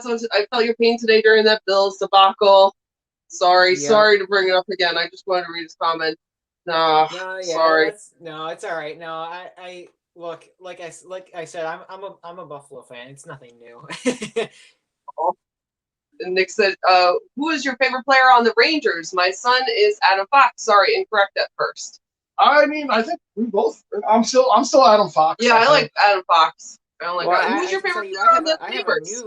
felt your pain today during that Bills debacle. Sorry to bring it up again. I just wanted to read his comment. Sorry. No, it's all right. No, I look, like I said, I'm a Buffalo fan. It's nothing new. And Nick said, who is your favorite player on the Rangers? My son is Adam Fox. Sorry, incorrect at first. I mean, I think we both. I'm still Adam Fox. Yeah, I like Adam Fox. Who's your favorite player on the Sabres?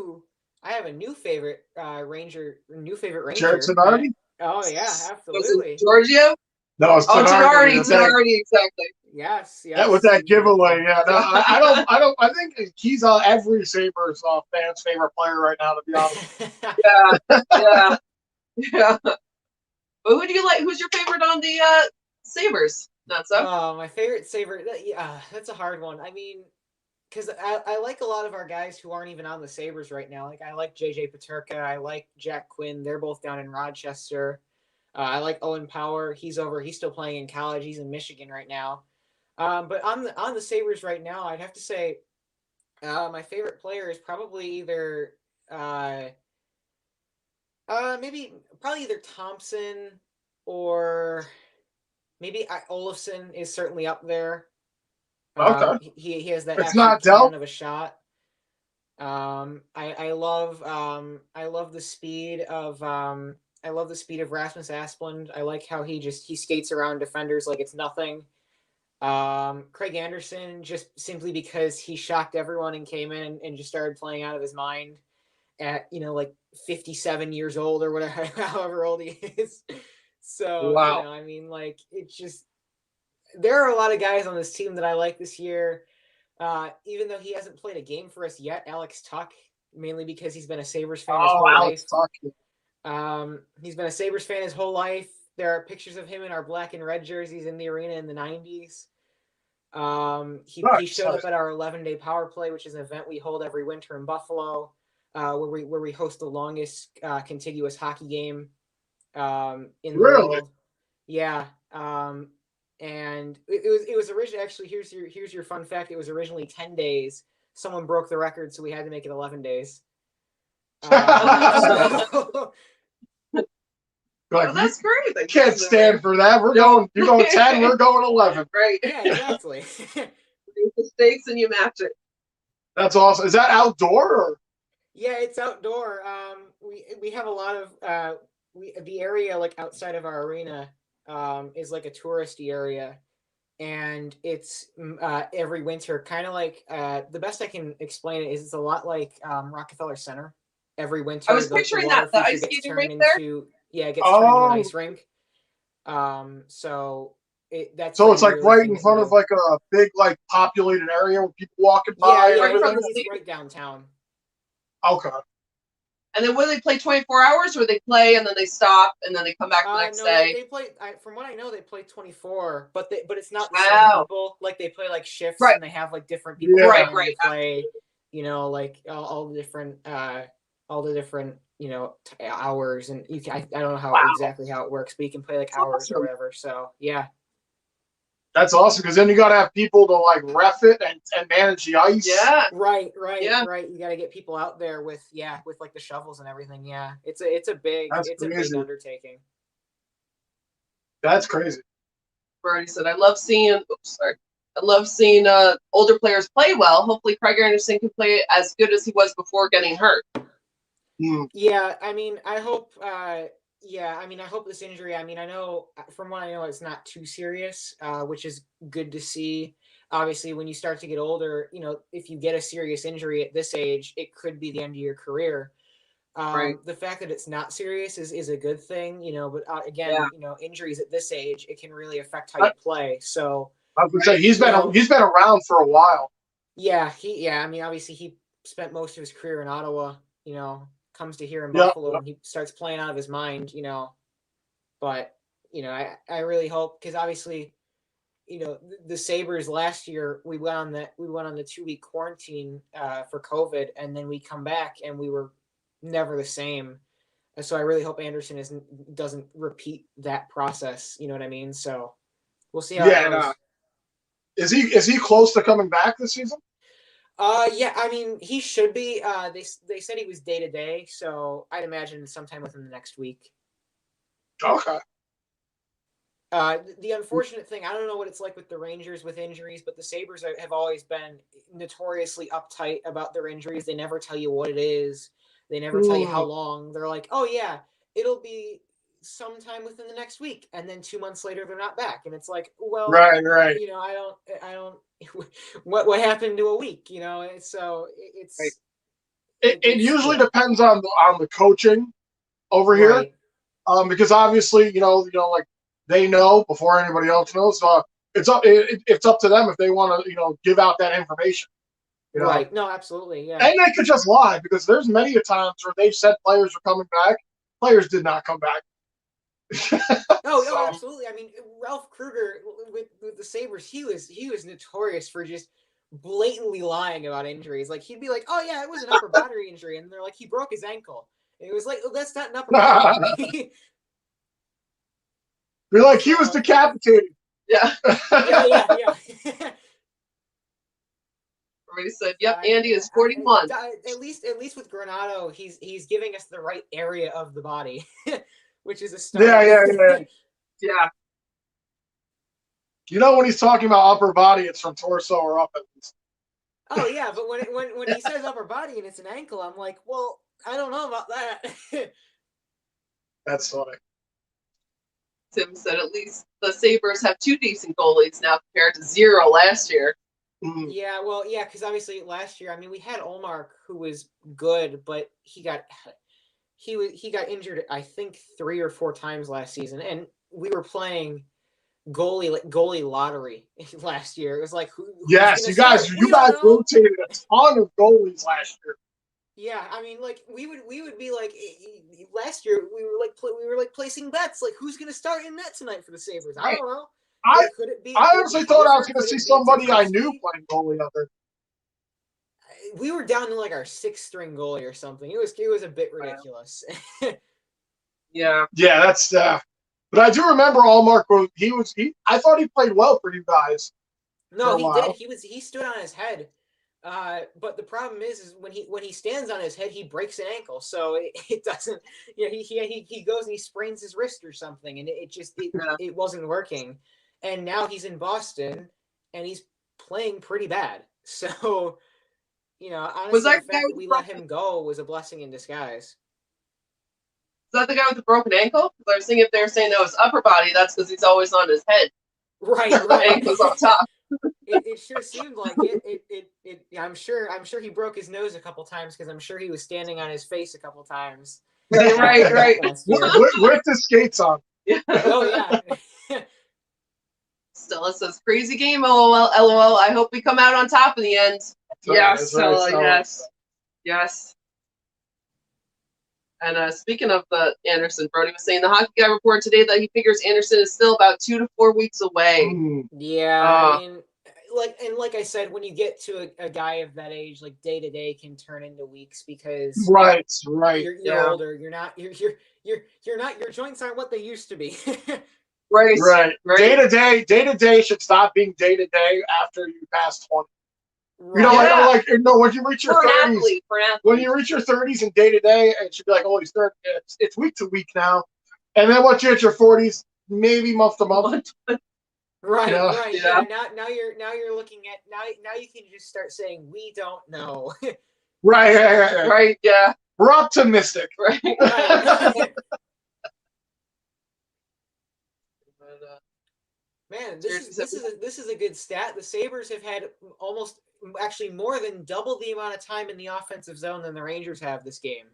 I have a new favorite Ranger. Jared Tenardi? Oh yeah, absolutely. Was it Giorgio? No, it's Tenardi, exactly. Yes. Yeah, with that giveaway, yeah. No, I don't. I think he's every Sabres fan's favorite player right now, to be honest. Yeah. But who do you like? Who's your favorite on the Sabres? Not so. Oh, my favorite Saber. Yeah, that's a hard one. I mean, because I like a lot of our guys who aren't even on the Sabres right now. Like I like JJ Peterka. I like Jack Quinn. They're both down in Rochester. I like Owen Power. He's still playing in college. He's in Michigan right now. But on the Sabres right now, I'd have to say my favorite player is probably either probably either Thompson or maybe Olofsson is certainly up there. Okay. He has that It's absolute not Dell? cannon of a shot. I love the speed of Rasmus Asplund. I like how he skates around defenders like it's nothing. Craig Anderson, just simply because he shocked everyone and came in and just started playing out of his mind at, like 57 years old or whatever, however old he is. So, wow. I mean, like, it's just, there are a lot of guys on this team that I like this year. Even though he hasn't played a game for us yet, Alex Tuck, mainly because he's been a Sabres fan his whole Alex life. Tuck. He's been a Sabres fan his whole life. There are pictures of him in our black and red jerseys in the arena in the 90s. He showed up at our 11-day power play, which is an event we hold every winter in Buffalo, where we host the longest contiguous hockey game in the world. Yeah. And it was originally, actually, here's your fun fact. It was originally 10 days. Someone broke the record, so we had to make it 11 days. Like, that's great. I can't stand for that. You're going 10, we're going 11. Right. Yeah, exactly. The stakes and you match it. That's awesome. Is that outdoor? Or? Yeah, it's outdoor. We have a lot of the area like outside of our arena is like a touristy area, and it's every winter kind of like the best I can explain it is it's a lot like Rockefeller Center. Every winter, I was picturing that the ice skating rink there. Yeah, it gets turned into an ice rink. So it's like right in front of like a big like populated area where people walking by. Yeah, right from it's right downtown. Okay. And then will they play 24 hours, or they play and then they stop and then they come back the next day? They play. From what I know, they play 24, but it's not the same people. Like they play like shifts, and they have like different people. Right. Play, like all the different hours, and you can. I don't know exactly how it works, but you can play like hours or whatever. So yeah. That's awesome, because then you got to have people to like ref it and manage the ice. Yeah. Right. You got to get people out there with like the shovels and everything. Yeah, it's a big undertaking. That's crazy. Brody said, "I love seeing older players play well. Hopefully, Craig Anderson can play as good as he was before getting hurt." Yeah, I mean, I hope. I hope this injury. I mean, from what I know, it's not too serious, which is good to see. Obviously, when you start to get older, if you get a serious injury at this age, it could be the end of your career. The fact that it's not serious is a good thing, but again, injuries at this age, it can really affect how you play. So I would say he's been around for a while. Yeah, I mean, obviously he spent most of his career in Ottawa, comes to here in Buffalo and he starts playing out of his mind, but I really hope, because obviously, the Sabres last year, we went on the 2-week quarantine for COVID, and then we come back and we were never the same. And so I really hope Anderson doesn't repeat that process. You know what I mean? So we'll see how it goes. Is he close to coming back this season? Yeah, I mean, he should be. They said he was day to day, so I'd imagine sometime within the next week. Okay. The unfortunate thing, I don't know what it's like with the Rangers with injuries, but the Sabres have always been notoriously uptight about their injuries. They never tell you what it is. They never tell you how long. They're like, oh yeah, it'll be sometime within the next week, and then 2 months later they're not back, and it's like, well, right. I don't. What happened to a week? So it's. Right. It usually depends on the coaching over here, because obviously like they know before anybody else knows. So it's up to them if they want to give out that information. Right. No, absolutely. Yeah. And they could just lie, because there's many a times where they've said players are coming back. Players did not come back. No, absolutely. I mean, Ralph Kruger with the Sabres, he was notorious for just blatantly lying about injuries. Like, he'd be like, "Oh yeah, it was an upper body injury," and they're like, "He broke his ankle." And it was like, "Oh, that's not an upper body injury." You're like, he was decapitated. Yeah. Yeah. Everybody said, "Yep, Andy is 41." At least with Granato, he's giving us the right area of the body, which is a start. Yeah. You know when he's talking about upper body, it's from torso or up at least. Oh yeah, but when he says upper body and it's an ankle, I'm like, well, I don't know about that. That's funny. Tim said at least the Sabres have 2 decent goalies now compared to 0 last year. Mm. Yeah, well, yeah, because obviously last year, I mean, we had Ullmark who was good, but he got injured, I think 3 or 4 times last season, and we were playing goalie lottery last year. It was like, who's yes, you guys rotated a ton of goalies last year. Yeah, I mean, like we would be like last year we were like placing bets, like who's going to start in net tonight for the Sabres? I don't know. Could it be? I honestly thought I was going to see somebody I knew playing goalie out there. We were down to like our 6th string goalie or something. It was a bit ridiculous. Yeah, that's but I do remember Ullmark. I thought he played well for you guys. No, he did. He stood on his head. But the problem is when he stands on his head, he breaks an ankle. So it doesn't. You know, he goes and he sprains his wrist or something, and it wasn't working. And now he's in Boston, and he's playing pretty bad. So, you know, honestly, the fact that we let him go was a blessing in disguise. Is that the guy with the broken ankle? Because I was thinking if they were saying that was upper body, that's because he's always on his head. Right. Ankles on top. It sure seemed like it. I'm sure he broke his nose a couple times because I'm sure he was standing on his face a couple times. Right. With the skates on. Oh yeah. Stella says, "Crazy game, LOL. I hope we come out on top in the end." Yes, Stella. Yes. And speaking of the Anderson, Brody was saying the hockey guy reported today that he figures Anderson is still about 2 to 4 weeks away. Yeah, I mean, like I said, when you get to a guy of that age, like day to day can turn into weeks because right. You're older. You're not. Your joints aren't what they used to be. Right. Day to day should stop being day to day after you pass 20. Right. You know, when you reach your 30s, when you reach your 30s and day to day, it should be like, oh, he's 30. It's week to week now, and then once you hit your 40s, maybe month to month. Right. Yeah. Now you're looking at now you can just start saying we don't know. Right. Yeah. We're optimistic. Right. Man, this is a good stat. The Sabres have had actually more than double the amount of time in the offensive zone than the Rangers have this game.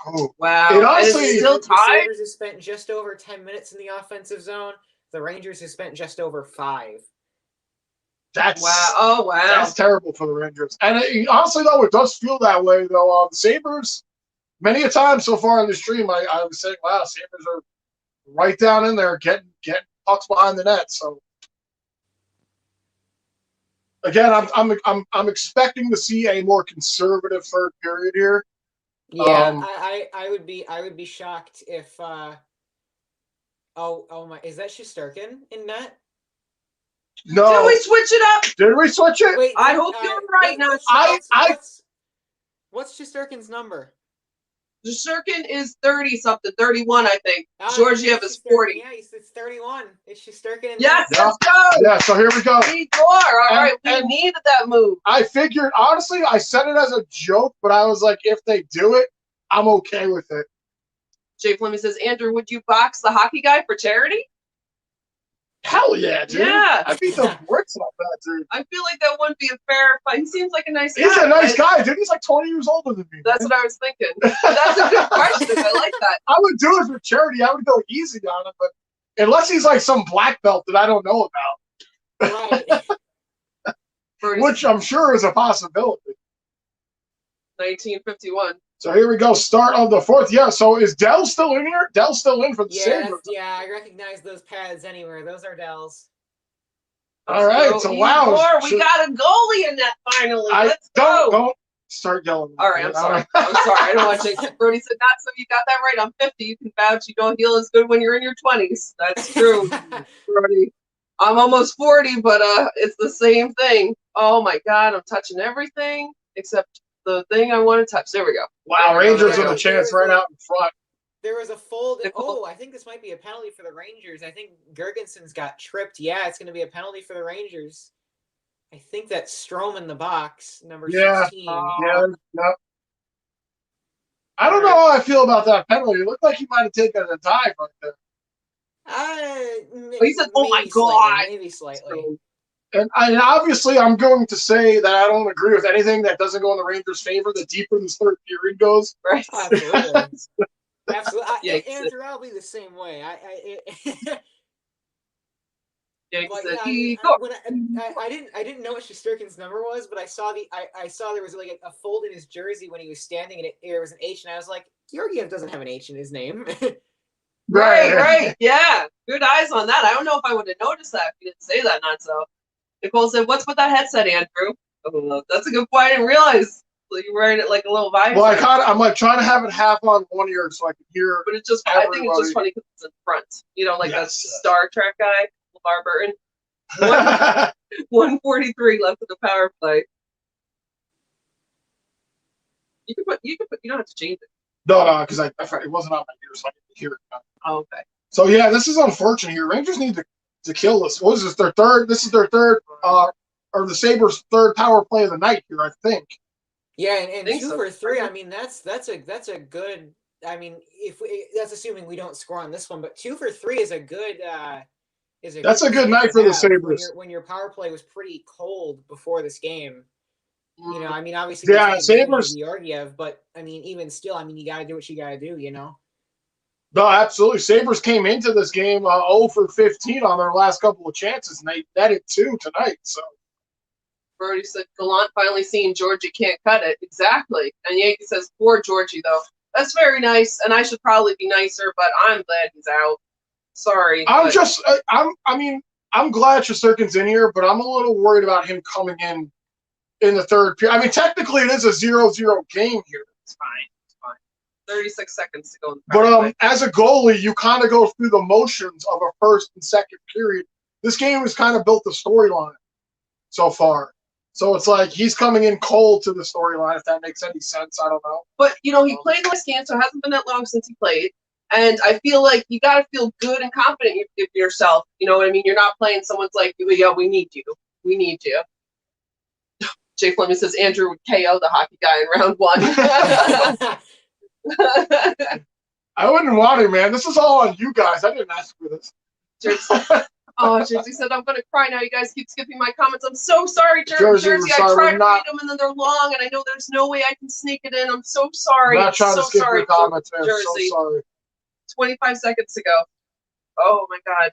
Oh wow! It honestly, it's still tied. The Sabres have spent just over 10 minutes in the offensive zone. The Rangers have spent just over 5. That's wow! Oh wow! That's terrible for the Rangers. And honestly, though, it does feel that way. Though the Sabres, many a time so far in the stream, I was saying, "Wow, Sabres are right down in there, getting pucks behind the net." So again, I'm expecting to see a more conservative third period here. Yeah, I would be shocked if oh my, is that Shesterkin in net? No. Did we switch it up? Did we switch it? Wait, I hope you're right now. What's Shesterkin's number? Shesterkin is 30-something, 31, I think. Georgiev is 40. Yeah, it's 31. It's Shesterkin. Yes, let's go. Yeah, so here we go. Need more. All right, we needed that move. I figured, honestly, I said it as a joke, but I was like, if they do it, I'm okay with it. Jay Fleming says, Andrew, would you box the hockey guy for charity? Hell yeah, dude. Yeah. I beat the bricks off that dude. I feel like that wouldn't be a fair fight. He seems like a nice guy. He's a nice guy, dude. He's like 20 years older than me. That's what I was thinking. That's a good question. I like that. I would do it for charity. I would go easy on it, but unless he's like some black belt that I don't know about. Right. Which I'm sure is a possibility. 1951. So here we go. Start of the 4th. Yeah, so is Dell still in here? Dell's still in for the Sabres. Yeah, I recognize those pads anywhere. Those are Dell's. All right, so wow. We got a goalie in that finally. Let's go. Don't start yelling. All right, I'm sorry. I'm sorry. I don't want to take Brody said, not so you got that right. I'm 50. You can vouch you don't heal as good when you're in your 20s. That's true, Brody. I'm almost 40, but it's the same thing. Oh, my God. I'm touching everything except the thing I want to touch. There we go. Wow, Rangers with a chance right out in front. There was a fold. Oh, I think this might be a penalty for the Rangers. I think Gergenson's got tripped. Yeah, it's going to be a penalty for the Rangers. I think that's Strome in the box, number 16. Yeah. I don't know how I feel about that penalty. It looked like he might have taken a dive right there. He said, "Oh my God!" Maybe slightly. And obviously, I'm going to say that I don't agree with anything that doesn't go in the Rangers' favor. The deeper this third period goes, right? Absolutely. Absolutely. Andrew, I'll be the same way. I didn't know what Shesterkin's number was, but I saw there was like a fold in his jersey when he was standing, and there was an H, and I was like, Georgiev doesn't have an H in his name. Right. Yeah, good eyes on that. I don't know if I would have noticed that if you didn't say that. Not so. Nicole said, "What's with that headset, Andrew?" Oh, that's a good point. I didn't realize you were wearing it like a little visor. Well, I'm like trying to have it half on one ear so I can hear. But it's just, I think it's just funny because it's in front. You know, like that Star Trek guy, LeVar Burton. 143 left in the power play. You don't have to change it. No, because it wasn't on my ear, so I didn't hear it. Oh, okay. So yeah, this is unfortunate here. Rangers need to kill this. What is this? Their third. This is their third. Or the Sabres' third power play of the night here, I think. Yeah, and 2 for 3. I mean, that's a good. I mean, that's assuming we don't score on this one, but 2 for 3 is a good. That's a good night for the Sabres. When your power play was pretty cold before this game. You know, I mean, obviously, Sabres. Georgiev, but I mean, even still, I mean, you got to do what you got to do, you know. No, absolutely. Sabres came into this game 0 for 15 on their last couple of chances, and they netted 2 tonight. So, Brody said, Gallant finally seeing Georgie can't cut it. Exactly. And Yankee says, poor Georgie, though. That's very nice, and I should probably be nicer, but I'm glad he's out. Sorry. I'm glad Shesterkin's in here, but I'm a little worried about him coming in the third period. I mean, technically, it is a 0-0 game here. It's fine. 36 seconds to go. But as a goalie, you kind of go through the motions of a first and second period. This game has kind of built the storyline so far. So it's like he's coming in cold to the storyline, if that makes any sense. I don't know. But, you know, he played last game, so it hasn't been that long since he played. And I feel like you got to feel good and confident in yourself. You know what I mean? You're not playing someone's like, yeah, we need you. We need you. Jay Fleming says Andrew would KO the hockey guy in round 1. I wouldn't want to, man. This is all on you guys. I didn't ask for this. Jersey said, I'm going to cry now. You guys keep skipping my comments. I'm so sorry, Jersey. I tried to read them, and then they're long, and I know there's no way I can sneak it in. I'm so sorry. I'm not trying to skip your comments, man. Jersey. I'm so sorry. 25 seconds to go. Oh, my God.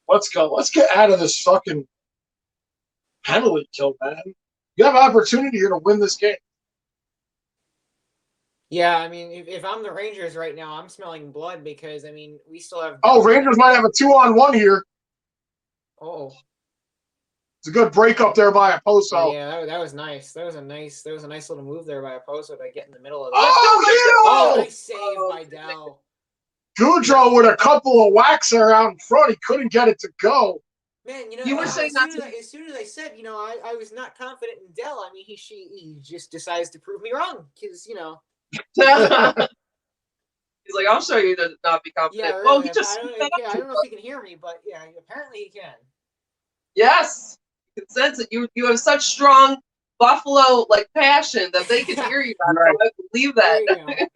Let's go. Let's get out of this fucking penalty kill, man. You have an opportunity here to win this game. Yeah, I mean, if I'm the Rangers right now, I'm smelling blood because, I mean, we still have... Oh, Rangers might have a 2-on-1 here. Oh. It's a good break up there by Oposo. Yeah, that was nice. That was a nice little move there by Oposo to get in the middle of that. Nice save by Dell. Goudreau with a couple of whacks there out in front. He couldn't get it to go. Man, you know, you were saying as soon as I said, you know, I was not confident in Dell. I mean, he just decides to prove me wrong because, you know. He's like, I'll show you to not be confident. Yeah, really, well, he just I don't know if he can hear me, but yeah, apparently he can. Yes, you can sense it. You have such strong Buffalo passion that they can hear you. Right. I believe that.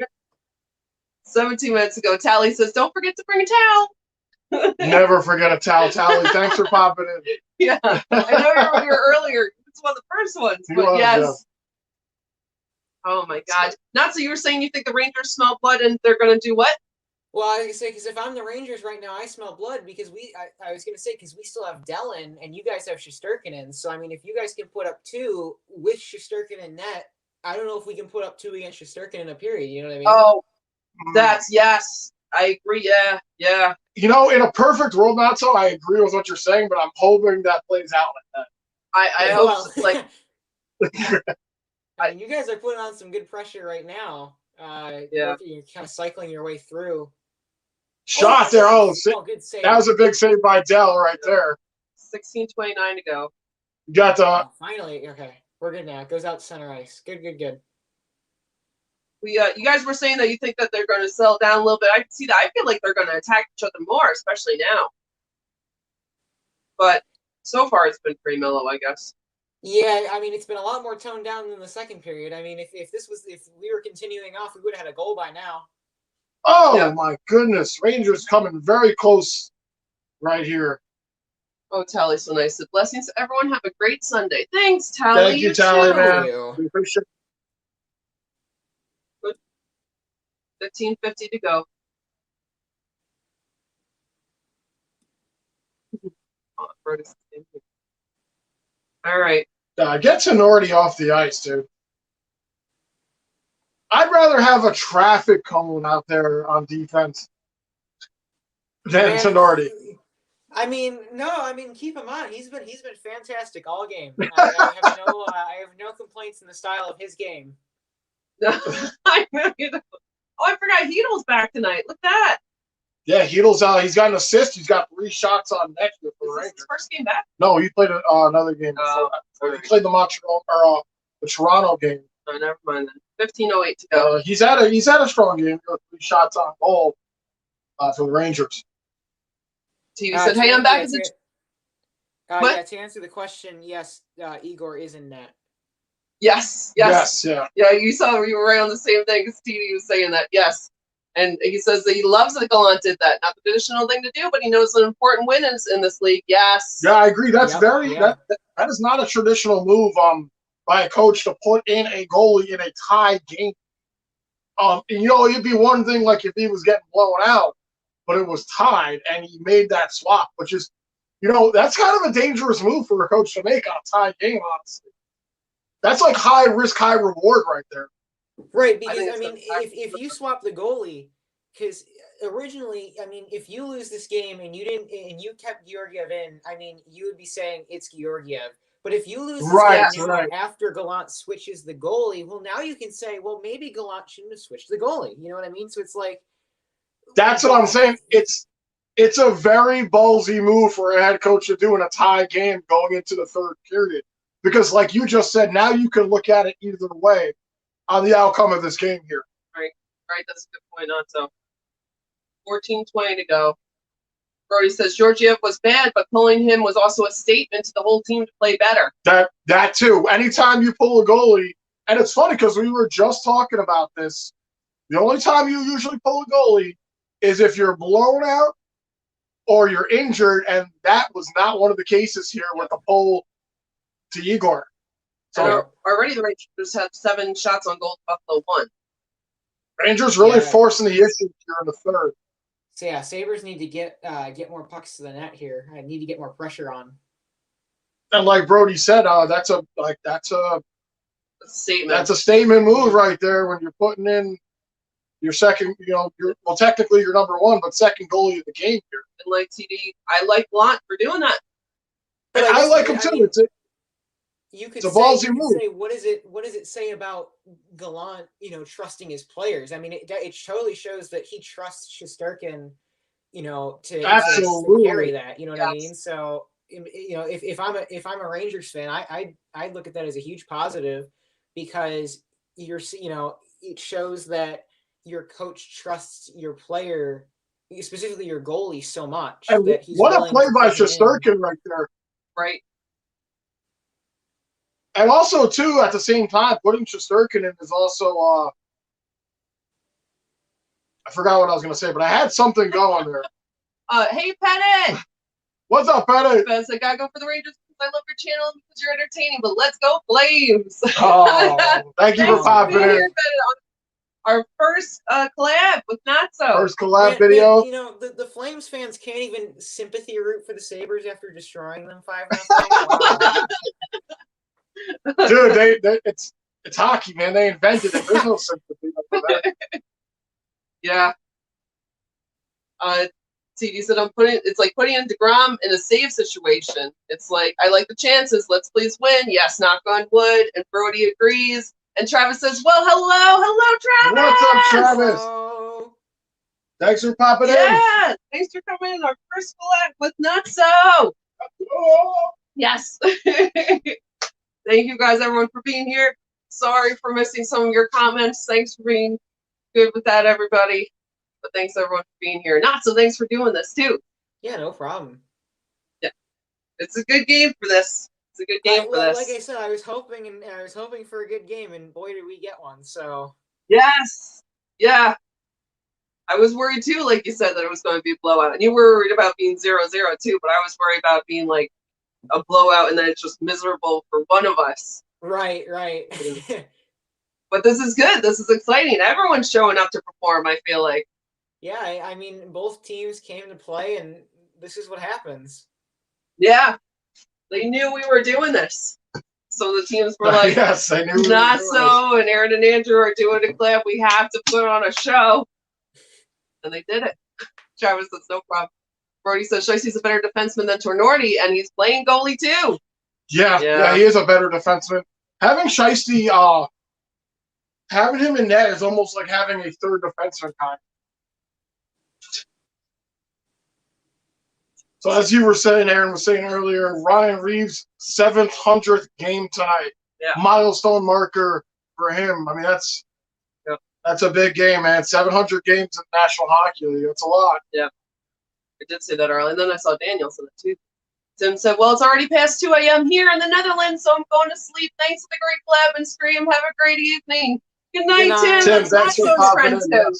17 minutes ago, Tally says, "Don't forget to bring a towel." Never forget a towel, Tally. Thanks for popping in. Yeah, I know you were earlier. It's one of the first ones, but yes. Yeah. Oh my God! Not so you were saying you think the Rangers smell blood and they're going to do what? Well, I was gonna say because if I'm the Rangers right now, I smell blood because I was gonna say because we still have Dell in and you guys have Shesterkin in. So I mean, if you guys can put up 2 with Shesterkin in net, I don't know if we can put up 2 against Shesterkin in a period. You know what I mean? Oh, that's yes, I agree. Yeah. You know, in a perfect world, not so. I agree with what you're saying, but I'm hoping that plays out like that. I hope so, I mean, you guys are putting on some good pressure right now. Yeah, you're kind of cycling your way through. Shot there. Good save. That was a big save by Dell right there. 16:29 to go. You got the finally. Okay, we're good now. It goes out center ice. Good. You guys were saying that you think that they're going to settle down a little bit. I can see that. I feel like they're going to attack each other more, especially now. But so far, it's been pretty mellow, I guess. Yeah, I mean, it's been a lot more toned down than the second period. I mean, if we were continuing off, we would have had a goal by now. Oh my goodness, Rangers coming very close right here. Oh, Tally's so nice. Blessings to everyone. Have a great Sunday. Thanks, Tally. Thank you, Tally, too. man. We appreciate it. 15:50 to go. All right. Get Tenorti off the ice, dude. I'd rather have a traffic cone out there on defense than Tenorti. I mean, no. I mean, keep him on. He's been fantastic all game. I have no complaints in the style of his game. I know. Oh, I forgot Heedle's back tonight. Look at that. Yeah, Heedle's he's got an assist. He's got 3 shots on net for the Rangers. His first game back? No, he played another game before that. He played the Montreal or the Toronto game. Oh, never mind then. 15:08 to go. He's had a strong game. 3 shots on goal for the Rangers. TV said, "Hey, I'm back." Yeah, to answer the question, yes, Igor is in net. Yes. Yeah. Yeah, you were right on the same thing because TV was saying that. Yes. And he says that he loves that Gallant did that. Not the traditional thing to do, but he knows an important win is in this league. Yes. Yeah, I agree. That's that is not a traditional move by a coach to put in a goalie in a tied game. And, it'd be one thing like if he was getting blown out, but it was tied and he made that swap, which is, that's kind of a dangerous move for a coach to make on a tied game, honestly. That's like high risk, high reward right there. Right, because I mean, if you swap the goalie, because originally, I mean, if you lose this game and you kept Georgiev in, I mean, you would be saying it's Georgiev. But if you lose this game after Gallant switches the goalie, well, now you can say, well, maybe Gallant shouldn't have switched the goalie. You know what I mean? So it's like that's what I'm saying. It's a very ballsy move for a head coach to do in a tie game going into the third period, because, like you just said, now you can look at it either way on the outcome of this game here. Right. That's a good point, Otto. 14:20 to go. Brody says Georgiev was bad, but pulling him was also a statement to the whole team to play better. That too. Anytime you pull a goalie, and it's funny because we were just talking about this. The only time you usually pull a goalie is if you're blown out or you're injured, and that was not one of the cases here with the pull to Igor. So already the Rangers have 7 shots on goal. Buffalo 1. Rangers really forcing the issue here in the third. So yeah, Sabres need to get more pucks to the net here. I need to get more pressure on. And like Brody said, that's a statement. That's a statement move right there when you're putting in your second. Technically your number 1, but second goalie of the game here. And like TD, I like Gallant for doing that. But I like him too. It's a ballsy move. What does it say about Gallant, trusting his players? I mean, it totally shows that he trusts Shesterkin, to carry that. You know what I mean? So, if I'm a Rangers fan, I look at that as a huge positive, because it shows that your coach trusts your player, specifically your goalie, so much. And that he's what a play by Shesterkin right there. Right. And also, too, at the same time, putting Shesterkin in is also I forgot what I was going to say, but I had something going there. Hey, Pettit! What's up, Pettit? I got to go for the Rangers because I love your channel and because you're entertaining, but let's go Flames! Oh, thank you for popping in. Our first collab with Natso. First collab video. The Flames fans can't even sympathy root for the Sabres after destroying them 5-0. Wow. Dude, it's hockey, man. They invented it. There's no sympathy for that. Yeah. TD said it's like putting in DeGrom in a save situation. It's like, I like the chances. Let's please win. Yes, knock on wood. And Brody agrees. And Travis says, well, hello, Travis. What's up, Travis? Hello. Thanks for popping in. Yeah, thanks for coming in. Our first collab with Nutso. Yes. Thank you guys, everyone, for being here. Sorry for missing some of your comments. Thanks for being good with that, everybody. But thanks everyone for being here. Not so thanks for doing this too. Yeah, no problem. Yeah, it's a good game for this. It's a good game for this. Like I said, I was hoping for a good game, and boy, did we get one. So yes, yeah. I was worried too, like you said, that it was going to be a blowout, and you were worried about being 0-0 too. But I was worried about being like a blowout, and then it's just miserable for one of us. Right. But this is good. This is exciting. Everyone's showing up to perform, I feel like. Yeah, I mean, both teams came to play, and this is what happens. Yeah, they knew we were doing this. So the teams were like, yes, I knew. Not so, and Aaron and Andrew are doing a clip. We have to put on a show. And they did it. Travis says, no problem. Brody says, Shicey's a better defenseman than Tornorti, and he's playing goalie too. Yeah, he is a better defenseman. Having Shicey, having him in net is almost like having a third defenseman kind. So as you were saying, Aaron was saying earlier, Ryan Reeves' 700th game tonight. Yeah. Milestone marker for him. I mean, that's a big game, man. 700 games in National Hockey League. That's a lot. Yeah. I did say that earlier. And then I saw Daniel say that too. Tim said, well, it's already past 2 a.m. here in the Netherlands, so I'm going to sleep. Thanks for the great collab and stream. Have a great evening. Good night, Tim. Thanks for popping in.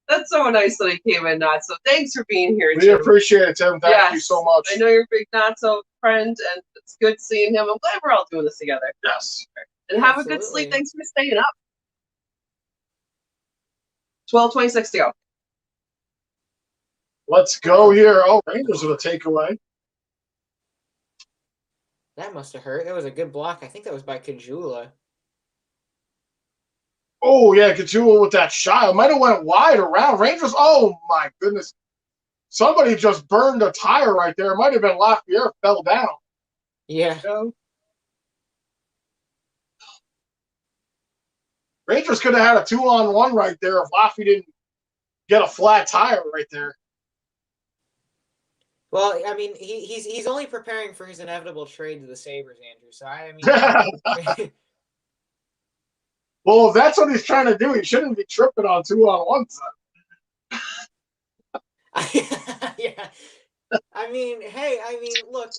That's so nice that he came in, Not So. Thanks for being here, We appreciate it, Tim. Thank you so much. I know you're a big Not So friend, and it's good seeing him. I'm glad we're all doing this together. Yes. And have a good sleep. Thanks for staying up. 12:26 to go. Let's go here. Oh, Rangers with a takeaway. That must have hurt. That was a good block. I think that was by Kajula. Oh, yeah, Kajula with that shot. It might have went wide around. Rangers, oh, my goodness. Somebody just burned a tire right there. It might have been Lafayette fell down. Yeah. Rangers could have had a 2-on-1 right there if Lafayette didn't get a flat tire right there. Well, I mean, he's only preparing for his inevitable trade to the Sabers, Andrew. So I mean, well, if that's what he's trying to do, he shouldn't be tripping on 2-on-1s. Yeah. I mean, hey, look,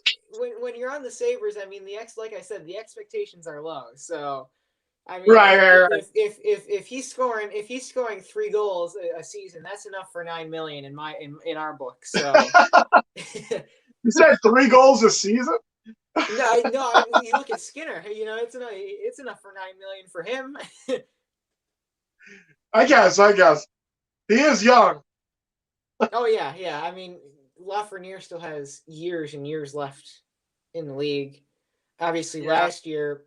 when you're on the Sabers, I mean, like I said, the expectations are low. So, I mean, right. If he's scoring 3 goals a season, that's enough for $9 million in our book. So, you said 3 goals a season? No. I mean, you look at Skinner. You know, it's enough for $9 million for him. I guess he is young. Oh yeah. I mean, Lafreniere still has years and years left in the league. Obviously, last year,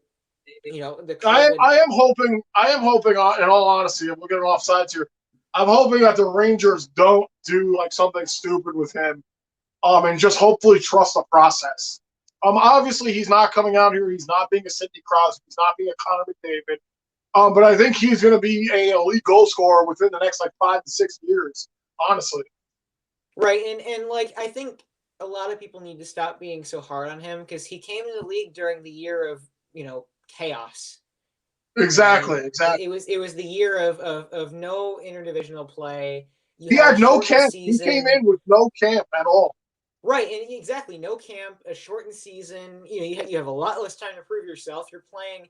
you know, I am hoping, in all honesty, I'm looking at offsides here. I'm hoping that the Rangers don't do like something stupid with him, and just hopefully trust the process. Obviously he's not coming out here. He's not being a Sidney Crosby. He's not being a Connor McDavid. But I think he's going to be an elite goal scorer within the next 5 to 6 years. Honestly. Right, and like I think a lot of people need to stop being so hard on him because he came to the league during the year of chaos. Exactly. It was the year of no interdivisional play. He had no camp. He came in with no camp at all. Right, and exactly, no camp, a shortened season. You have a lot less time to prove yourself. You're playing.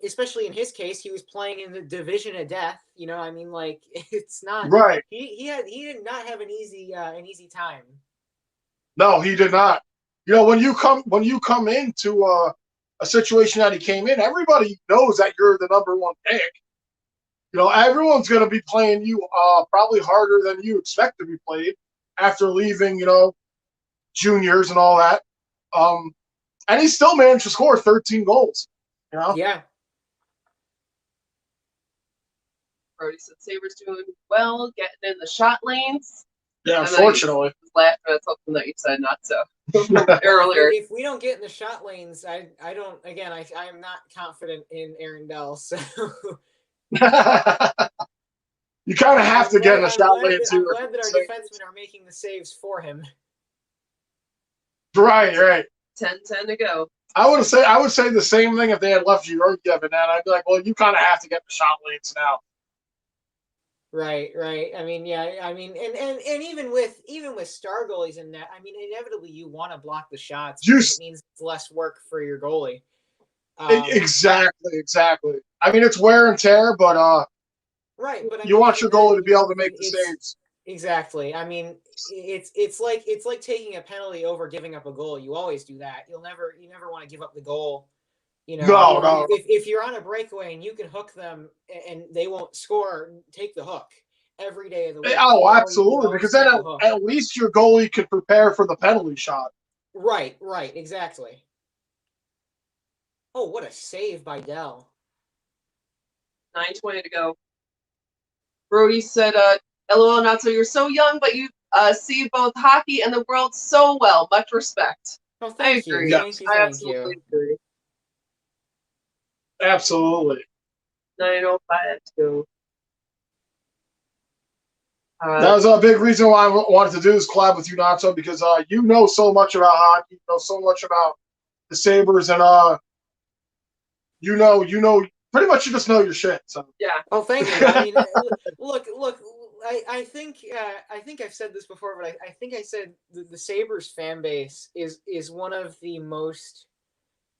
Especially in his case, he was playing in the division of death. It's not right. He did not have an easy time. No, he did not. When you come into a situation that he came in, everybody knows that you're the number 1 pick. Everyone's going to be playing you probably harder than you expect to be played after leaving, juniors and all that. And he still managed to score 13 goals. Yeah. Brody said Sabres doing well, getting in the shot lanes. Yeah, unfortunately. Laughing at something that you said not so earlier. If we don't get in the shot lanes, I am not confident in Aaron Dell. So you kind of have to get in the shot lane too. I'm glad that our defensemen are making the saves for him. Right. 10-10 to go. I would say the same thing if they had left Georgiev in that. I'd be like, well, you kind of have to get the shot lanes now. Right. I mean, yeah. I mean, and even with star goalies in that, I mean, inevitably you want to block the shots because it means it's less work for your goalie. Exactly. I mean, it's wear and tear, but right. But you want your goalie to be able to make the saves. Exactly. I mean, it's like taking a penalty over giving up a goal. You always do that. You never want to give up the goal. No. If you're on a breakaway and you can hook them and they won't score, take the hook every day of the week. Oh, absolutely. Because then at least your goalie could prepare for the penalty shot. Right. Exactly. Oh, what a save by Dell. 9:20 to go. Brody said, LOL, not so you're so young, but you see both hockey and the world so well. Much respect. Oh, thank you. Agree. Yes. I absolutely agree. Absolutely. 9:05 to go. That was a big reason why I wanted to do this collab with you, Nacho, because you know so much about hockey, you know so much about the Sabres, and you know, pretty much you just know your shit. So yeah. Oh, thank you. I mean, look. I think I've said this before, but I think I said the Sabres fan base is one of the most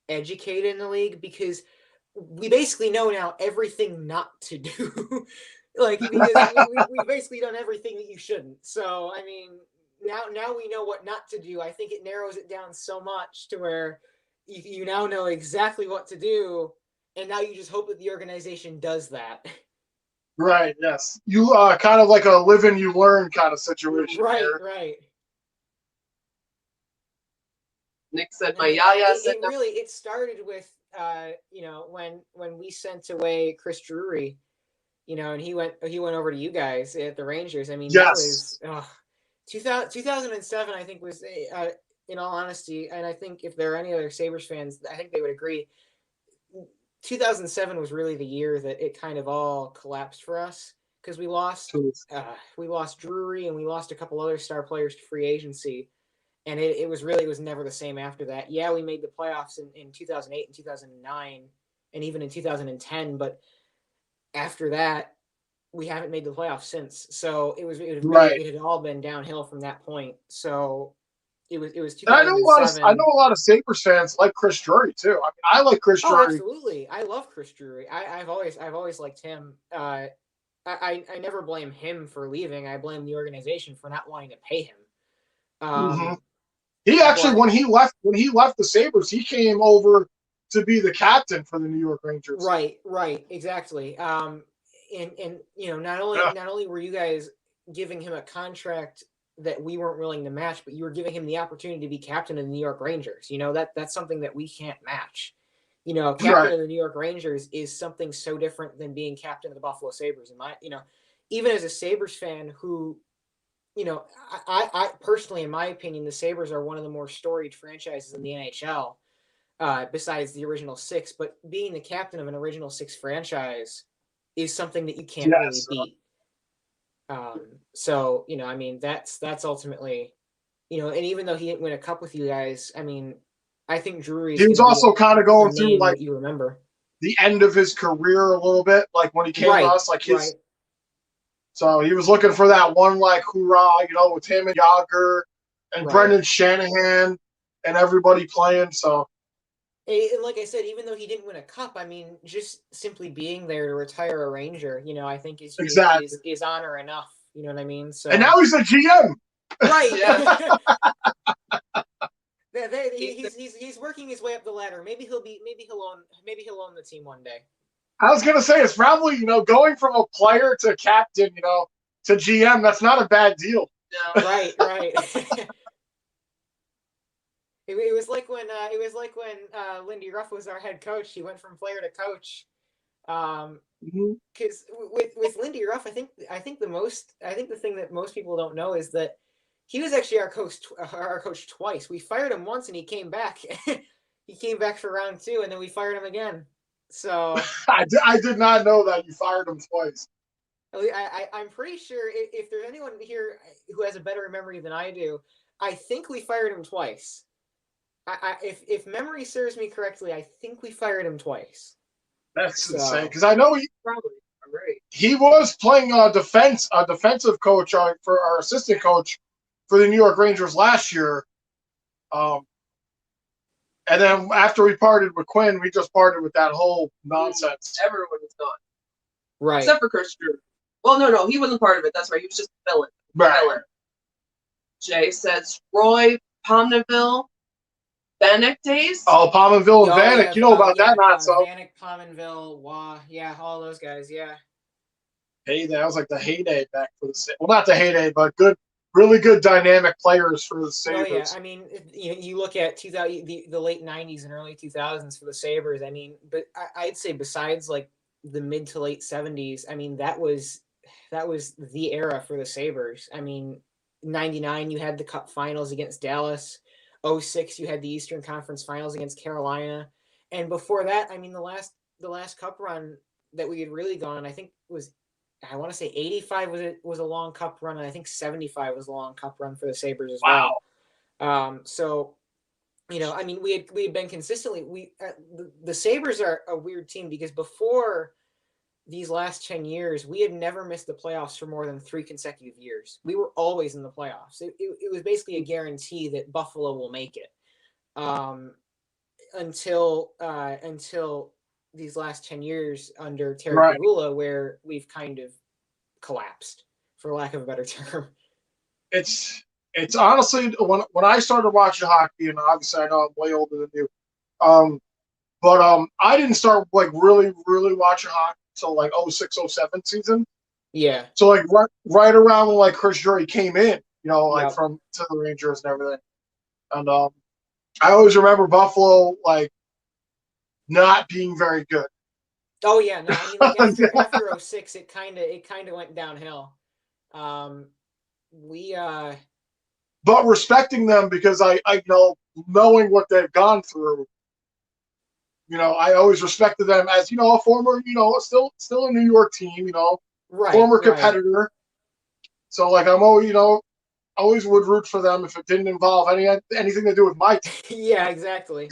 educated in the league because we basically know now everything not to do. Like, because we've basically done everything that you shouldn't. So, I mean, now we know what not to do. I think it narrows it down so much to where you now know exactly what to do, and now you just hope that the organization does that. Right, yes. You kind of like a live and you learn kind of situation. Right. Nick said my yaya said it started with when we sent away Chris Drury, and he went over to you guys at the Rangers. I mean, yes. That was 2007, I think, was in all honesty, and I think if there are any other Sabres fans, I think they would agree. 2007 was really the year that it kind of all collapsed for us because we lost Drury and we lost a couple other star players to free agency. And it was never the same after that. Yeah, we made the playoffs in 2008 and 2009 and even in 2010. But after that, we haven't made the playoffs since. So it had all been downhill from that point. So it was 2007. I know a lot of Sabres fans like Chris Drury too. I mean, I like Chris Drury. Absolutely. I love Chris Drury. I've always liked him. I never blame him for leaving. I blame the organization for not wanting to pay him. He actually, when he left the Sabres, he came over to be the captain for the New York Rangers. Right, exactly. And not only were you guys giving him a contract that we weren't willing to match, but you were giving him the opportunity to be captain of the New York Rangers. That's something that we can't match. Captain of the New York Rangers is something so different than being captain of the Buffalo Sabres. Even as a Sabres fan who, I personally, in my opinion, the Sabres are one of the more storied franchises in the NHL, besides the original six. But being the captain of an original six franchise is something that you can't really beat. So, I mean, that's ultimately, and even though he didn't win a cup with you guys, I mean, I think Drury. He was also kind of going through like you remember the end of his career a little bit, like when he came to us, like his. So he was looking for that one, like, hoorah, with him and Yager and Brendan Shanahan and everybody playing. So, and like I said, even though he didn't win a cup, I mean, just simply being there to retire a Ranger, I think is honor enough. You know what I mean? So, and now he's a GM. Right. Yeah. He's working his way up the ladder. Maybe he'll own the team one day. I was gonna say it's probably going from a player to captain, to GM. That's not a bad deal. No. Right. It was like when Lindy Ruff was our head coach. He went from player to coach. Because with Lindy Ruff, I think the thing that most people don't know is that he was actually our coach twice. We fired him once and he came back. He came back for round 2 and then we fired him again. So I did not know that you fired him twice. I'm pretty sure if there's anyone here who has a better memory than I do, I think we fired him twice. If memory serves me correctly, I think we fired him twice. That's insane because I know he was playing a defensive coach for our assistant coach for the New York Rangers last year. And then after we parted with Quinn, we just parted with that whole nonsense. Everyone was gone. Right. Except for Chris Drew. Well, no, he wasn't part of it. That's right. He was just a villain. Right. Jay says Roy Pominville, Vanek days. Oh, Pominville and Vanek. Yeah, you know about that, not so. Vanek, Pominville, Wah. Yeah, all those guys, yeah. Hey, that was like the heyday back for the Sabres. Well, not the heyday, but really good dynamic players for the Sabres. Oh, yeah. I mean, you look at the late 90s and early 2000s for the Sabres. I mean, but I'd say besides like the mid to late 70s, I mean, that was the era for the Sabres. I mean, 99, you had the Cup Finals against Dallas. 06, you had the Eastern Conference Finals against Carolina. And before that, I mean, the last Cup run that we had really gone, I think was, I want to say 85 was a long Cup run, and I think 75 was a long Cup run for the Sabres as well. So, you know, I mean, we had been consistently the Sabres are a weird team because before these last 10 years, we had never missed the playoffs for more than 3 consecutive years. We were always in the playoffs. It was basically a guarantee that Buffalo will make it until these last 10 years under Terry Pegula, where we've kind of collapsed, for lack of a better term. It's honestly, when I started watching hockey, and obviously I know I'm way older than you, but I didn't start like really watching hockey until like 06, 07 season. Yeah. So like right around when like Chris Drury came in, you know, like to the Rangers and everything. And I always remember Buffalo like not being very good. Oh yeah, no, I mean like after 06, it kind of went downhill. But respecting them because I know, knowing what they've gone through, you know, I always respected them as, you know, a former, you know, still a New York team, you know, former competitor. Right. So like I'm always, you know, always would root for them if it didn't involve anything to do with my team. Yeah, exactly.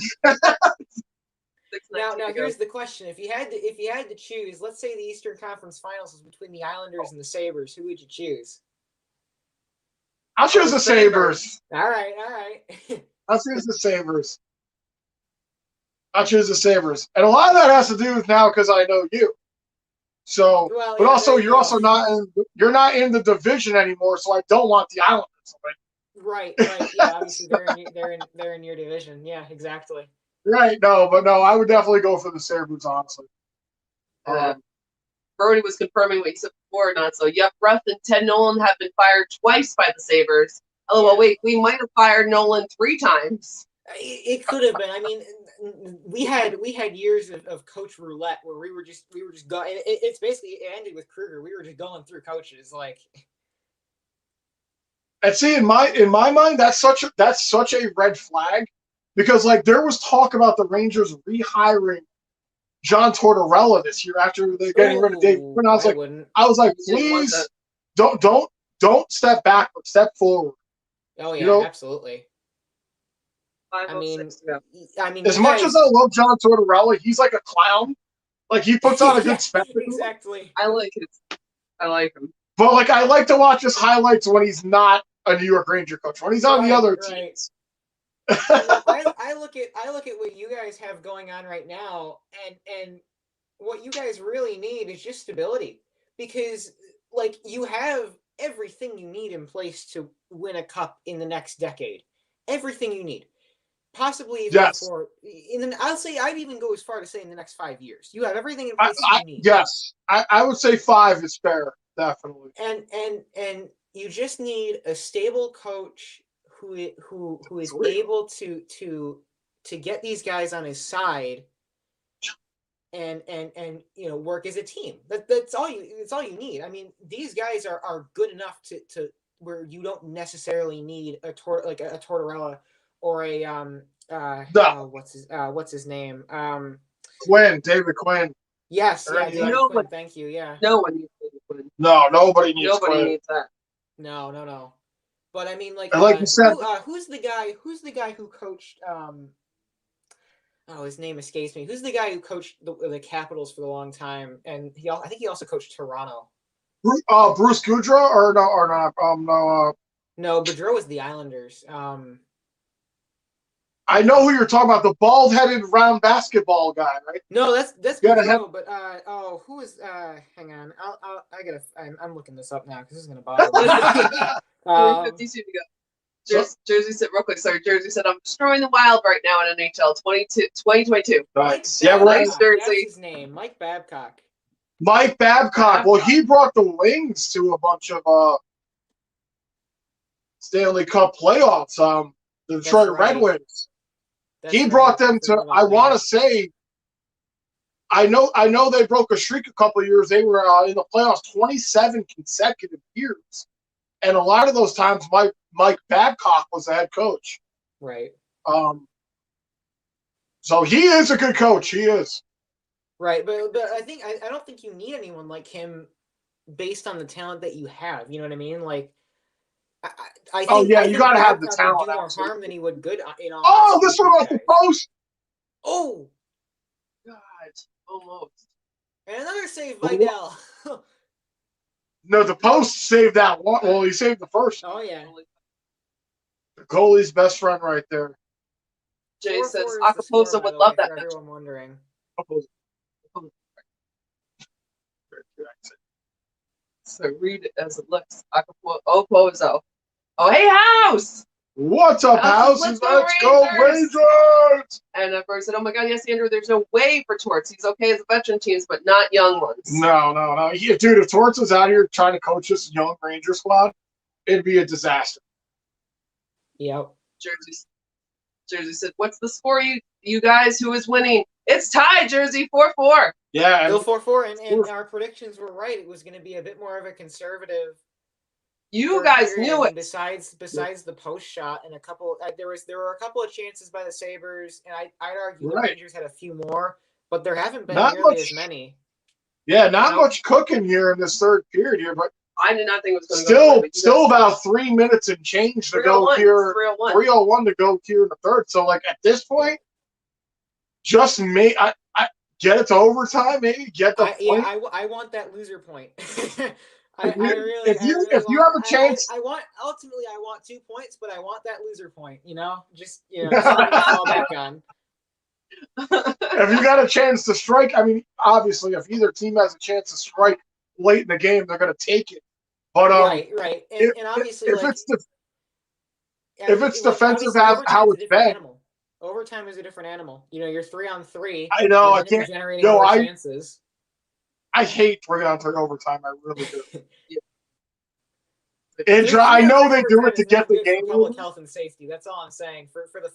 Now here's the question: if you had to choose, let's say the Eastern Conference Finals was between the Islanders and the Sabres, who would you choose? I'll choose the Sabres. All right. I'll choose the Sabres. And a lot of that has to do with now because I know you. So, well, but also you're also not in the division anymore, so I don't want the Islanders. Right. Yeah, obviously they're in your division. Yeah, exactly. Right. No, I would definitely go for the Sabres, honestly. Brody was confirming what you said before, not so. Yep, Ruff and Ted Nolan have been fired twice by the Sabres. Oh, well, wait, we might have fired Nolan 3 times. It could have been. I mean, we had years of coach roulette where we were just going. It's basically, it ended with Kruger. We were just going through coaches like. And see, in my mind, that's such a red flag, because like there was talk about the Rangers rehiring John Tortorella this year after they're getting rid of Dave Quinn. I was like, please don't step backward, step forward. Oh yeah, you know? Absolutely. I mean, as much as I love John Tortorella, he's like a clown. Like he puts on a good spectacle. Exactly. I like him. But like I like to watch his highlights when he's not a New York Ranger coach. When he's on the other teams. I look at what you guys have going on right now, and what you guys really need is just stability, because like you have everything you need in place to win a cup in the next decade. Everything you need. Possibly even I'll say I'd even go as far to say in the next 5 years. You have everything in place you need. Yes. I would say 5 is fair, definitely. And you just need a stable coach who is able to get these guys on his side and you know, work as a team. That's all you need. I mean, these guys are good enough to where you don't necessarily need a Tortorella or a what's his name? David Quinn. Yes, yeah, David Quinn. Thank you. Yeah. No one needs David Quinn. No, nobody needs Quinn. Nobody needs that. No. But I mean, like you said, who's the guy who coached? Oh, his name escapes me. Who's the guy who coached the Capitals for a long time? And I think he also coached Toronto. Bruce Goudreau or not? No. No, Boudreau was the Islanders. I know who you're talking about, the bald-headed round basketball guy, right? No, that's Boudreau. But who is? Hang on, I'm looking this up now because this is gonna bother me. 3:52 to go. Jersey said real quick. Sorry, Jersey said I'm destroying the Wild right now in NHL 2022. Nice. Yeah, nice, Jersey. That's his name, Mike Babcock. Mike Babcock. Well, he brought the Wings to a bunch of Stanley Cup playoffs. The Detroit Red Wings. He brought them to. I want to say. I know they broke a streak a couple of years. They were in the playoffs 27 consecutive years, and a lot of those times, Mike Babcock was the head coach. Right. So he is a good coach. He is. Right, but I think I don't think you need anyone like him based on the talent that you have. You know what I mean? Like, I think. You got to have the talent. Would do more harm than he would good. This one off the post. Oh, God, almost. And another save by Dell. No, the post saved that one. Well, he saved the first. Oh yeah. The goalie's best friend right there. Jay says Acapulco would love that. Everyone wondering. So read it as it looks. Opozo. Oh, hey, House! What's up, House? Let's go, Rangers! And Bird said, oh my God, yes, Andrew, there's no way for Torts. He's okay as a veteran teams, but not young ones. No. Dude, if Torts was out here trying to coach this young Ranger squad, it'd be a disaster. Yep. Jersey said, what's the score, you guys? Who is winning? It's tied, Jersey, 4-4. Yeah. Still 4-4, and our predictions were right. It was going to be a bit more of a conservative. You guys knew it. Besides the post shot and a couple, there were a couple of chances by the Sabers, and I'd argue the Rangers had a few more, but there haven't been nearly as many. Yeah, not much cooking here in this third period here, but I did not think it was going to go. Still about 3 minutes and change to go here. 3:01 to go here in the third. So like at this point, just I get it to overtime, maybe get the point. I want that loser point. If you have a chance, I want 2 points, but I want that loser point. Something to fall back on. If you got a chance to strike, I mean, obviously, if either team has a chance to strike late in the game, they're going to take it. But right, and obviously, if it's defensive, how it's been. Overtime is a different animal. You're 3-on-3. I know. I can't. Generating more chances. I hate 3-on-3 overtime. I really do. I know they do it to get the game. Public health and safety. That's all I'm saying. For the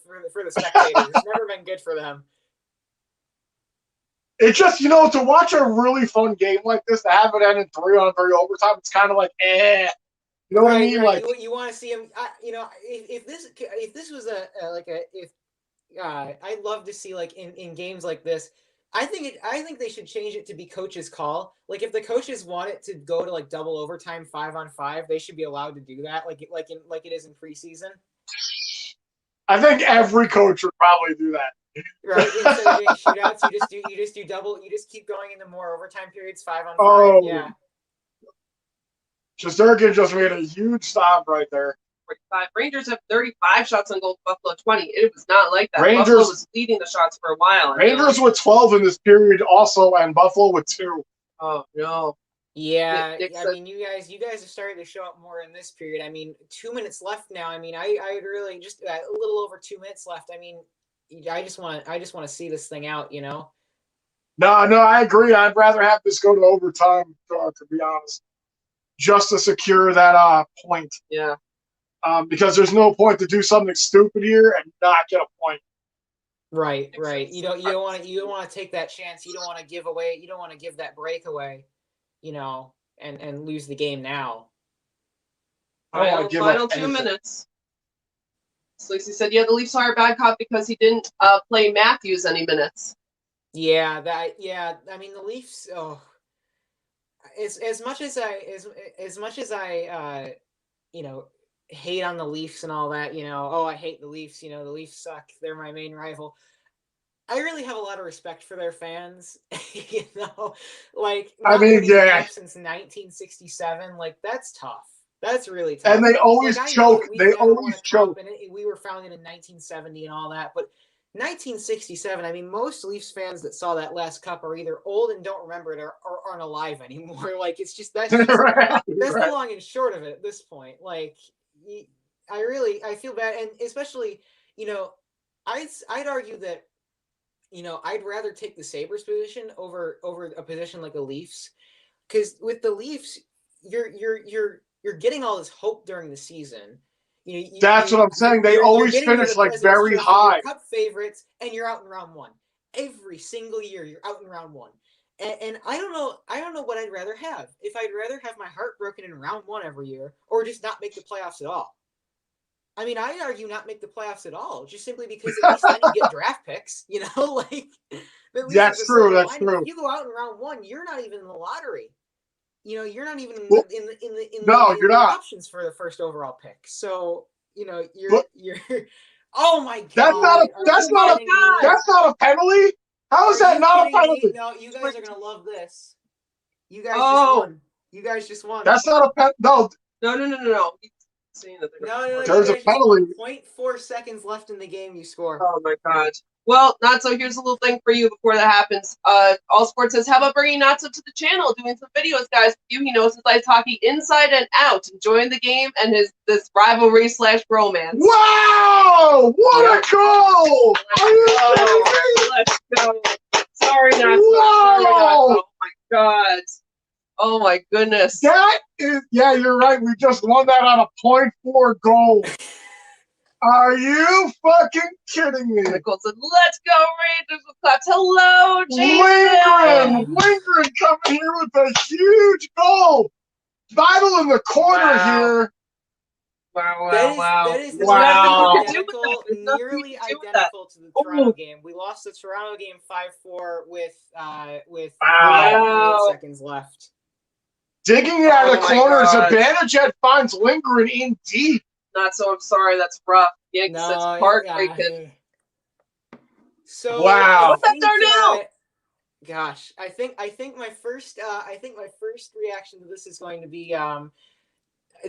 spectators, it's never been good for them. It's just to watch a really fun game like this, to have it end in 3-on-3 overtime. It's kind of like You know what I mean? Right. Like you want to see him. If this was I'd love to see like in games like this. I think they should change it to be coach's call. Like if the coaches want it to go to like double overtime 5-on-5, they should be allowed to do that. Like it is in preseason. I think every coach would probably do that. Right. Instead of doing shootouts, you just do double. You just keep going into more overtime periods 5-on-5. Yeah. Shesterkin just made a huge stop right there. Rangers have 35 shots on goal, Buffalo 20. It was not like that. Buffalo was leading the shots for a while. Rangers with 12 in this period also, and Buffalo with 2. Oh, no. Yeah, I mean, you guys are starting to show up more in this period. I mean, 2 minutes left now. I mean, I really just a little over 2 minutes left. I mean, I just want to see this thing out, No, I agree. I'd rather have this go to overtime, to be honest, just to secure that point. Yeah. Because there's no point to do something stupid here and not get a point. Right. You don't want to take that chance. You don't want to give away. You don't want to give that break away, and lose the game now. Final 2 minutes. Lacey said, "Yeah, the Leafs are a bad cop because he didn't play Matthews any minutes." Yeah, I mean, the Leafs. Oh, as much as I hate on the Leafs and all that, oh, I hate the Leafs, the Leafs suck, they're my main rival. I really have a lot of respect for their fans, like not winning a game since 1967, like that's tough. That's really tough. And they always choke. They always choke. And we were founded in 1970 and all that, but 1967. I mean, most Leafs fans that saw that last cup are either old and don't remember it, or aren't alive anymore. Like that's just that's the long and short of it at this point. Like, I feel bad, and especially, I'd argue that, I'd rather take the Sabres position over a position like the Leafs, because with the Leafs, you're getting all this hope during the season. That's what I'm saying. They always finish like very high. Cup favorites, and you're out in round one every single year. You're out in round one, and I don't know what I'd rather have. If I'd rather have my heart broken in round one every year, or just not make the playoffs at all. I mean, I'd argue not make the playoffs at all, just simply because at least then you get draft picks. Like that's true. That's true. If you go out in round one, you're not even in the lottery. You're not even in the options for the first overall pick. So, you're oh my god. That's not a penalty. How is that not a penalty? No, you guys are gonna love this. You guys just won. You guys just won. That's not a penalty. No. No. No, there's a penalty. 0.4 seconds left in the game, you score. Oh my god. Well, Natso, here's a little thing for you before that happens. All Sports says, how about bringing Natso to the channel, doing some videos, guys? He knows his ice hockey inside and out, enjoying the game and this rivalry / romance. Wow! What a goal! Let's go. Sorry, Natso. Wow! Oh my god. Oh my goodness. Yeah, you're right. We just won that on a 0.4 goal. Are you fucking kidding me? Nicole said, let's go, Rangers with claps. Hello, Jason. Lindgren coming here with a huge goal. Battle in the corner here. Wow. That is nearly identical to the Toronto game. We lost the Toronto game 5-4 with 8 seconds left. Digging it out of the corner, Zibanejad finds Lindgren in deep. Not so. I'm sorry. That's rough. Yeah, it's heartbreaking. So wow. What's up, Darnell? Gosh, I think my first reaction to this is going to be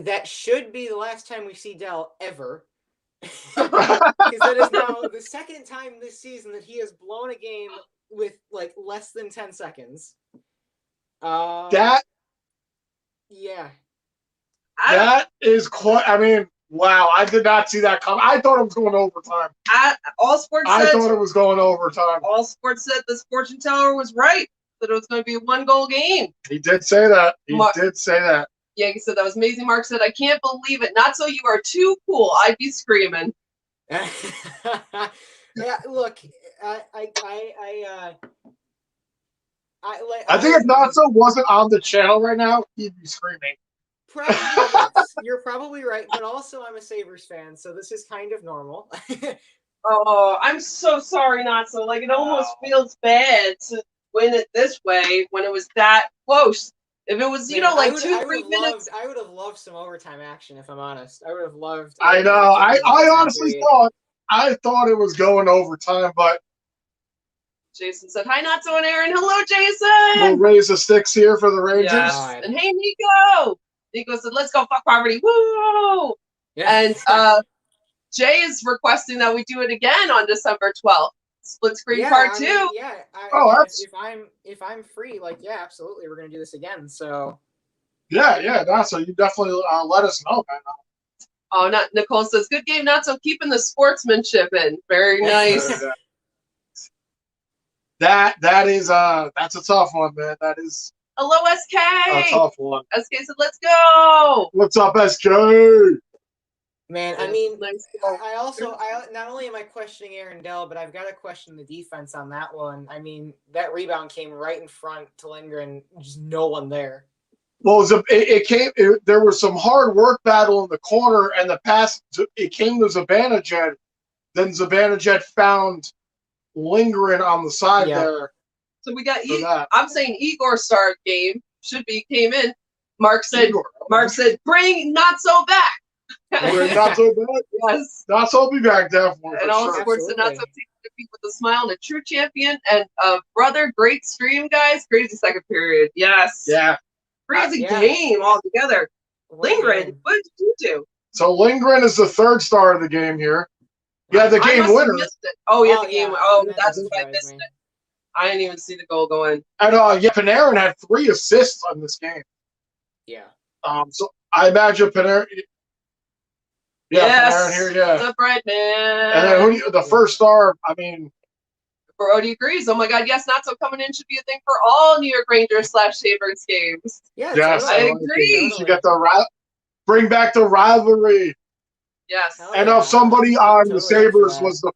that should be the last time we see Dell ever. Because that is now the second time this season that he has blown a game with like less than 10 seconds. That is quite. I mean, wow! I did not see that come. I thought it was going overtime. All Sports. I thought it was going overtime. All Sports said this fortune teller was right. That it was going to be a 1-goal game. He did say that. Did say that. Yeah, he said that was amazing. Mark said, "I can't believe it. Not so. You are too cool. I'd be screaming." Yeah, look, I think if Natso wasn't on the channel right now, he'd be screaming. Probably, yes. You're probably right, but also I'm a Sabres fan, so this is kind of normal. Oh, I'm so sorry, Natso. Like, it almost feels bad to win it this way when it was that close. If it was, 3 minutes. I would have loved some overtime action, if I'm honest. I would have loved. I know. I honestly thought it was going overtime, but. Jason said, hi, Natso and Aaron. Hello, Jason. We'll raise the sticks here for the Rangers. Yes. And hey, Nico. Nico said, let's go, fuck poverty. Woo! Yeah. And Jay is requesting that we do it again on December 12th. Split screen part 2. If I'm free, absolutely, we're gonna do this again. So. So you definitely let us know, man. Oh, Nicole says, good game, Natso, keeping the sportsmanship in. Very nice. That is that's a tough one, man. That is. Hello, SK. A tough one. SK said, let's go. What's up, SK? Man, I mean, I not only am I questioning Aaron Dell, but I've got to question the defense on that one. I mean, that rebound came right in front to Lindgren, just no one there. Well, there was some hard work battle in the corner, and the pass, it came to Zibanejad. Then Zibanejad found Lindgren on the side there. So we got I'm saying Igor started game. Came in. Mark said, bring Natso back. Not so bad. Yes. Not so be back, definitely. And all sports and not so teams compete with a smile and a true champion and brother. Great stream, guys. Crazy second period. Yes. Yeah. Crazy game altogether. Lindgren, what did you do? So Lindgren is the third star of the game here. Yeah, the game winner. Missed it. Oh, yeah, the game. Oh, that's what I missed it. I didn't even see the goal go in. And Panarin had 3 assists on this game. Yeah. So I imagine Panarin. Yeah, yes, Panarin here. Yeah. The bread man. And then the first star. I mean. Brody agrees. Oh my God, yes, not so coming in should be a thing for all New York Rangers / Sabres games. Yeah, yes, I agree. You got the bring back the rivalry. Yes. And if somebody on the Sabres was the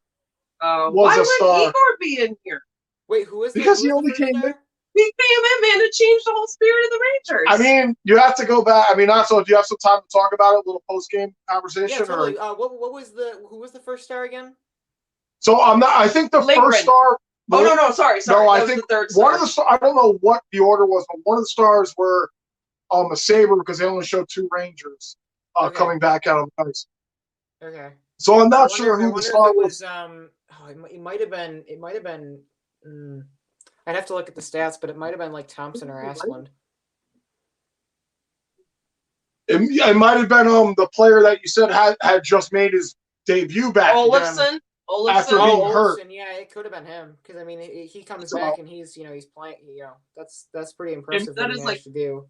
why would Igor be in here? Wait, who is? Because he only came in. He came in, man, to change the whole spirit of the Rangers. I mean, you have to go back. I mean, also, do you have some time to talk about it? A little post game conversation. Yeah, totally. What was who was the first star again? So I'm not. I think the first star. Oh no, sorry. No, I think think the third star. One of the stars. I don't know what the order was, but one of the stars were a Saber because they only showed 2 Rangers coming back out of the ice. Okay. So I'm not sure who the star was. It might have been. It might have been. I'd have to look at the stats, but it might have been like Thompson or Asplund. It might have been the player that you said had just made his debut back. Olofsson. After being hurt. Yeah, it could have been him because I mean he comes back and he's playing. That's pretty impressive. That is to do.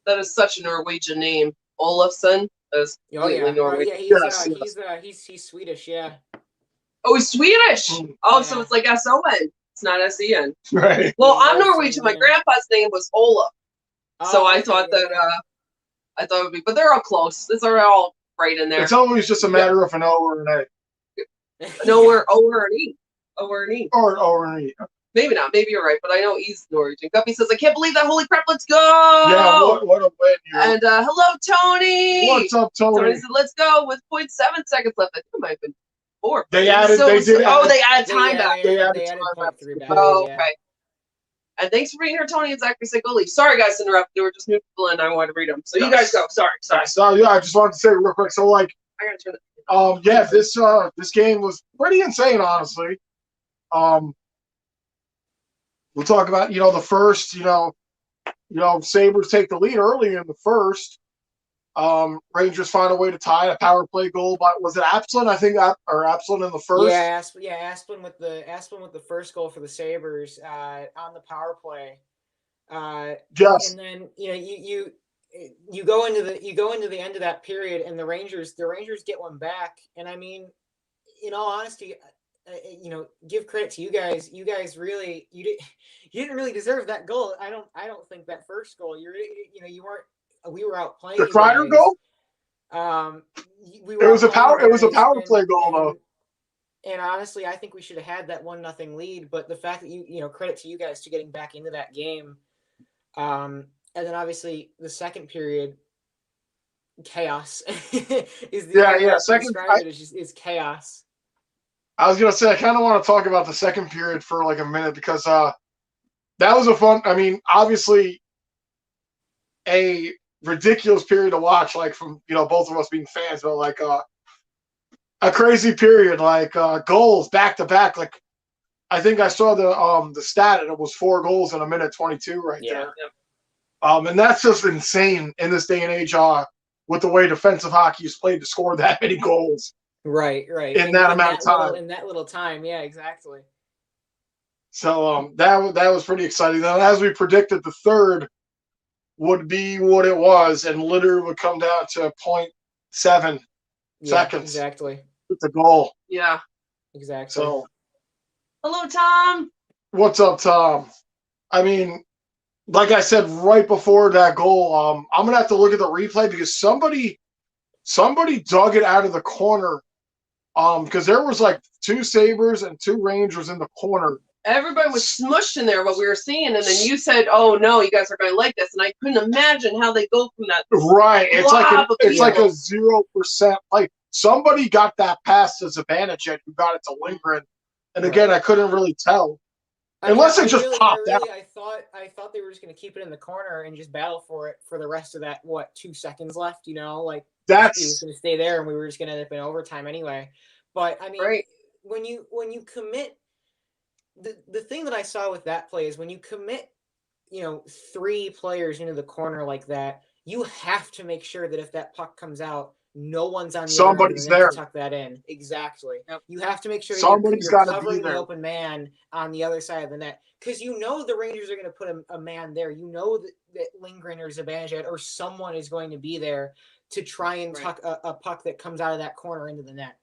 That is such a Norwegian name, Olofsson. That is completely Norwegian. He's Swedish. Yeah. Oh, he's Swedish. So it's like S-O-N. It's not S-E-N. Right. Well, I'm Norwegian. My grandpa's name was Olaf. So I thought that I thought it would be, but they're all close. These are all right in there. It's always just a matter of an O or an A. No, we're over an E. Over an E. Or an E. Maybe not. Maybe you're right, but I know he's Norwegian. Guppy says, I can't believe that. Holy crap, let's go. Yeah, what a win here. And hello, Tony. What's up, Tony? Tony said, let's go with 0.7 seconds left. I think it might have been 4. They added time back. They added time back. Oh, okay. And thanks for being here, Tony and Zachary Sigoli. Sorry, guys, to interrupt. They were just new people and I wanted to read them. So you guys go. Sorry. So, yeah, I just wanted to say real quick. So, like, I got to turn it. This game was pretty insane, honestly. We'll talk about the first. Sabres take the lead early in the first. Rangers find a way to tie a power play goal, but was it Asplund? I think, or Asplund in the first. Asplund with the first goal for the Sabres on the power play. Yes. And then you go into the end of that period, and the Rangers get one back. And I mean, in all honesty, give credit to you guys. You guys really you didn't really deserve that goal. I don't think that first goal. You weren't. We were out playing. The Kreider goal. It was a power play goal though. And honestly, I think we should have had that 1-0 lead. But the fact that credit to you guys to getting back into that game. And then obviously the second period, chaos is the second is chaos. I was gonna say I kind of want to talk about the second period for like a minute because that was a fun. I mean, obviously, a ridiculous period to watch, like from both of us being fans, but like a crazy period, like goals back to back. Like I think I saw the stat and it was 4 goals in a minute 22 right there. Yeah. And that's just insane in this day and age with the way defensive hockey is played to score that many goals. Right. In that amount of time. In that little time, yeah, exactly. So that was pretty exciting. Then, as we predicted, the third would be what it was and literally would come down to 0.7 seconds. Exactly. With the goal. Yeah. Exactly. So, hello, Tom. What's up, Tom? I mean, like I said right before that goal, I'm gonna have to look at the replay because somebody dug it out of the corner. Because there was like 2 Sabres and 2 Rangers in the corner. Everybody was smushed in there, what we were seeing, and then you said, "Oh no, you guys are going to like this," and I couldn't imagine how they go from that. Right, it's like a 0%. Like somebody got that pass to Zibanejad, who got it to Lindgren, and again, I couldn't really tell. Unless it just popped out. I thought they were just going to keep it in the corner and just battle for it for the rest of that 2 seconds left. Like was going to stay there, and we were just going to end up in overtime anyway. But I mean, when you commit, the thing that I saw with that play is when you commit, 3 players into the corner like that, you have to make sure that if that puck comes out, no one's on the somebody's other end there to tuck that in. Exactly. Yep. You have to make sure somebody's you're covering the open man on the other side of the net, because the Rangers are going to put a man there. That Lindgren or Zibanejad or someone is going to be there to try and tuck a puck that comes out of that corner into the net.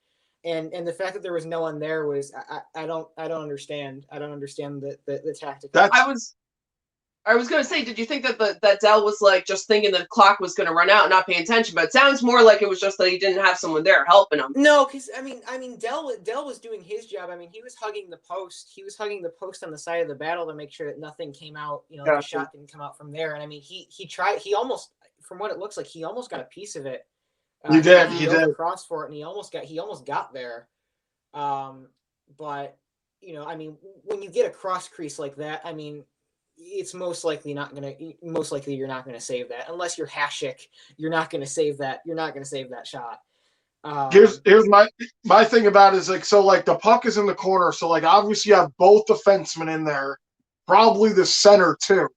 And the fact that there was no one there was I don't understand. I don't understand the tactic. I was going to say, did you think that Dell was like just thinking the clock was going to run out and not paying attention? But it sounds more like it was just that he didn't have someone there helping him. No, because I mean, Dell was doing his job. I mean, he was hugging the post. He was hugging the post on the side of the battle to make sure that nothing came out. The shot didn't come out from there. And I mean, he tried. He almost, from what it looks like, he almost got a piece of it. He did across for it, and he almost got there. But I mean, when you get a cross crease like that, I mean, it's most likely you're not gonna save that unless you're Hasek. You're not gonna save that. You're not gonna save that shot. Here's my thing about it is the puck is in the corner, so obviously you have both defensemen in there, probably the center too.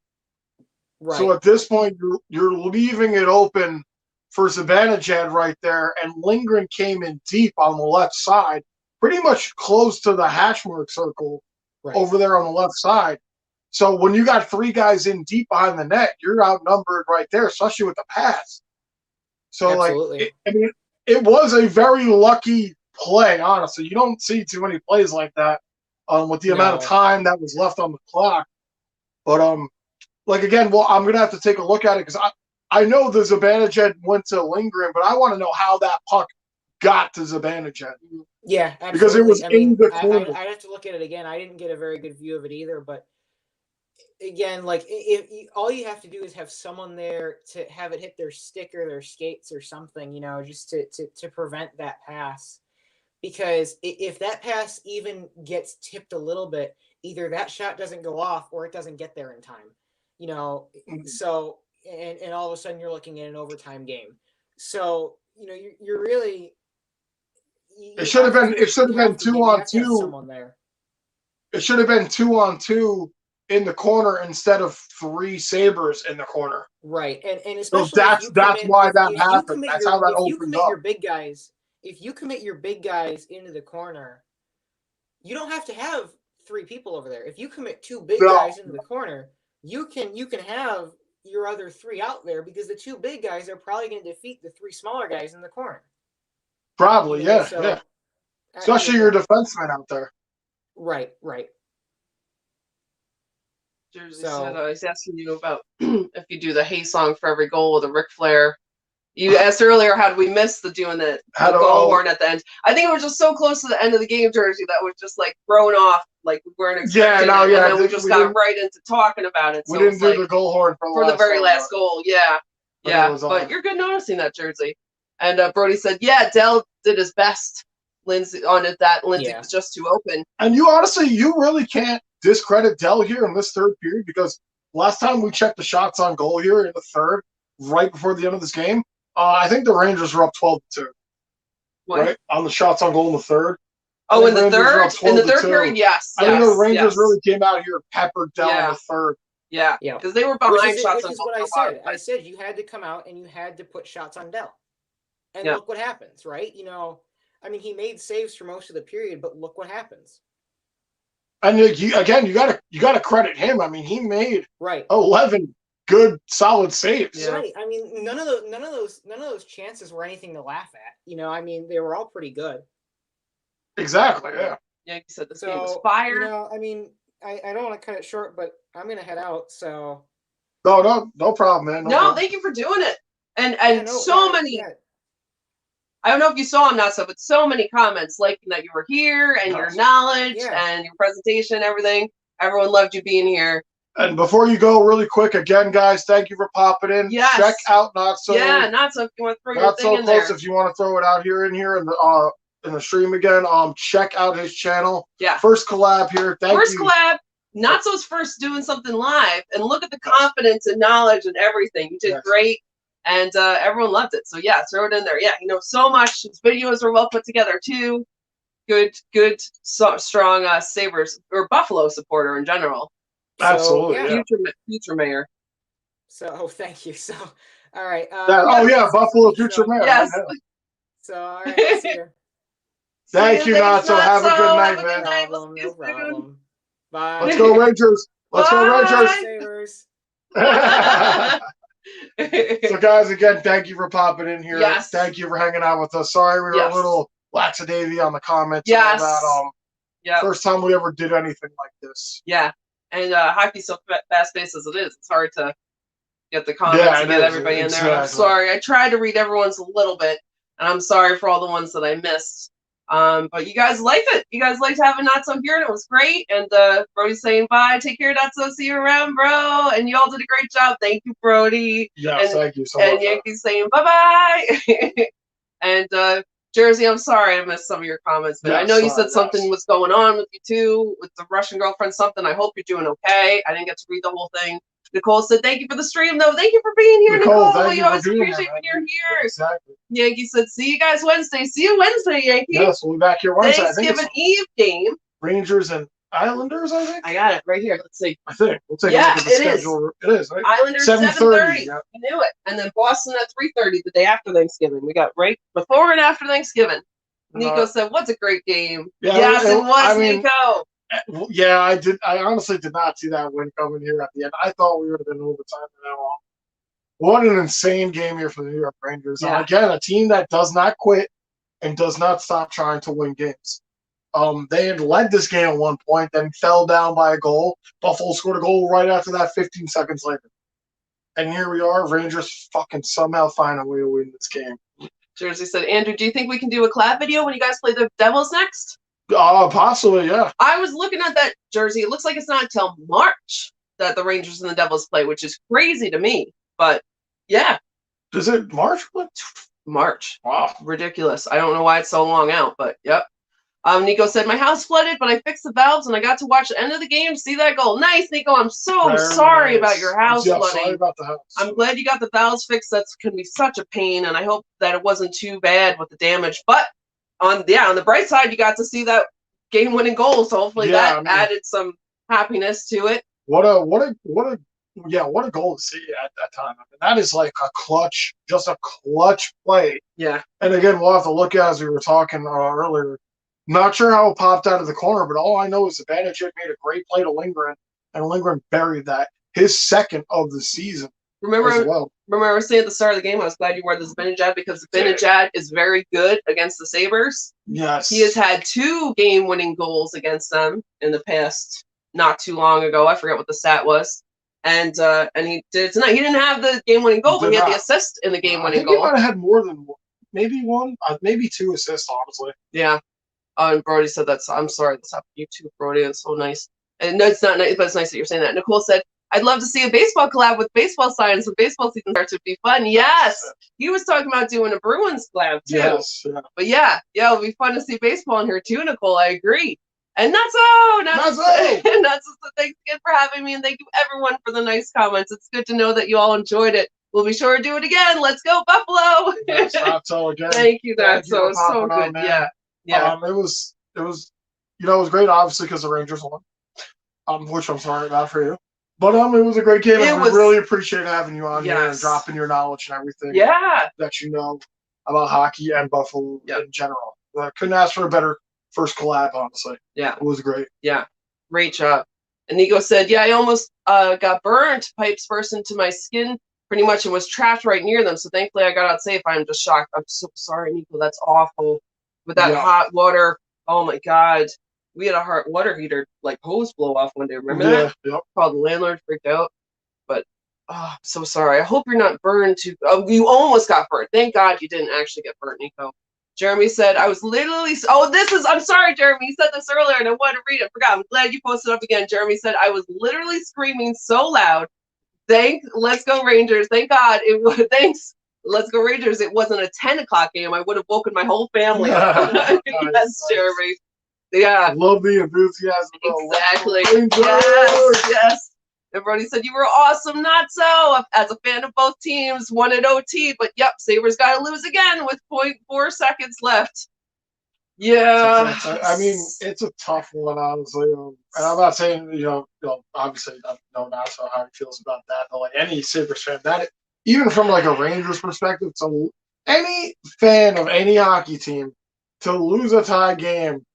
Right. So at this point you're leaving it open for Zibanejad right there, and Lindgren came in deep on the left side, pretty much close to the hash mark circle over there on the left side. So when you got 3 guys in deep behind the net, you're outnumbered right there, especially with the pass. So Absolutely. it was a very lucky play, honestly. You don't see too many plays like that with the amount of time that was left on the clock. But again, I'm gonna have to take a look at it, because I know the Zibanejad went to Lindgren, but I want to know how that puck got to Zibanejad. Yeah, absolutely. Because it was in the corner. I'd have to look at it again. I didn't get a very good view of it either, but again, if all you have to do is have someone there to have it hit their stick or their skates or something, just to prevent that pass. Because if that pass even gets tipped a little bit, either that shot doesn't go off or it doesn't get there in time. So and all of a sudden you're looking at an overtime game. So you're really. It should have been 2-on-2. Someone there. It should have been 2-on-2 in the corner instead of 3 Sabers in the corner. Right, and especially so that's why that happened. That's how that opened up. If you commit your big guys into the corner, you don't have to have 3 people over there. If you commit 2 big guys into the corner, you can have your other 3 out there, because the 2 big guys are probably going to defeat the 3 smaller guys in the corner. Probably, yeah. Especially your defenseman out there. Right. Jersey said, I was asking you about if you do the Hey song for every goal with a Ric Flair. You asked earlier, how did we miss doing the goal horn at the end? I think it was just so close to the end of the game, Jersey, that was just thrown off, we weren't expecting it. And then we just got right into talking about it. So we didn't do the goal horn for the very last goal. Yeah. But you're good noticing that, Jersey. And Brody said, Dell did his best. Lindsay was just too open. And you really can't discredit Dell here in this third period, because last time we checked the shots on goal here in the third, right before the end of this game, I think the Rangers were up 12-2. Right? On the shots on goal in the third. Oh, in the third? In the third period, yes. I think the Rangers really came out here, peppered Dell in the third. Yeah, because they were behind shots on goal. Which is what I said. I said you had to come out and you had to put shots on Dell. And look what happens, right? He made saves for most of the period, but look what happens. And you gotta credit him. He made 11 good, solid saves. Yeah. Right. None of those chances were anything to laugh at. They were all pretty good. Exactly. Yeah. Yeah. You said this game was fire. I don't want to cut it short, but I'm gonna head out. So. No problem, man. No problem. Thank you for doing it. And many. Yeah. I don't know if you saw them, but so many comments liking that you were here and your knowledge and your presentation and everything. Everyone loved you being here. And before you go, really quick, again, guys, thank you for popping in. Yes. Check out Not So. Yeah, Not So. If you want to throw your thing in there. Not So Close. If you want to throw it out here in the stream again, check out his channel. Yeah. First collab here. Thank you. First collab. Not So's first doing something live, and look at the confidence and knowledge and everything. You did great. And everyone loved it. So yeah, throw it in there. Yeah, so much. His videos are well put together too. Good, strong Sabres or Buffalo supporter in general. Absolutely. So, yeah. Future mayor. So thank you. So all right. Buffalo future mayor. Yes. So all right, see you. Thank you, Natso. Have a good night, man. No problem. Bye. Let's go Rangers. Let's go Rangers. Sabres. So, guys, again, thank you for popping in here. Yes. Thank you for hanging out with us. Sorry we were a little lackadaisy on the comments. Yes. And all that. First time we ever did anything like this. Yeah. And hockey's so fast-paced as it is. It's hard to get the comments and get everybody in there. I'm sorry. I tried to read everyone's a little bit, and I'm sorry for all the ones that I missed. But you guys liked it. You guys liked having Natso here, and it was great. And Brody's saying bye. Take care, Natso. See you around, bro. And you all did a great job. Thank you, Brody. Yes, thank you so much. And Yankee's saying bye-bye. And Jersey, I'm sorry I missed some of your comments, but I know you said something was going on with you too, with the Russian girlfriend, something. I hope you're doing okay. I didn't get to read the whole thing. Nicole said, thank you for the stream, though. Thank you for being here, Nicole. We always appreciate when you're here. Exactly. Yankee said, see you guys Wednesday. See you Wednesday, Yankee. Yes, we'll be back here Wednesday. Thanksgiving Eve game. Rangers and Islanders, I think. I got it right here. Let's see. I think. We'll take a look at the schedule. It is, right? Islanders 7:30. You knew it. And then Boston at 3:30 the day after Thanksgiving. We got right before and after Thanksgiving. Nico said, what's a great game? Yeah, yes, it was, Nico. Yeah, I did. I honestly did not see that win coming here at the end. I thought we would have been overtime from now on. What an insane game here for the New York Rangers. Yeah. Again, a team that does not quit and does not stop trying to win games. They had led this game at one point, then fell down by a goal. Buffalo scored a goal right after that 15 seconds later. And here we are, Rangers fucking somehow find a way to win this game. Jersey said, Andrew, do you think we can do a collab video when you guys play the Devils next? Possibly, yeah. I was looking at that, Jersey. It looks like it's not until March that the Rangers and the Devils play, which is crazy to me. But, yeah. Is it March? What? March. Wow. Ridiculous. I don't know why it's so long out, but, yep. Nico said, my house flooded, but I fixed the valves, and I got to watch the end of the game, see that goal. Nice, Nico. I'm so sorry about your house flooding. Sorry about the house. I'm glad you got the valves fixed. That can be such a pain, and I hope that it wasn't too bad with the damage. But, on the bright side, you got to see that game-winning goal, so hopefully added some happiness to it. What a goal to see at that time. I mean, that is like a clutch play. Yeah. And again, we'll have to look at, as we were talking earlier. Not sure how it popped out of the corner, but all I know is Zibanejad made a great play to Lindgren, and Lindgren buried that. His second of the season. Remember I was saying at the start of the game, I was glad you wore the Zibanejad because Zibanejad is very good against the Sabres. Yes. He has had 2 game-winning goals against them in the past, not too long ago. I forget what the stat was. And he did it tonight. He didn't have the game-winning goal, but he had the assist in the game-winning goal. He might have had more than one. Maybe one, maybe 2 assists, honestly. Yeah. And Brody said I'm sorry this happened to you too, Brody. It's so nice. And no, it's not nice, but it's nice that you're saying that. Nicole said, I'd love to see a baseball collab with baseball signs when baseball season starts. It would be fun. Yes. He was talking about doing a Bruins collab too. Yes. Yeah. But yeah, it'll be fun to see baseball in here too, Nicole. I agree. And Natso! Thanks again for having me, and thank you everyone for the nice comments. It's good to know that you all enjoyed it. We'll be sure to do it again. Let's go, Buffalo! Yes, Natso again. Thank you, Natso. It was so good. Yeah. Yeah. It was great, obviously, because the Rangers won. Which I'm sorry about for you. But it was a great game. I really appreciate having you on here and dropping your knowledge and everything. Yeah. That you know about hockey and Buffalo in general. I couldn't ask for a better first collab, honestly. Yeah. It was great. Yeah. Great job. And Nico said, I almost got burned. Pipes burst into my skin pretty much and was trapped right near them. So thankfully I got out safe. I'm just shocked. I'm so sorry, Nico. That's awful. With that hot water. Oh my God. We had a hot water heater hose blow off one day. Remember that? Yep. Called the landlord, freaked out. But I'm so sorry. I hope you're not burned too. You almost got burned. Thank God you didn't actually get burned, Nico. Jeremy said, I was literally I'm sorry, Jeremy. You said this earlier and I wanted to read it. Forgot. I'm glad you posted up again. Jeremy said, I was literally screaming so loud. Let's go Rangers. Thank God it was thanks. Let's go Rangers. It wasn't a 10 o'clock game. I would have woken my whole family up. Yes, Jeremy. Yeah. Love the enthusiasm. Exactly. Rangers. Yes. Everybody said you were awesome. Not so. As a fan of both teams, won at OT, but yep, Sabres got to lose again with 0.4 seconds left. Yeah. I mean, it's a tough one, honestly. And I'm not saying, obviously, I know Nassau how he feels about that, but like any Sabres fan, that even from like a Rangers perspective, so any fan of any hockey team to lose a tie game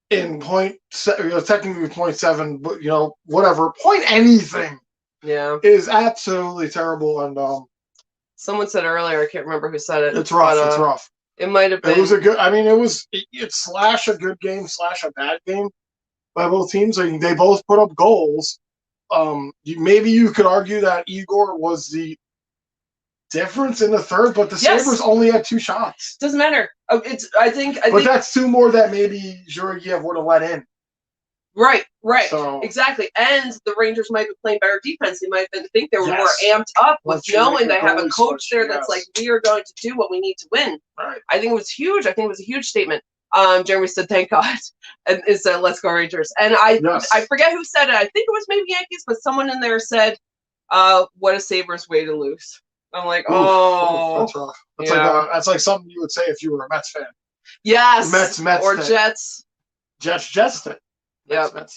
in technically 0.7, but whatever, point anything, is absolutely terrible. And someone said earlier, I can't remember who said it. It's rough. But, it's rough. It might have been. It was a good. I mean, it's slash a good game slash a bad game by both teams. I mean, they both put up goals. Maybe you could argue that Igor was the difference in the third, but the Sabres only had 2 shots. Doesn't matter. I think that's 2 more that maybe Georgiev would have let in. Right. So, exactly. And the Rangers might be playing better defense. They might think they were more amped up with knowing they have a coach there that's like, we are going to do what we need to win. Right. I think it was huge. I think it was a huge statement. Jeremy said, thank God. And it said, let's go Rangers. And I forget who said it. I think it was maybe Yankees, but someone in there said, what a Sabres way to lose. I'm like, that's rough. That's like something you would say if you were a Mets fan. Yes. Mets or Jets. Jets. Yep.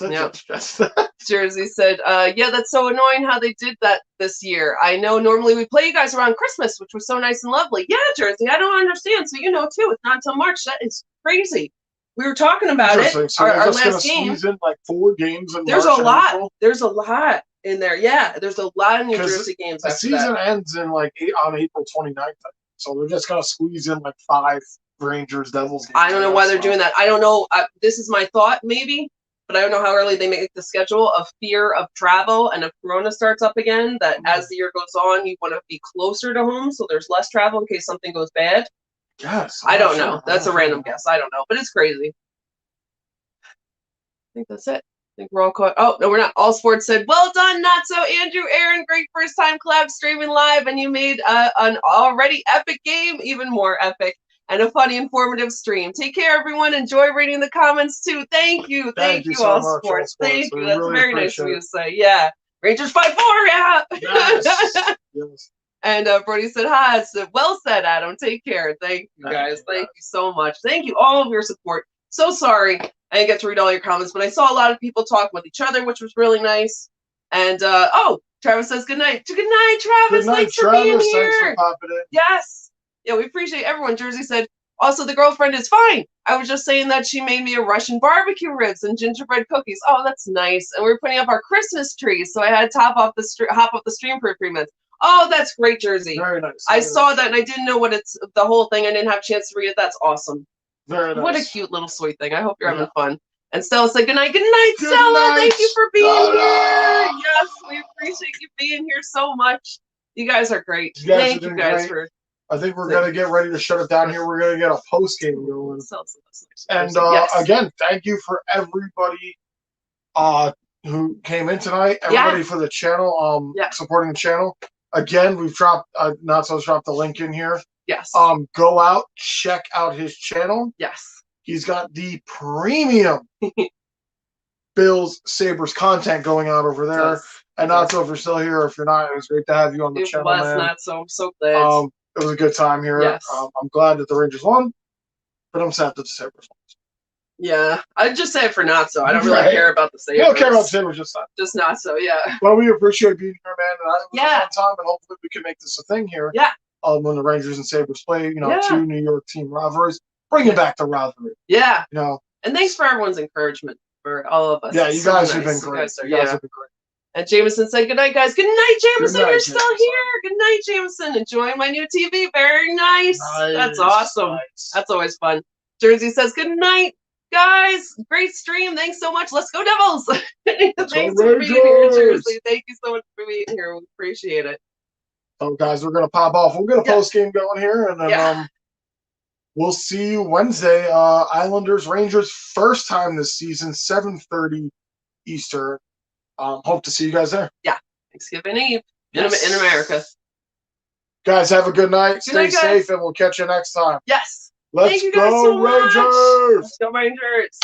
Jersey said, that's so annoying how they did that this year. I know normally we play you guys around Christmas, which was so nice and lovely. Yeah, Jersey, I don't understand. So too, it's not until March. That is crazy. We were talking about it. So our last game. In like 4 games in There's March a lot. April. There's a lot in there. Yeah, there's a lot of New Jersey games. The season ends in on April 29th. So they're just gonna squeeze in like 5 Rangers Devils games. I don't know why they're doing that. I don't know. This is my thought, maybe. But I don't know how early they make the schedule of fear of travel. And if Corona starts up again, that as the year goes on, you want to be closer to home. So there's less travel in case something goes bad. Yes. I don't know. That's a random guess. I don't know. But it's crazy. I think that's it. I think we're all caught. Oh, no, we're not. All Sports said, well done, Not So, Andrew, Aaron. Great first time collab streaming live. And you made an already epic game even more epic. And a funny, informative stream. Take care, everyone. Enjoy reading the comments, too. Thank you. Thank you, All Sports. Thank you. That's really very nice of you to say. Yeah. Rangers 5-4, yeah. Yes. And Brody said, hi. Well said, Adam. Take care. Thank you, guys. Thank you so much. Thank you, all of your support. So sorry I didn't get to read all your comments, but I saw a lot of people talk with each other, which was really nice. And, Travis says good night. Good night, Travis. Good night, Thanks Travis. for being here. Thanks for popping in. Yes. Yeah, we appreciate everyone. Jersey said, also, the girlfriend is fine. I was just saying that she made me a Russian barbecue ribs and gingerbread cookies. Oh, that's nice. And we were putting up our Christmas tree, so I had to hop off the stream for a few minutes. Oh, that's great, Jersey. Very nice. I saw that, and I didn't know what the whole thing. I didn't have a chance to read it. That's awesome. Very nice. What a cute little sweet thing. I hope you're having fun. And Stella said, good night. Good night, Stella. Thank you for being here. Yes, we appreciate you being here so much. You guys are great. Thank you guys for... I think we're going to get ready to shut it down here. We're going to get a post game going. And again, thank you for everybody who came in tonight. Everybody for the channel, supporting the channel. Again, we've dropped Natso's dropped the link in here. Yes. Go out, check out his channel. Yes. He's got the premium Bills Sabres content going on over there. Yes. And Natso, if you're still here, or if you're not, it was great to have you on the channel, man. Natso, I'm so glad. It was a good time here. Yes. I'm glad that the Rangers won, but I'm sad that the Sabres won. Yeah, I'd just say it for Natso. I don't really care about the Sabres. You don't care about the Sabres, just Natso, yeah. Well, we appreciate being here, man. And it was a fun time, and hopefully we can make this a thing here. Yeah. When the Rangers and Sabres play, 2 New York team rivalries, bringing back the rivalry. Yeah. And thanks for everyone's encouragement for all of us. Yeah, you guys have been great. You guys have been great. And Jameson said, good night, guys. Good night, Jameson. You're still here. Good night, Jameson. Enjoying my new TV. Very nice. That's awesome. Nice. That's always fun. Jersey says, good night, guys. Great stream. Thanks so much. Let's go, Devils. Thanks for being here, Jersey. Thank you so much for being here. We appreciate it. So, guys, we're going to pop off. We'll get a post game going here, and then we'll see you Wednesday. Islanders, Rangers, first time this season, 7:30 Eastern. Hope to see you guys there. Yeah. Thanksgiving Eve in America. Guys, have a good night. Stay safe, and we'll catch you next time. Yes. Let's go, Rangers. Let's go, Rangers.